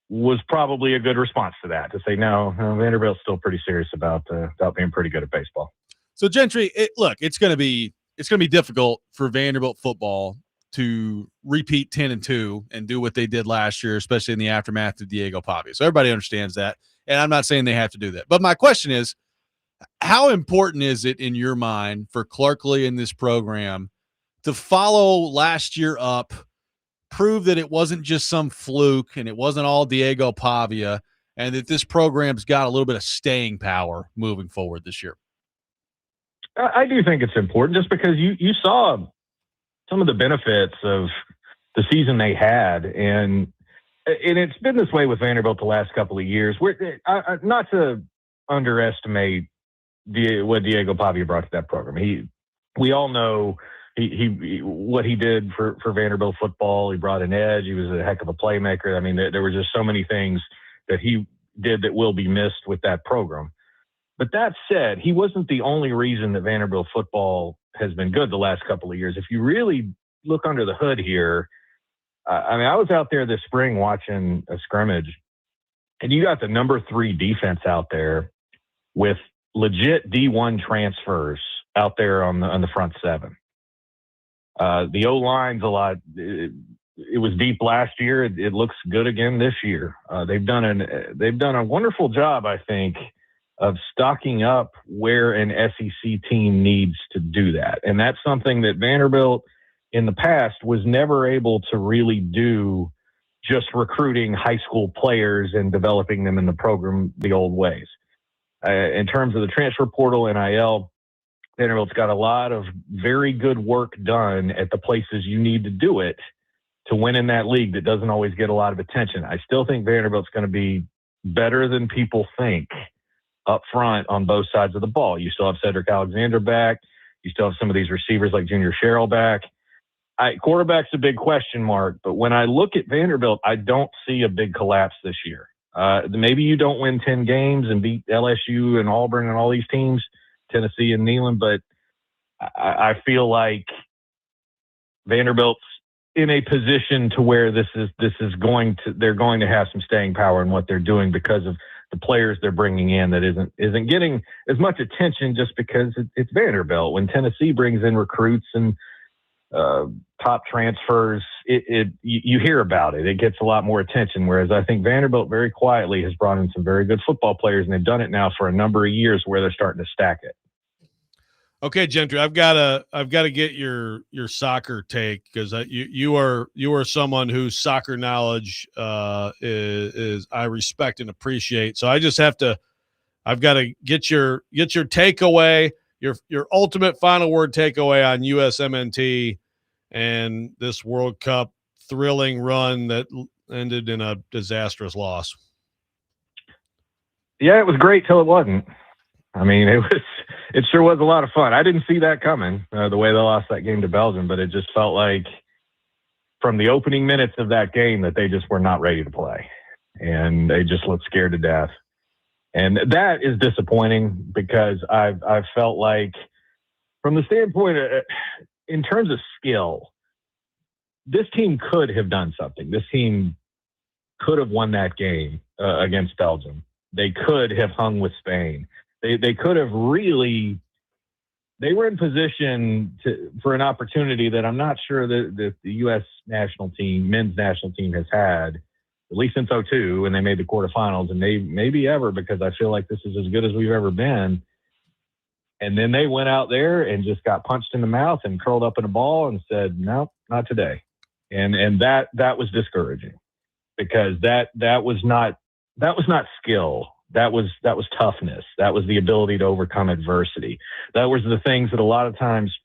was probably a good response to that, to say, no, Vanderbilt's still pretty serious about being pretty good at baseball. So Gentry, it's going to be difficult for Vanderbilt football to repeat 10-2 and do what they did last year, especially in the aftermath of Diego Pavia. So everybody understands that. And I'm not saying they have to do that. But my question is, how important is it in your mind for Clarkley in this program to follow last year up, prove that it wasn't just some fluke and it wasn't all Diego Pavia, and that this program's got a little bit of staying power moving forward this year? I do think it's important just because you saw some of the benefits of the season they had. And it's been this way with Vanderbilt the last couple of years. Not to underestimate what Diego Pavia brought to that program. We all know he what he did for Vanderbilt football. He brought an edge. He was a heck of a playmaker. I mean, there were just so many things that he did that will be missed with that program. But that said, he wasn't the only reason that Vanderbilt football has been good the last couple of years. If you really look under the hood here, I was out there this spring watching a scrimmage, and you got the number 3 defense out there with legit D1 transfers out there on the front 7. The O-line's a lot. It was deep last year. It looks good again this year. They've done a wonderful job, I think, of stocking up where an SEC team needs to do that. And that's something that Vanderbilt in the past was never able to really do, just recruiting high school players and developing them in the program the old ways. In terms of the transfer portal, NIL, Vanderbilt's got a lot of very good work done at the places you need to do it to win in that league that doesn't always get a lot of attention. I still think Vanderbilt's going to be better than people think up front on both sides of the ball. You still have Cedric Alexander back. You still have some of these receivers like Junior Sherrill back. Quarterback's a big question mark, but when I look at Vanderbilt, I don't see a big collapse this year. Maybe you don't win 10 games and beat LSU and Auburn and all these teams, Tennessee and Neyland, but I feel like Vanderbilt's in a position to where they're going to have some staying power in what they're doing because of the players they're bringing in that isn't getting as much attention just because it's Vanderbilt. When Tennessee brings in recruits and top transfers, you hear about it. It gets a lot more attention, whereas I think Vanderbilt very quietly has brought in some very good football players, and they've done it now for a number of years where they're starting to stack it. Okay, Gentry, I've got to get your soccer take, because you are someone whose soccer knowledge is I respect and appreciate. So I've got to get your takeaway, your ultimate final word takeaway on USMNT and this World Cup thrilling run that ended in a disastrous loss. Yeah, it was great till it wasn't. I mean, it sure was a lot of fun. I didn't see that coming, the way they lost that game to Belgium, but it just felt like from the opening minutes of that game that they just were not ready to play, and they just looked scared to death. And that is disappointing, because I've felt like, from the standpoint in terms of skill, this team could have done something. This team could have won that game against Belgium. They could have hung with Spain. They could have really – they were in position for an opportunity that I'm not sure that the U.S. national team, men's national team, has had, at least since 2002, when they made the quarterfinals, and maybe ever, because I feel like this is as good as we've ever been. And then they went out there and just got punched in the mouth and curled up in a ball and said, no, not today. And that was discouraging, because that was not skill. That was toughness. That was the ability to overcome adversity. That was the things that a lot of times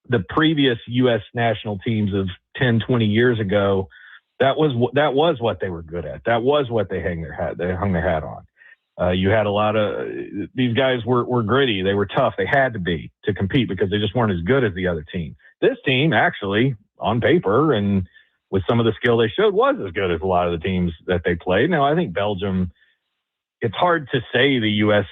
the previous U.S. national teams of 10, 20 years ago, that was what they were good at. That was what they hung their hat on. You had a lot of these guys were gritty. They were tough. They had to be to compete, because they just weren't as good as the other team. This team, actually, on paper and with some of the skill they showed, was as good as a lot of the teams that they played. Now, I think Belgium, it's hard to say the U.S.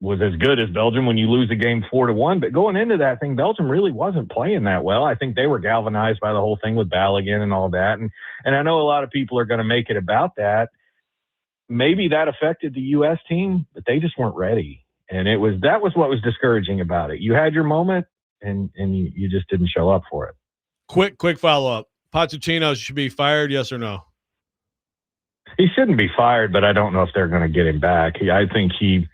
was as good as Belgium when you lose a game 4-1, but going into that thing, Belgium really wasn't playing that well. I think they were galvanized by the whole thing with Balogun and all that. And I know a lot of people are going to make it about that. Maybe that affected the U.S. team, but they just weren't ready. And that was what was discouraging about it. You had your moment, and you just didn't show up for it. Quick follow-up. Pochettino should be fired, yes or no? He shouldn't be fired, but I don't know if they're going to get him back. I think he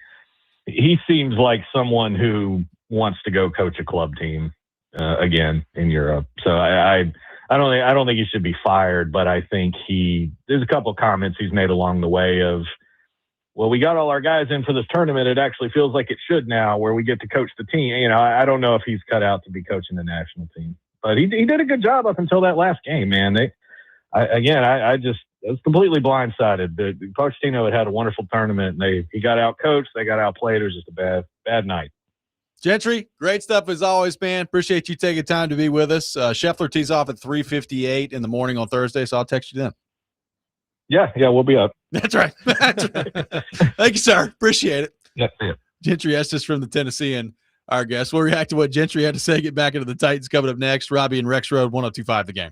seems like someone who wants to go coach a club team again in Europe. So I don't think he should be fired, but I think there's a couple of comments he's made along the way of, well, we got all our guys in for this tournament. It actually feels like it should now, where we get to coach the team. You know, I don't know if he's cut out to be coaching the national team, but he did a good job up until that last game, man. I was completely blindsided. The Pochettino had a wonderful tournament, and he got out coached. They got outplayed. It was just a bad night. Gentry, great stuff as always, man. Appreciate you taking time to be with us. Scheffler tees off at 3:58 in the morning on Thursday, so I'll text you then. Yeah, we'll be up. That's right. That's right. Thank you, sir. Appreciate it. Yeah. Gentry Estes from the Tennessean, our guest. We'll react to what Gentry had to say. Get back into the Titans coming up next. Robby and Rexrode, 102.5 The Game.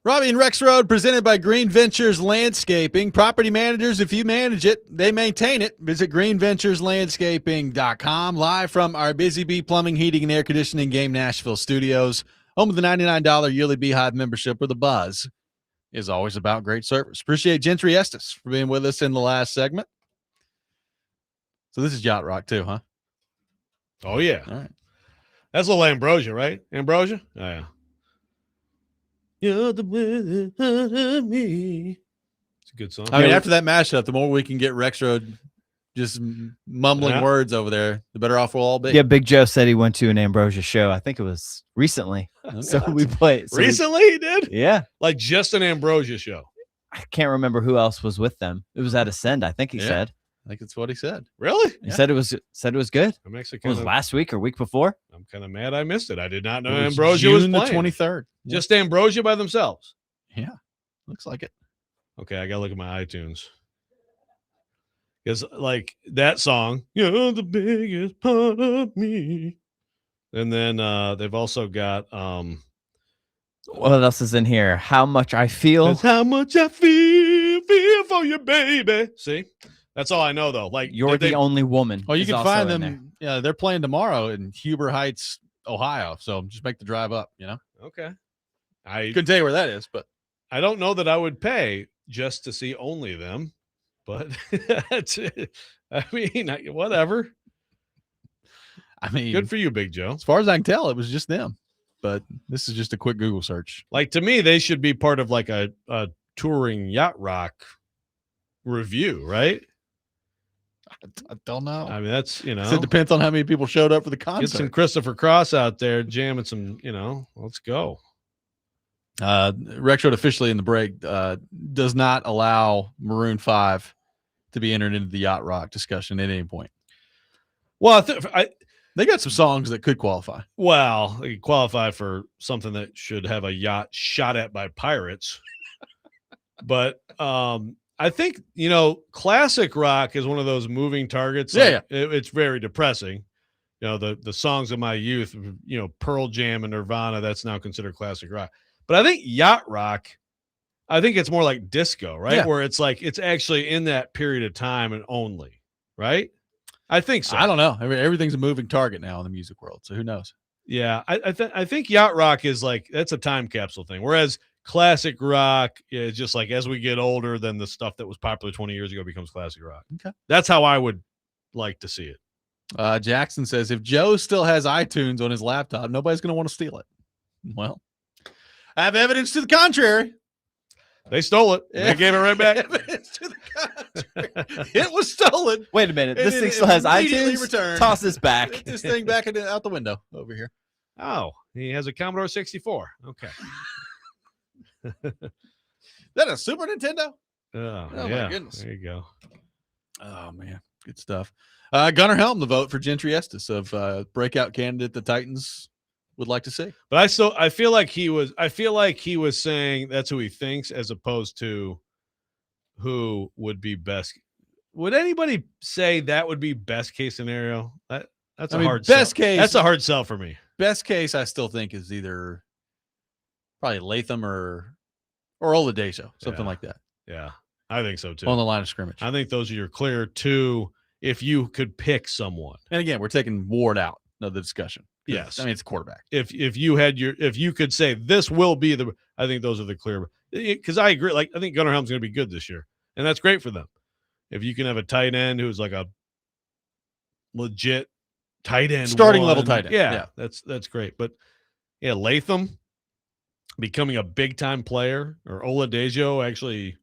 Robby and Rexrode, presented by Green Ventures Landscaping. Property managers, if you manage it, they maintain it. Visit greenventureslandscaping.com. Live from our Busy Bee Plumbing, Heating, and Air Conditioning Game Nashville studios. Home of the $99 yearly Beehive membership, where the buzz is always about great service. Appreciate Gentry Estes for being with us in the last segment. So this is Yacht Rock too, huh? Oh, yeah. All right. That's a little Ambrosia, right? Ambrosia? Oh, yeah. You're the winner of me. It's a good song. I mean, after that mashup, the more we can get Rexrode just mumbling words over there, the better off we'll all be. Yeah, Big Joe said he went to an Ambrosia show. I think it was recently. So we played. So recently he did? Yeah. Like just an Ambrosia show. I can't remember who else was with them. It was at Ascend, I think he said. I think it's what he said. Really? He said it was good. I'm actually It was last week or week before. I'm kind of mad I missed it. I did not know It was Ambrosia was June the playing. 23rd. Just Ambrosia by themselves. Yeah. Looks like it. Okay, I gotta look at my iTunes. Because like that song, you're the biggest part of me. And then they've also got what else is in here? How much I feel. That's how much I feel for you, baby. See? That's all I know though. Like You're the only woman. Oh, you is can also find in them. Yeah, they're playing tomorrow in Huber Heights, Ohio. So just make the drive up, Okay. I couldn't tell you where that is, but I don't know that I would pay just to see only them, but that's it. I mean, whatever. I mean, good for you, Big Joe. As far as I can tell, it was just them. But this is just a quick Google search. Like to me, they should be part of like a touring yacht rock review, right? I don't know. I mean, that's it depends on how many people showed up for the concert. Get some Christopher Cross out there jamming some, let's go. Rexrode officially in the break does not allow Maroon 5 to be entered into the yacht rock discussion at any point. Well, they got some songs that could qualify. Well, they could qualify for something that should have a yacht shot at by pirates. But I think, classic rock is one of those moving targets. Yeah, it's very depressing. The songs of my youth, Pearl Jam and Nirvana, that's now considered classic rock. But I think yacht rock, I think it's more like disco, right? Yeah. Where it's like it's actually in that period of time and only, right? I think so. I don't know. I mean, everything's a moving target now in the music world, so who knows? Yeah, I think yacht rock is like that's a time capsule thing, whereas classic rock is just like as we get older, then the stuff that was popular 20 years ago becomes classic rock. Okay, that's how I would like to see it. Jackson says if Joe still has iTunes on his laptop, nobody's going to want to steal it. Well, I have evidence to the contrary. They stole it. They gave it right back. Evidence to the contrary. It was stolen. Wait a minute. This thing still has iTunes. Returned. Toss this back. Get this thing back out the window over here. Oh, he has a Commodore 64. Okay. That a Super Nintendo? Oh yeah. My goodness. There you go. Oh man, good stuff. Gunnar Helm, the vote for Gentry Estes of breakout candidate the Titans would like to see. But I feel like he was saying that's who he thinks as opposed to who would be best. Would anybody say that would be best case scenario? That's a hard best sell. case. That's a hard sell for me. Best case, I still think is either probably Latham or Oladejo, something like that. Yeah, I think so too. On the line of scrimmage. I think those are your clear two if you could pick someone. And again, we're taking Ward out of the discussion. Yes. I mean, it's a quarterback. If you could say this will be I think those are the clear, because I agree. Like I think Gunnar Helm's going to be good this year, and that's great for them. If you can have a tight end who's like a legit tight end, starting level tight end, yeah, that's great. But yeah, Latham becoming a big time player, or Oladejo actually,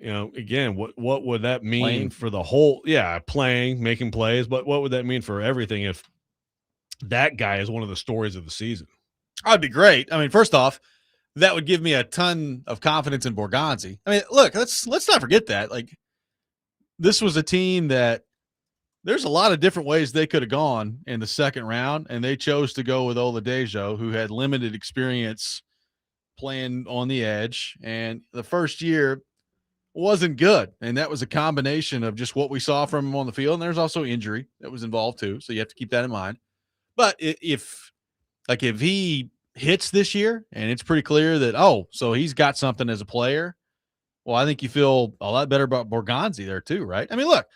again, what would that mean for the whole? Yeah, playing, making plays, but what would that mean for everything if that guy is one of the stories of the season? That'd be great. I mean, first off, that would give me a ton of confidence in Borgonzi. I mean, look, let's not forget that. Like, this was a team that there's a lot of different ways they could have gone in the second round, and they chose to go with Oladejo, who had limited experience playing on the edge, and the first year wasn't good. And that was a combination of just what we saw from him on the field, and there's also injury that was involved too, so you have to keep that in mind. But if he hits this year and it's pretty clear that, so he's got something as a player, well, I think you feel a lot better about Borgonzi there too, right? I mean, look,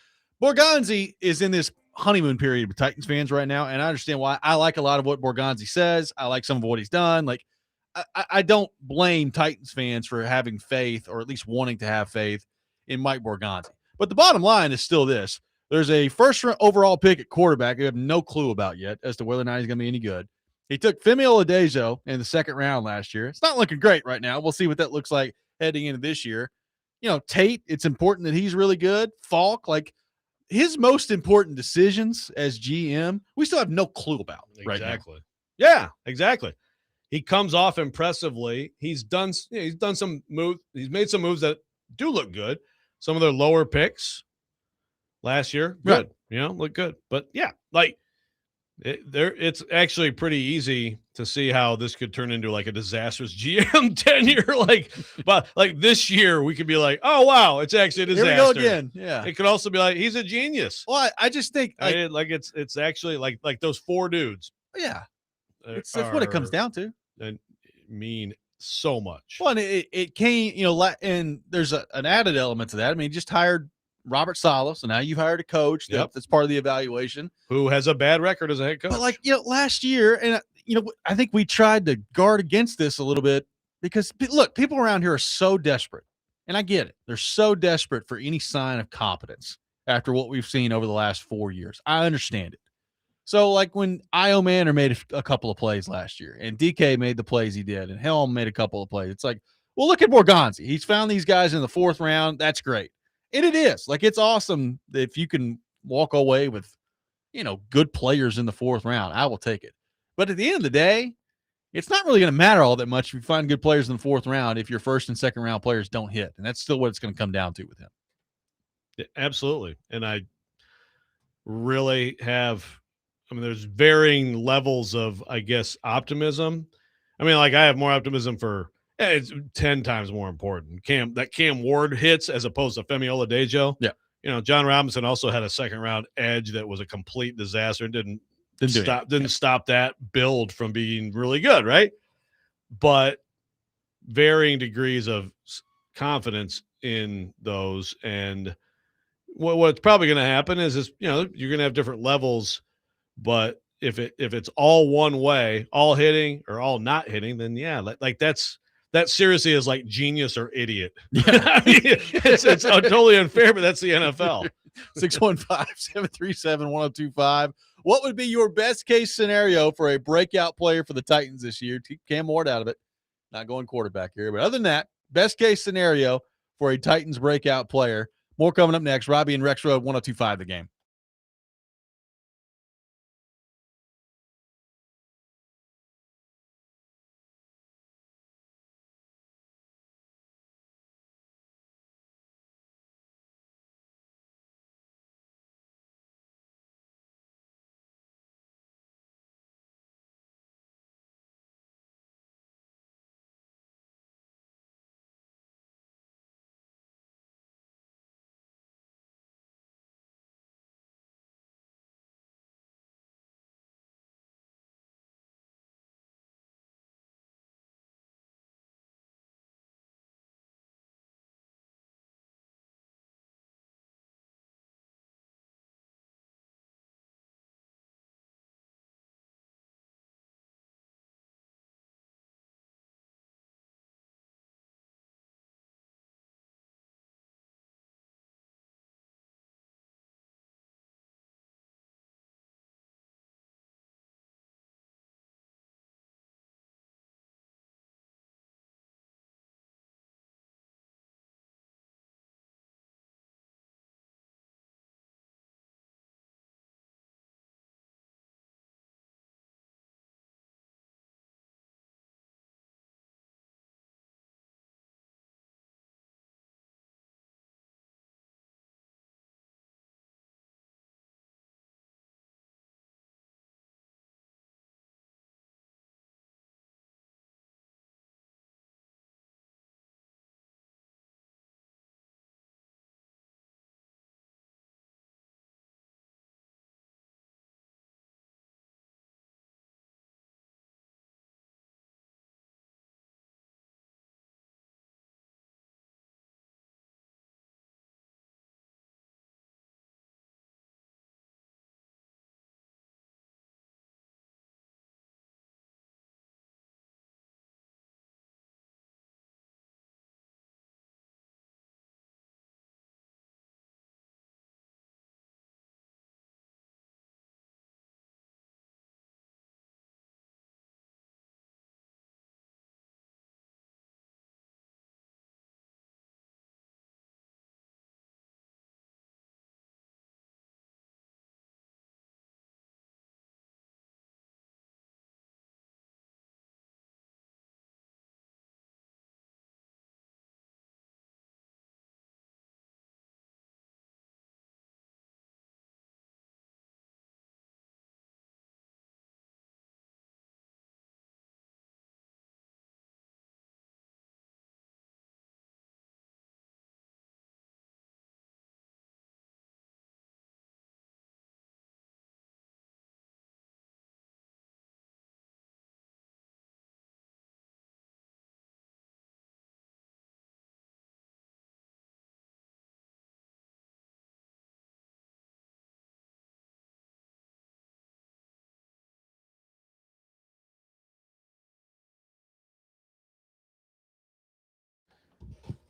Borgonzi is in this honeymoon period with Titans fans right now, and I understand why. I like a lot of what Borgonzi says. I like some of what he's done. Like, I don't blame Titans fans for having faith, or at least wanting to have faith, in Mike Borgonzi. But the bottom line is still this. There's a first overall pick at quarterback we have no clue about yet as to whether or not he's going to be any good. He took Femi Oladejo in the second round last year. It's not looking great right now. We'll see what that looks like heading into this year. Tate, it's important that he's really good. Falk, like his most important decisions as GM, we still have no clue about right now. Exactly. Yeah, exactly. He comes off impressively. He's done some moves. He's made some moves that do look good. Some of their lower picks last year, good. Right. Look good. But yeah, like it's actually pretty easy to see how this could turn into like a disastrous GM tenure. But this year we could be like, oh wow, it's actually a disaster. Here we go again. Yeah. It could also be like he's a genius. Well, I just think it's actually like those 4 dudes. Yeah. That's what it comes down to. And mean so much. Well, and it came, and there's an added element to that. I mean, you just hired Robert Saleh, so now you've hired a coach that's part of the evaluation. Who has a bad record as a head coach. But last year, and I think we tried to guard against this a little bit because, look, people around here are so desperate, and I get it. They're so desperate for any sign of competence after what we've seen over the last 4 years. I understand it. So, like when Io Manor made a couple of plays last year and DK made the plays he did and Helm made a couple of plays, it's like, well, look at Borgonzi. He's found these guys in the 4th round. That's great. And it is. Like, it's awesome if you can walk away with, good players in the 4th round. I will take it. But at the end of the day, it's not really going to matter all that much if you find good players in the 4th round if your 1st and 2nd round players don't hit. And that's still what it's going to come down to with him. Yeah, absolutely. And I really have – there's varying levels of, I guess, optimism. I have more optimism for it's 10 times more important. Cam Ward hits as opposed to Femi Oladejo. Yeah. John Robinson also had a 2nd round edge that was a complete disaster. Didn't stop that build from being really good, right? But varying degrees of confidence in those. And what's probably going to happen is you're going to have different levels. But if it's all one way, all hitting or all not hitting, then that seriously is like genius or idiot. Yeah. It's totally unfair, but that's the NFL. 615-737-1025. What would be your best case scenario for a breakout player for the Titans this year? Keep Cam Ward out of it. Not going quarterback here. But other than that, best case scenario for a Titans breakout player. More coming up next. Robby and Rexrode, 1025 The Game.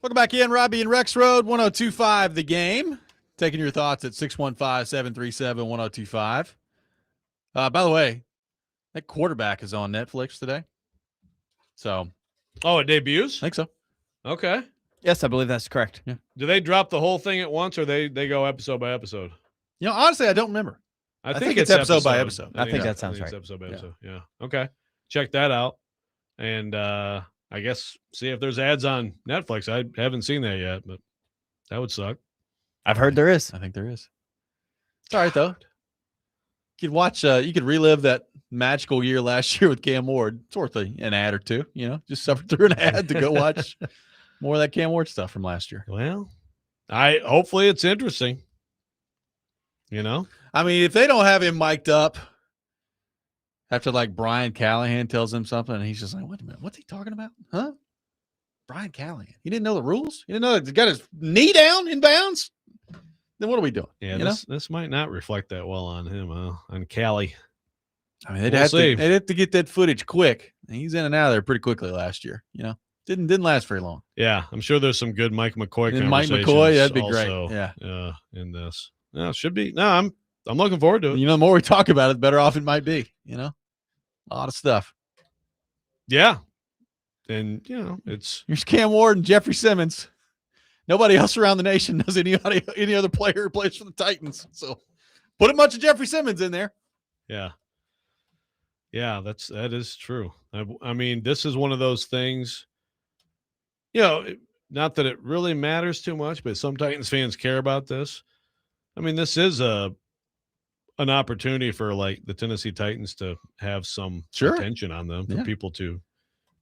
Welcome back in, Robby and Rexrode, 1025 The Game. Taking your thoughts at 615-737-1025. By the way, that quarterback is on Netflix today. So. Oh, it debuts? I think so. Okay. Yes, I believe that's correct. Yeah. Do they drop the whole thing at once, or they go episode by episode? Honestly, I don't remember. I think it's episode by episode. I think that sounds right. Episode by episode. Yeah. Okay. Check that out. And I guess see if there's ads on Netflix. I haven't seen that yet, but that would suck. I've heard there is. I think there is. It's all right, though. You could watch, you could relive that magical year last year with Cam Ward. It's worth an ad or two, just suffer through an ad to go watch more of that Cam Ward stuff from last year. Well, hopefully it's interesting. I mean, if they don't have him mic'd up after like Brian Callahan tells him something and he's just like, wait a minute, what's he talking about? Huh? Brian Callahan. He didn't know the rules? He didn't know he got his knee down in bounds? Then what are we doing? Yeah, this might not reflect that well on him, on Callie. I mean, they'd have to get that footage quick. He's in and out of there pretty quickly last year. Didn't last very long. Yeah, I'm sure there's some good Mike McCoy conversations. Mike McCoy, that'd be great. Yeah, in this. No, it should be. No, I'm looking forward to it. The more we talk about it, the better off it might be. A lot of stuff. Yeah, and it's here's Cam Ward and Jeffrey Simmons. Nobody else around the nation knows any other player who plays for the Titans. So put a bunch of Jeffrey Simmons in there. Yeah. Yeah, that is true. I mean, this is one of those things, not that it really matters too much, but some Titans fans care about this. I mean, this is an opportunity for like the Tennessee Titans to have some attention on them, for people to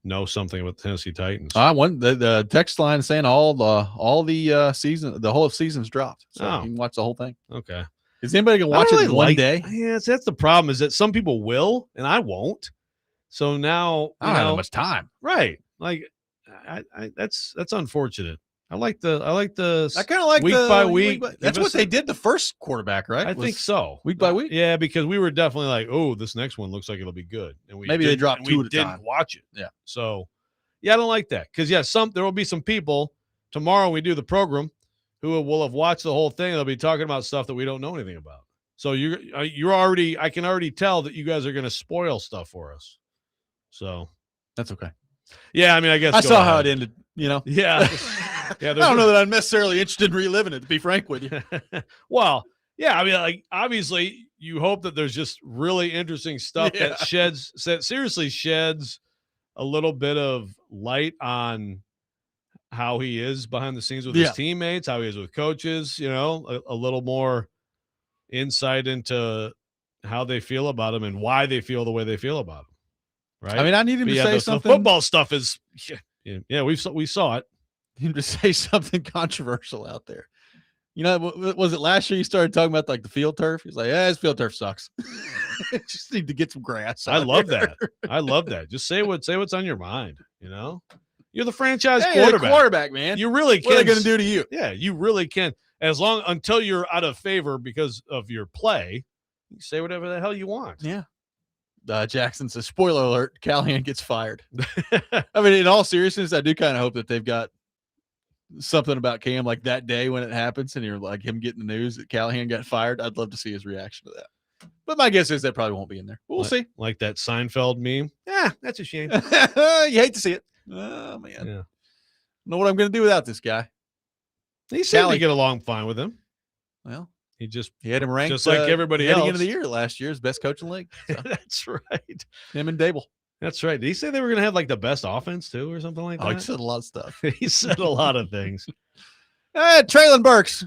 know something about the Tennessee Titans. The text line is saying all the season, the whole season's dropped. So you can watch the whole thing. Okay. Is anybody gonna watch it in one day? Yeah, that's the problem. Is that some people will, and I won't. So now I don't have that much time. Right? Like, I that's unfortunate. I kind of like week by week. That's what they did the first quarterback, right? I think so. Week by week. Yeah, because we were definitely like, oh, this next one looks like it'll be good, and maybe they dropped two at a time. Didn't watch it. Yeah. So, yeah, I don't like that because there will be some people tomorrow when we do the program who will have watched the whole thing. They'll be talking about stuff that we don't know anything about. So I can already tell that you guys are going to spoil stuff for us. So that's okay. Yeah, I mean, I guess I saw how it ended. Yeah. Yeah. I don't know that I'm necessarily interested in reliving it, to be frank with you. Well, yeah, I mean, like, obviously you hope that there's just really interesting stuff that seriously sheds a little bit of light on how he is behind the scenes with his teammates, how he is with coaches, a little more insight into how they feel about him and why they feel the way they feel about him. Right. I mean, I need him to say something. The football stuff is, we saw it. Him to say something controversial out there. Was it last year you started talking about like the field turf? He's like, yeah, his field turf sucks. Just need to get some grass. I love that. I love that. Just say what's on your mind. You're the franchise quarterback, man. You really can. What are they going to do to you? Yeah, you really can. Until you're out of favor because of your play, you say whatever the hell you want. Yeah. Jackson says, spoiler alert, Callahan gets fired. I mean, in all seriousness, I do kind of hope that they've got something about Cam like that day when it happens and you're like him getting the news that Callahan got fired. I'd love to see his reaction to that. But my guess is that probably won't be in there. We'll see. Like that Seinfeld meme. Yeah, that's a shame. You hate to see it. Oh, man. Yeah. Know what I'm going to do without this guy. He seemed to get along fine with him. Well, he had him ranked just like everybody else. Heading into the year last year as best coach in the league. So. That's right. Him and Dable. That's right. Did he say they were going to have like the best offense too or something like that? He said a lot of stuff. He said a lot of things. Traylon Burks,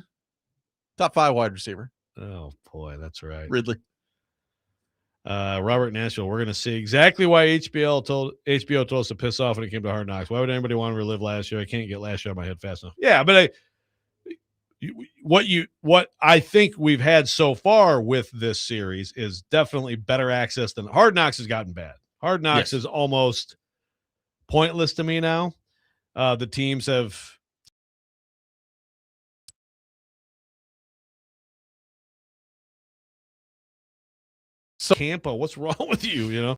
top 5 wide receiver. Oh, boy. That's right. Ridley. Robert Nashville, we're going to see exactly why HBO told us to piss off when it came to Hard Knocks. Why would anybody want to relive last year? I can't get last year out of my head fast enough. Yeah, but what I think we've had so far with this series is definitely better access than Hard Knocks has gotten bad. Hard Knocks is almost pointless to me now. The teams have Campo, what's wrong with you?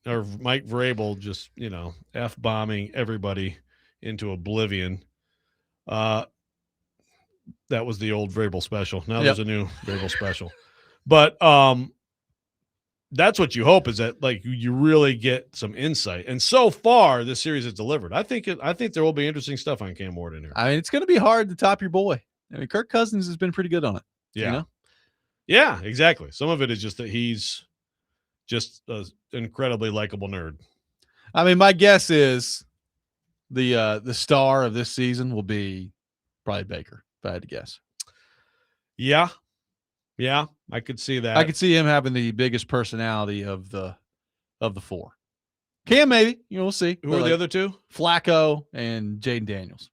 Or Mike Vrabel just, F-bombing everybody into oblivion. That was the old Vrabel special. Now there's a new Vrabel special. But that's what you hope, is that like you really get some insight. And so far, this series has delivered. I think there will be interesting stuff on Cam Ward in here. I mean, it's going to be hard to top your boy. I mean, Kirk Cousins has been pretty good on it. Yeah. You know? Yeah, exactly. Some of it is just that he's just an incredibly likable nerd. I mean, my guess is the star of this season will be probably Baker, if I had to guess. Yeah. Yeah, I could see that. I could see him having the biggest personality of the four. Cam, maybe. We'll see. Who are the other two? Flacco and Jaden Daniels.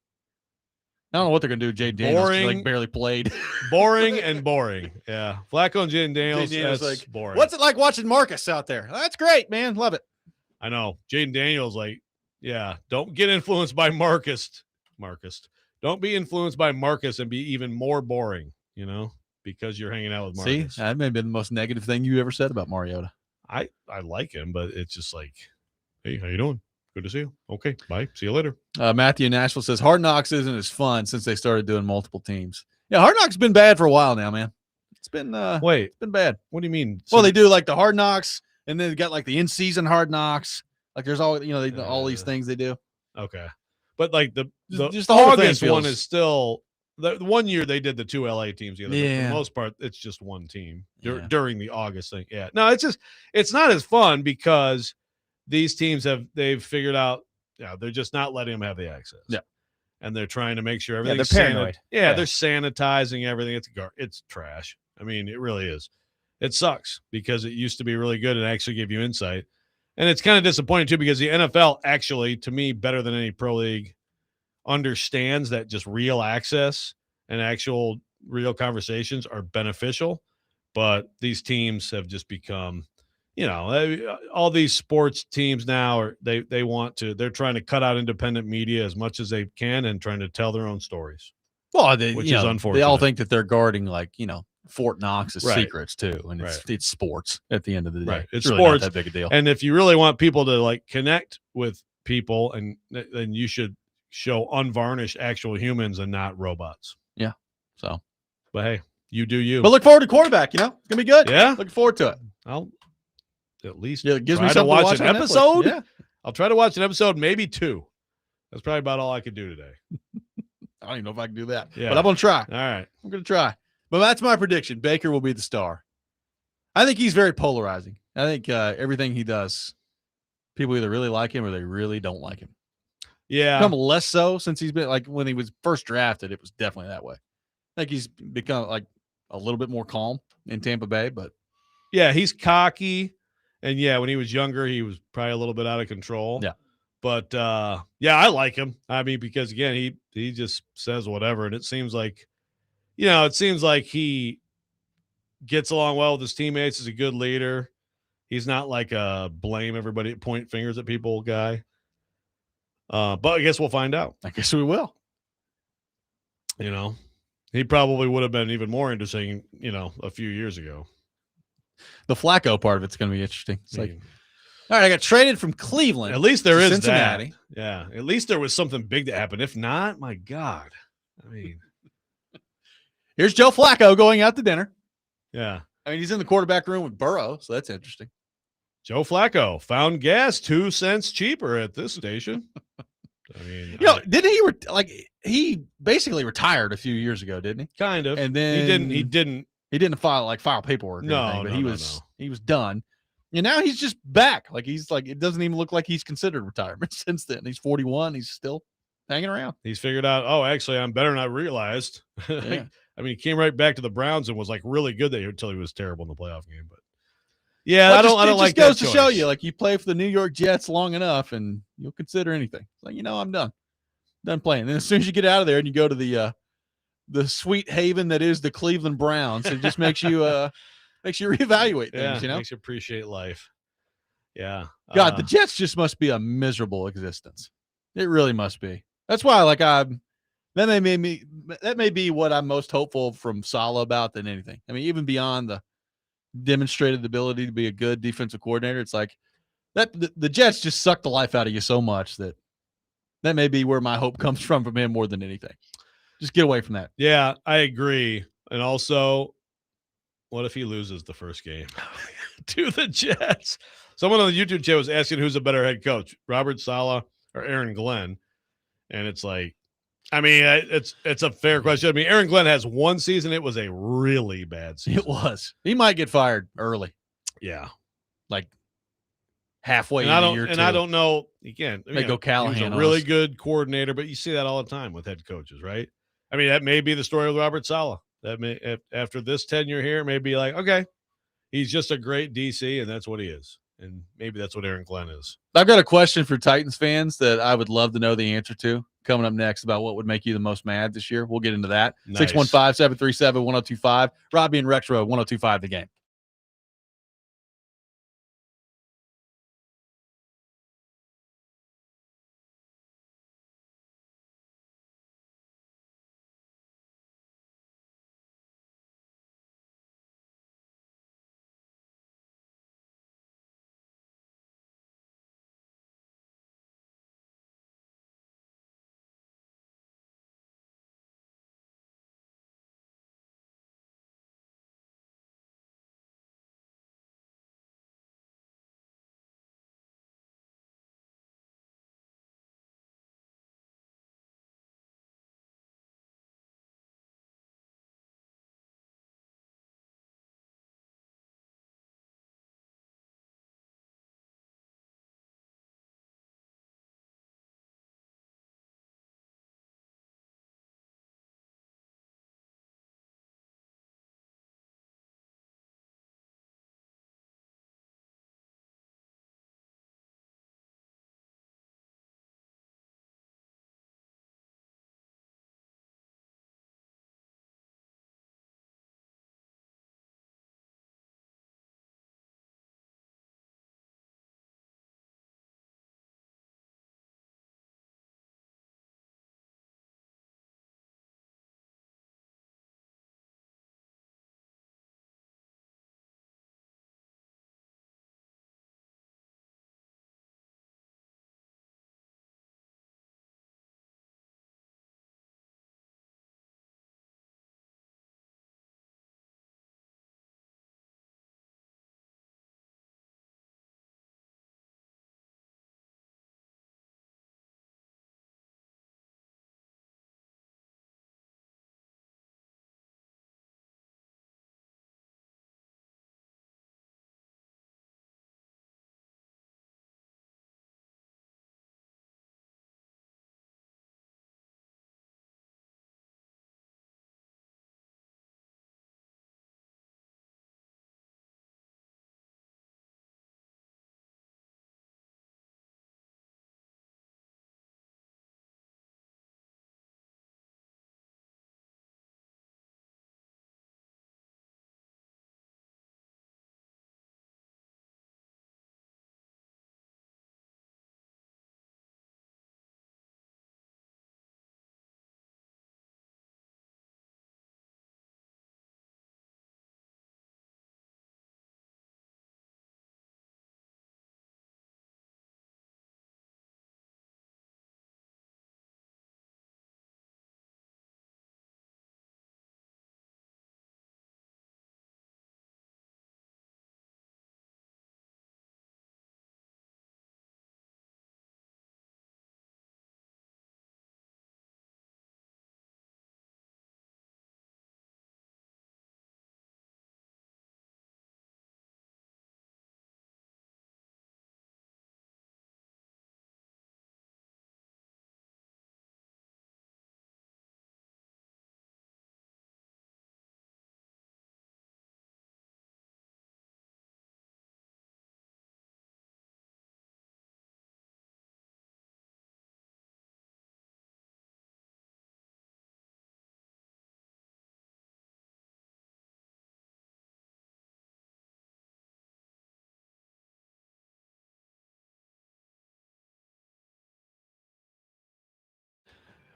I don't know what they're going to do with Jaden Daniels. He like barely played. Boring and boring. Yeah. Flacco and Jaden Daniels, that's like boring. What's it like watching Marcus out there? That's great, man. Love it. I know. Jaden Daniels, don't get influenced by Marcus. Don't be influenced by Marcus and be even more boring, because you're hanging out with Marcus. See, that may have been the most negative thing you ever said about Mariota. I like him, but it's just like, hey, how you doing? Good to see you. Okay, bye. See you later. Matthew Nashville says Hard Knocks isn't as fun since they started doing multiple teams. Yeah, Hard Knocks has been bad for a while now, man. It's been it's been bad. What do you mean? Well, they do like the Hard Knocks, and then they got like the in-season Hard Knocks. Like there's all all these things they do. Okay, but like the just the whole August thing one is still the 1 year they did the two LA teams together. Yeah. For the most part, it's just one team during the August thing. Yeah, no, it's not as fun because these teams they've figured out. Yeah, they're just not letting them have the access. Yeah, and they're trying to make sure everything's they're paranoid. They're sanitizing everything. It's trash. I mean, it really is. It sucks because it used to be really good and actually give you insight. And it's kind of disappointing too because the NFL actually, to me, better than any pro league, understands that just real access and actual real conversations are beneficial. But these teams have just become, all these sports teams now they're trying to cut out independent media as much as they can and trying to tell their own stories. Well, which is unfortunate. They all think that they're guarding Fort Knox's Right. secrets too, and it's sports at the end of the day. Right. It's really sports. not that big a deal. And if you really want people to connect with people, and then you should show unvarnished actual humans and not robots. Yeah. So, but hey, you do you. But look forward to quarterback. It's gonna be good. Yeah. Looking forward to it. I'll at least it gives try me to something watch an on Netflix. episode. Yeah. I'll try to watch an episode, maybe two. That's probably about all I could do today. I don't even know if I can do that. Yeah. But I'm gonna try. All right. I'm gonna try. But that's my prediction. Baker will be the star. I think he's very polarizing. I think everything he does, people either really like him or they really don't like him. Yeah. Become less so since he's been when he was first drafted, it was definitely that way. I think he's become a little bit more calm in Tampa Bay, but yeah, he's cocky. And yeah, when he was younger, he was probably a little bit out of control. Yeah. But I like him. I mean, because again, he just says whatever. And it seems like, he gets along well with his teammates, is a good leader. He's not like a blame everybody, point fingers at people guy. But I guess we'll find out. I guess we will. He probably would have been even more interesting, a few years ago. The Flacco part of it's going to be interesting. It's all right, I got traded from Cleveland. At least there is Cincinnati. that. Yeah. At least there was something big that happened. If not, my God. I mean, here's Joe Flacco going out to dinner. Yeah. I mean, he's in the quarterback room with Burrow, so that's interesting. Joe Flacco found gas 2 cents cheaper at this station. I mean, didn't he he basically retired a few years ago, didn't he? Kind of. And then he didn't file paperwork. No, he was done. And now he's just back. It doesn't even look like he's considered retirement since then. He's 41. He's still hanging around. He's figured out, actually, I'm better than I realized. Yeah. I mean, he came right back to the Browns and was really good there until he was terrible in the playoff game. But yeah, I don't like that. It just goes to show you, you play for the New York Jets long enough and you'll consider anything. It's I'm done playing. And as soon as you get out of there and you go to the sweet haven that is the Cleveland Browns, it just makes you reevaluate things. Makes you appreciate life. Yeah. God, the Jets just must be a miserable existence. It really must be. That's why, that may be what I'm most hopeful from Saleh about than anything. I mean, even beyond the demonstrated ability to be a good defensive coordinator, it's that the Jets just suck the life out of you so much that That may be where my hope comes from him more than anything. Just get away from that. Yeah, I agree. And also, what if he loses the first game to the Jets? Someone on the YouTube chat was asking who's a better head coach, Robert Saleh or Aaron Glenn. And it's like, I mean, it's a fair question. I mean, Aaron Glenn has one season. It was a really bad season. It was. He might get fired early. Yeah. Like halfway and in the year. And I don't know. Again, they go Callahan. He was a really good coordinator, but you see that all the time with head coaches, right? I mean, that may be the story with Robert Saleh. That may, after this tenure here, it may be like, okay, he's just a great DC, and that's what he is. And maybe that's what Aaron Glenn is. I've got a question for Titans fans that I would love to know the answer to coming up next about what would make you the most mad this year. We'll get into that. Nice. 615-737-1025. Robby and Rexrode, 1025 The Game.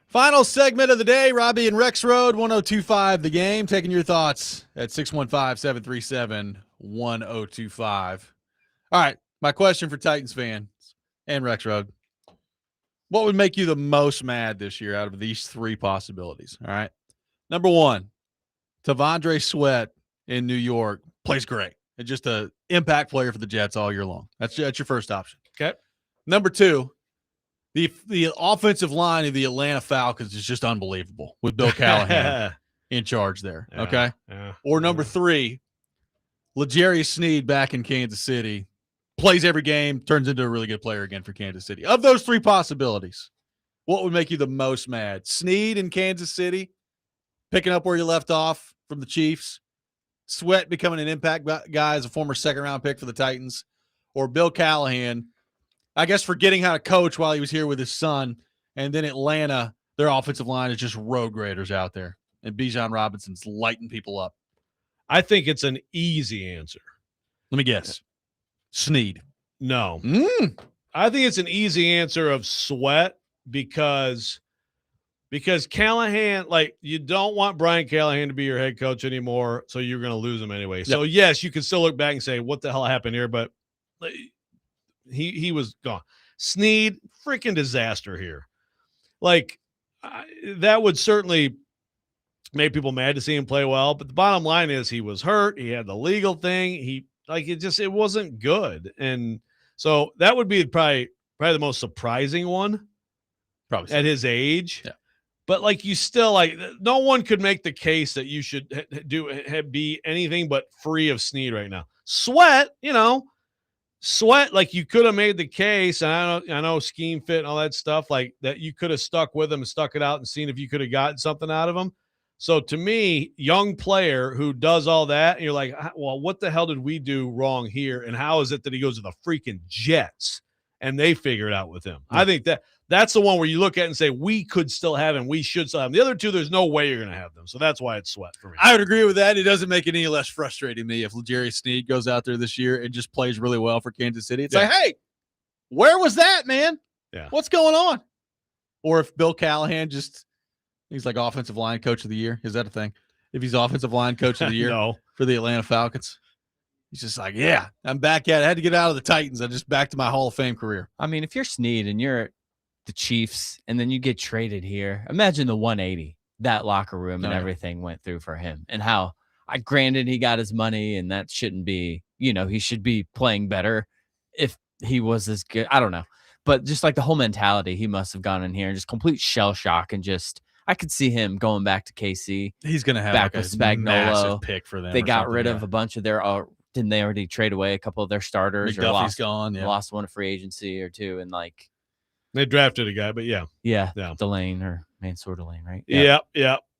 Final segment of the day, Robby and Rexrode, 1025 The Game, taking your thoughts at 615-737-1025. All right, my question for Titans fans and Rexrode. What would make you the most mad this year out of these three possibilities? All right. Number one, Tavondre Sweat in New York plays great. And just an impact player for the Jets all year long. That's your first option. Okay. Number two, the offensive line of the Atlanta Falcons is just unbelievable with Bill Callahan in charge there. Yeah, okay. Yeah, or number three, L'Jarius Sneed back in Kansas City, plays every game, turns into a really good player again for Kansas City. Of those three possibilities, what would make you the most mad? Sneed in Kansas City, picking up where you left off from the Chiefs, Sweat becoming an impact guy as a former second-round pick for the Titans, or Bill Callahan, I guess, forgetting how to coach while he was here with his son, and then Atlanta, their offensive line is just road graders out there, and Bijan Robinson's lighting people up. I think it's an easy answer. Let me guess. Sneed. No. I think it's an easy answer of Sweat because Callahan, like, you don't want Brian Callahan to be your head coach anymore, so you're going to lose him anyway. Yep. So, yes, you can still look back and say, what the hell happened here? But he was gone. Sneed, freaking disaster here. Like, that would certainly make people mad to see him play well. But the bottom line is he was hurt. He had the legal thing. It wasn't good. And so that would be probably the most surprising one. Probably at his age. Yeah. But, like, you still, like, no one could make the case that you should be anything but free of Sneed right now. Sweat, like, you could have made the case, and I know scheme fit and all that stuff, like, that you could have stuck with him and stuck it out and seen if you could have gotten something out of him. So, to me, young player who does all that, and you're like, well, what the hell did we do wrong here, and how is it that he goes to the freaking Jets and they figure it out with him? I think that's the one where you look at it and say, we could still have him. We should still have him. The other two, there's no way you're going to have them. So that's why it's Sweat for me. I would agree with that. It doesn't make it any less frustrating to me if L'Jarius Sneed goes out there this year and just plays really well for Kansas City. It's like, hey, where was that, man? Yeah. What's going on? Or if Bill Callahan he's like offensive line coach of the year. Is that a thing? If he's offensive line coach of the year for the Atlanta Falcons. He's just like, yeah, I'm back at it. I had to get out of the Titans. I'm just back to my Hall of Fame career. I mean, if you're Sneed and you're the Chiefs and then you get traded here, imagine the 180 that locker room and everything went through for him, and how granted he got his money, and that shouldn't be, he should be playing better if he was as good. I don't know. But just like the whole mentality, he must have gone in here and just complete shell shock, and just, I could see him going back to KC. He's going to have back like with a Spagnuolo massive pick for them. They got rid of a bunch of their, didn't they already trade away a couple of their starters? McDuffie's gone. Yeah. Lost one to free agency or two. And like, they drafted a guy, but yeah. Delane or Mansour Delane, right? Yeah.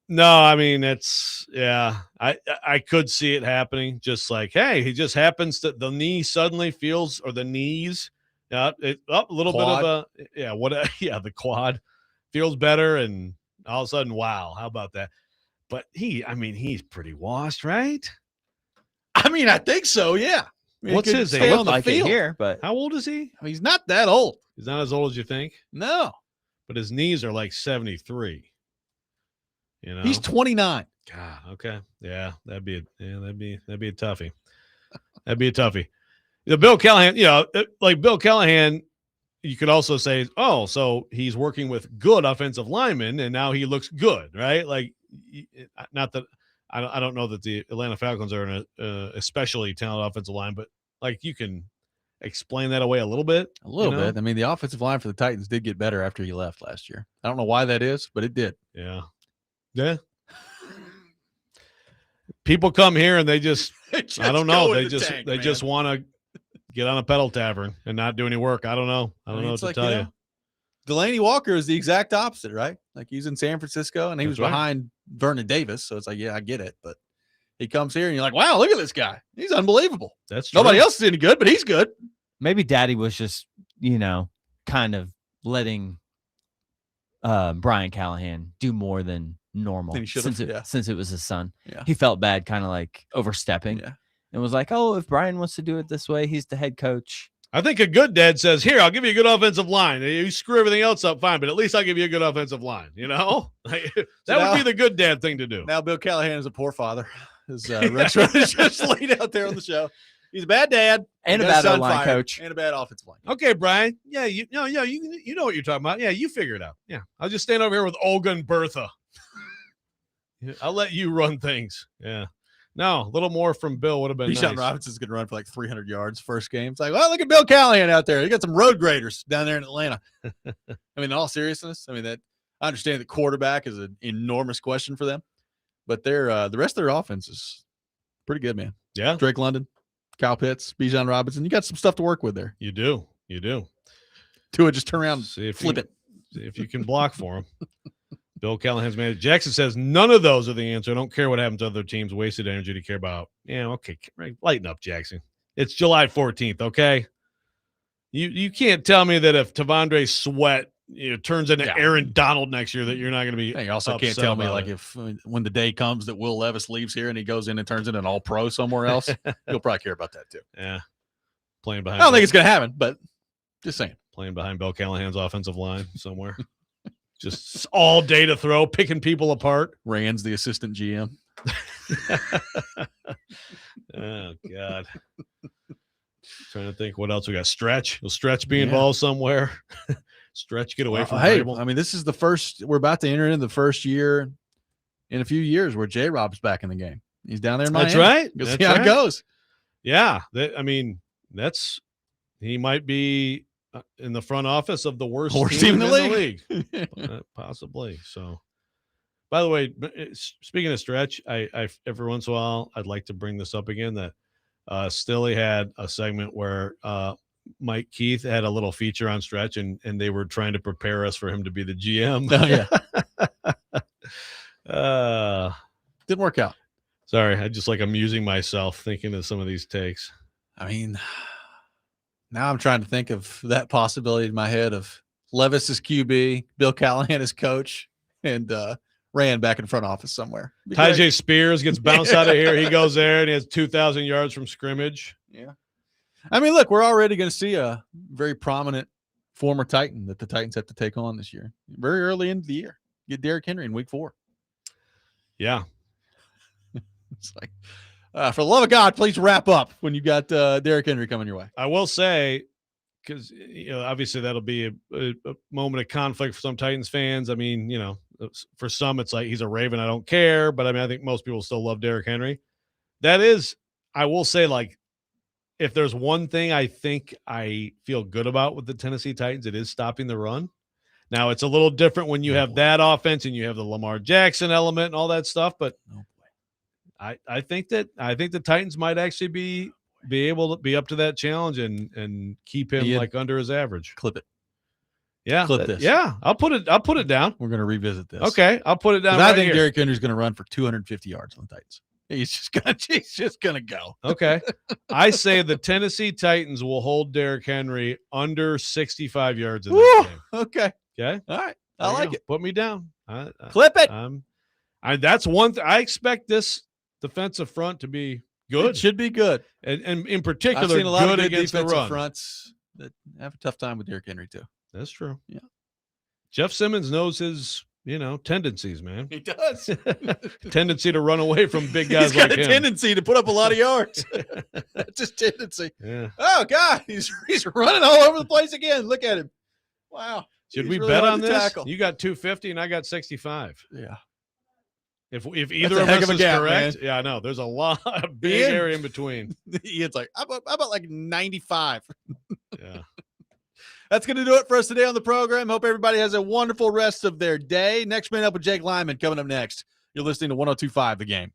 No, I mean, I could see it happening. Just like, hey, he just happens to the knee suddenly feels, or the knees, a little quad. Bit of the quad feels better, and all of a sudden, wow, how about that? But he's pretty washed, right? I mean, I think so. Yeah. What's his age? Look like it here, but how old is he? He's not that old. He's not as old as you think. No, but his knees are like 73. He's 29. God, okay, yeah, that'd be a toughie. That'd be a toughie. Bill Callahan, like Bill Callahan, you could also say, oh, so he's working with good offensive linemen, and now he looks good, right? Like, not that I don't know that the Atlanta Falcons are an especially talented offensive line, but like, you can explain that away a little bit. A little bit. I mean, the offensive line for the Titans did get better after he left last year. I don't know why that is, but it did. Yeah. People come here and they just I don't know. They just want to get on a pedal tavern and not do any work. I don't know. I don't know what to tell you. Delaney Walker is the exact opposite, right? Like, he's in San Francisco and he was behind Vernon Davis. So it's like, yeah, I get it. But he comes here and you're like, wow, look at this guy. He's unbelievable. That's true. Nobody else is any good, but he's good. Maybe Daddy was just, kind of letting Brian Callahan do more than normal since it was his son. Yeah. He felt bad, kind of like overstepping, and was like, oh, if Brian wants to do it this way, he's the head coach. I think a good dad says, here, I'll give you a good offensive line. You screw everything else up, fine, but at least I'll give you a good offensive line, That would be the good dad thing to do. Now Bill Callahan is a poor father, as Rexrode is just laid out there on the show. He's a bad dad And a got his bad son O-line fired, coach. and a bad offensive line. Okay, Brian. Yeah, you know what you're talking about. Yeah, you figure it out. Yeah, I'll just stand over here with Olga and Bertha. Yeah, I'll let you run things. Yeah. No, a little more from Bill would have been Bijan nice. Robinson's going to run for like 300 yards first game. It's like, well, look at Bill Callahan out there. He got some road graders down there in Atlanta. I mean, in all seriousness, I mean, that I understand that quarterback is an enormous question for them, but the rest of their offense is pretty good, man. Yeah. Drake London, Kyle Pitts, Bijan Robinson. You got some stuff to work with there. You do. You do. Tua just turn around, See if flip it. See if you can block for him. Bill Callahan's manager. Jackson says none of those are the answer. I don't care what happens to other teams. Wasted energy to care about. Yeah, okay. Lighten up, Jackson. It's July 14th, okay? You can't tell me that if Tavondre Sweat turns into Aaron Donald next year that you're not going to be. You also can't tell me like if when the day comes that Will Levis leaves here and he goes in and turns into an all-pro somewhere else, you'll probably care about that too. Yeah. Playing behind. I don't think it's going to happen, but just saying. Playing behind Bill Callahan's offensive line somewhere. Just all day to throw, picking people apart. Rand's the assistant GM. Oh, God. Trying to think what else we got. Stretch. Will Stretch be involved somewhere? Stretch get away from hey, Vrabel? I mean, this is the first – we're about to enter into the first year in a few years where J-Rob's back in the game. He's down there in Miami. That's right. We'll see how it goes. Yeah. He might be in the front office of the worst team in the league. Possibly. So, by the way, speaking of Stretch, I every once in a while, I'd like to bring this up again that Stilly had a segment where Mike Keith had a little feature on Stretch, and they were trying to prepare us for him to be the GM. Oh, yeah. Didn't work out. Sorry. I just like amusing myself thinking of some of these takes. I mean, now I'm trying to think of that possibility in my head of Levis as QB, Bill Callahan as coach, and Rand back in front office somewhere. Tyjae Spears gets bounced out of here. He goes there and he has 2,000 yards from scrimmage. Yeah. I mean, look, we're already going to see a very prominent former Titan that the Titans have to take on this year. Very early into the year. Get Derrick Henry in week 4. Yeah. It's like, for the love of God, please wrap up when you got Derrick Henry coming your way. I will say, because obviously that'll be a moment of conflict for some Titans fans. I mean, for some it's like he's a Raven, I don't care, but I mean I think most people still love Derrick Henry. That is, I will say, like, if there's one thing I think I feel good about with the Tennessee Titans, it is stopping the run. Now it's a little different when you have that offense and you have the Lamar Jackson element and all that stuff, but I think the Titans might actually be able to be up to that challenge and keep him like under his average. Clip it. Yeah. Clip this. Yeah. I'll put it down. We're going to revisit this. Okay. I'll put it down. I think Derrick Henry's going to run for 250 yards on the Titans. He's just going to go. Okay. I say the Tennessee Titans will hold Derrick Henry under 65 yards in that game. Okay. Okay. All right. I like it. Put me down. Clip it. That's one thing. I expect this defensive front to be good. It should be good. And in particular, I've seen a lot good of good against defensive the run. fronts that have a tough time with Derrick Henry too. That's true. Yeah. Jeff Simmons knows his, tendencies, man. He does. Tendency to run away from big guys He's got like a him. tendency to put up a lot of yards. That's his tendency. Yeah. Oh God, he's running all over the place again. Look at him. Wow. Should He's we really bet hard on to this? tackle. You got 250 and I got 65. Yeah. If either a of heck us of a is gap, correct, man. yeah, I know. There's a lot of big Ian? area in between. Ian's like, how about like 95? Yeah. That's going to do it for us today on the program. Hope everybody has a wonderful rest of their day. Next minute up with Jake Lyman coming up next. You're listening to 102.5 The Game.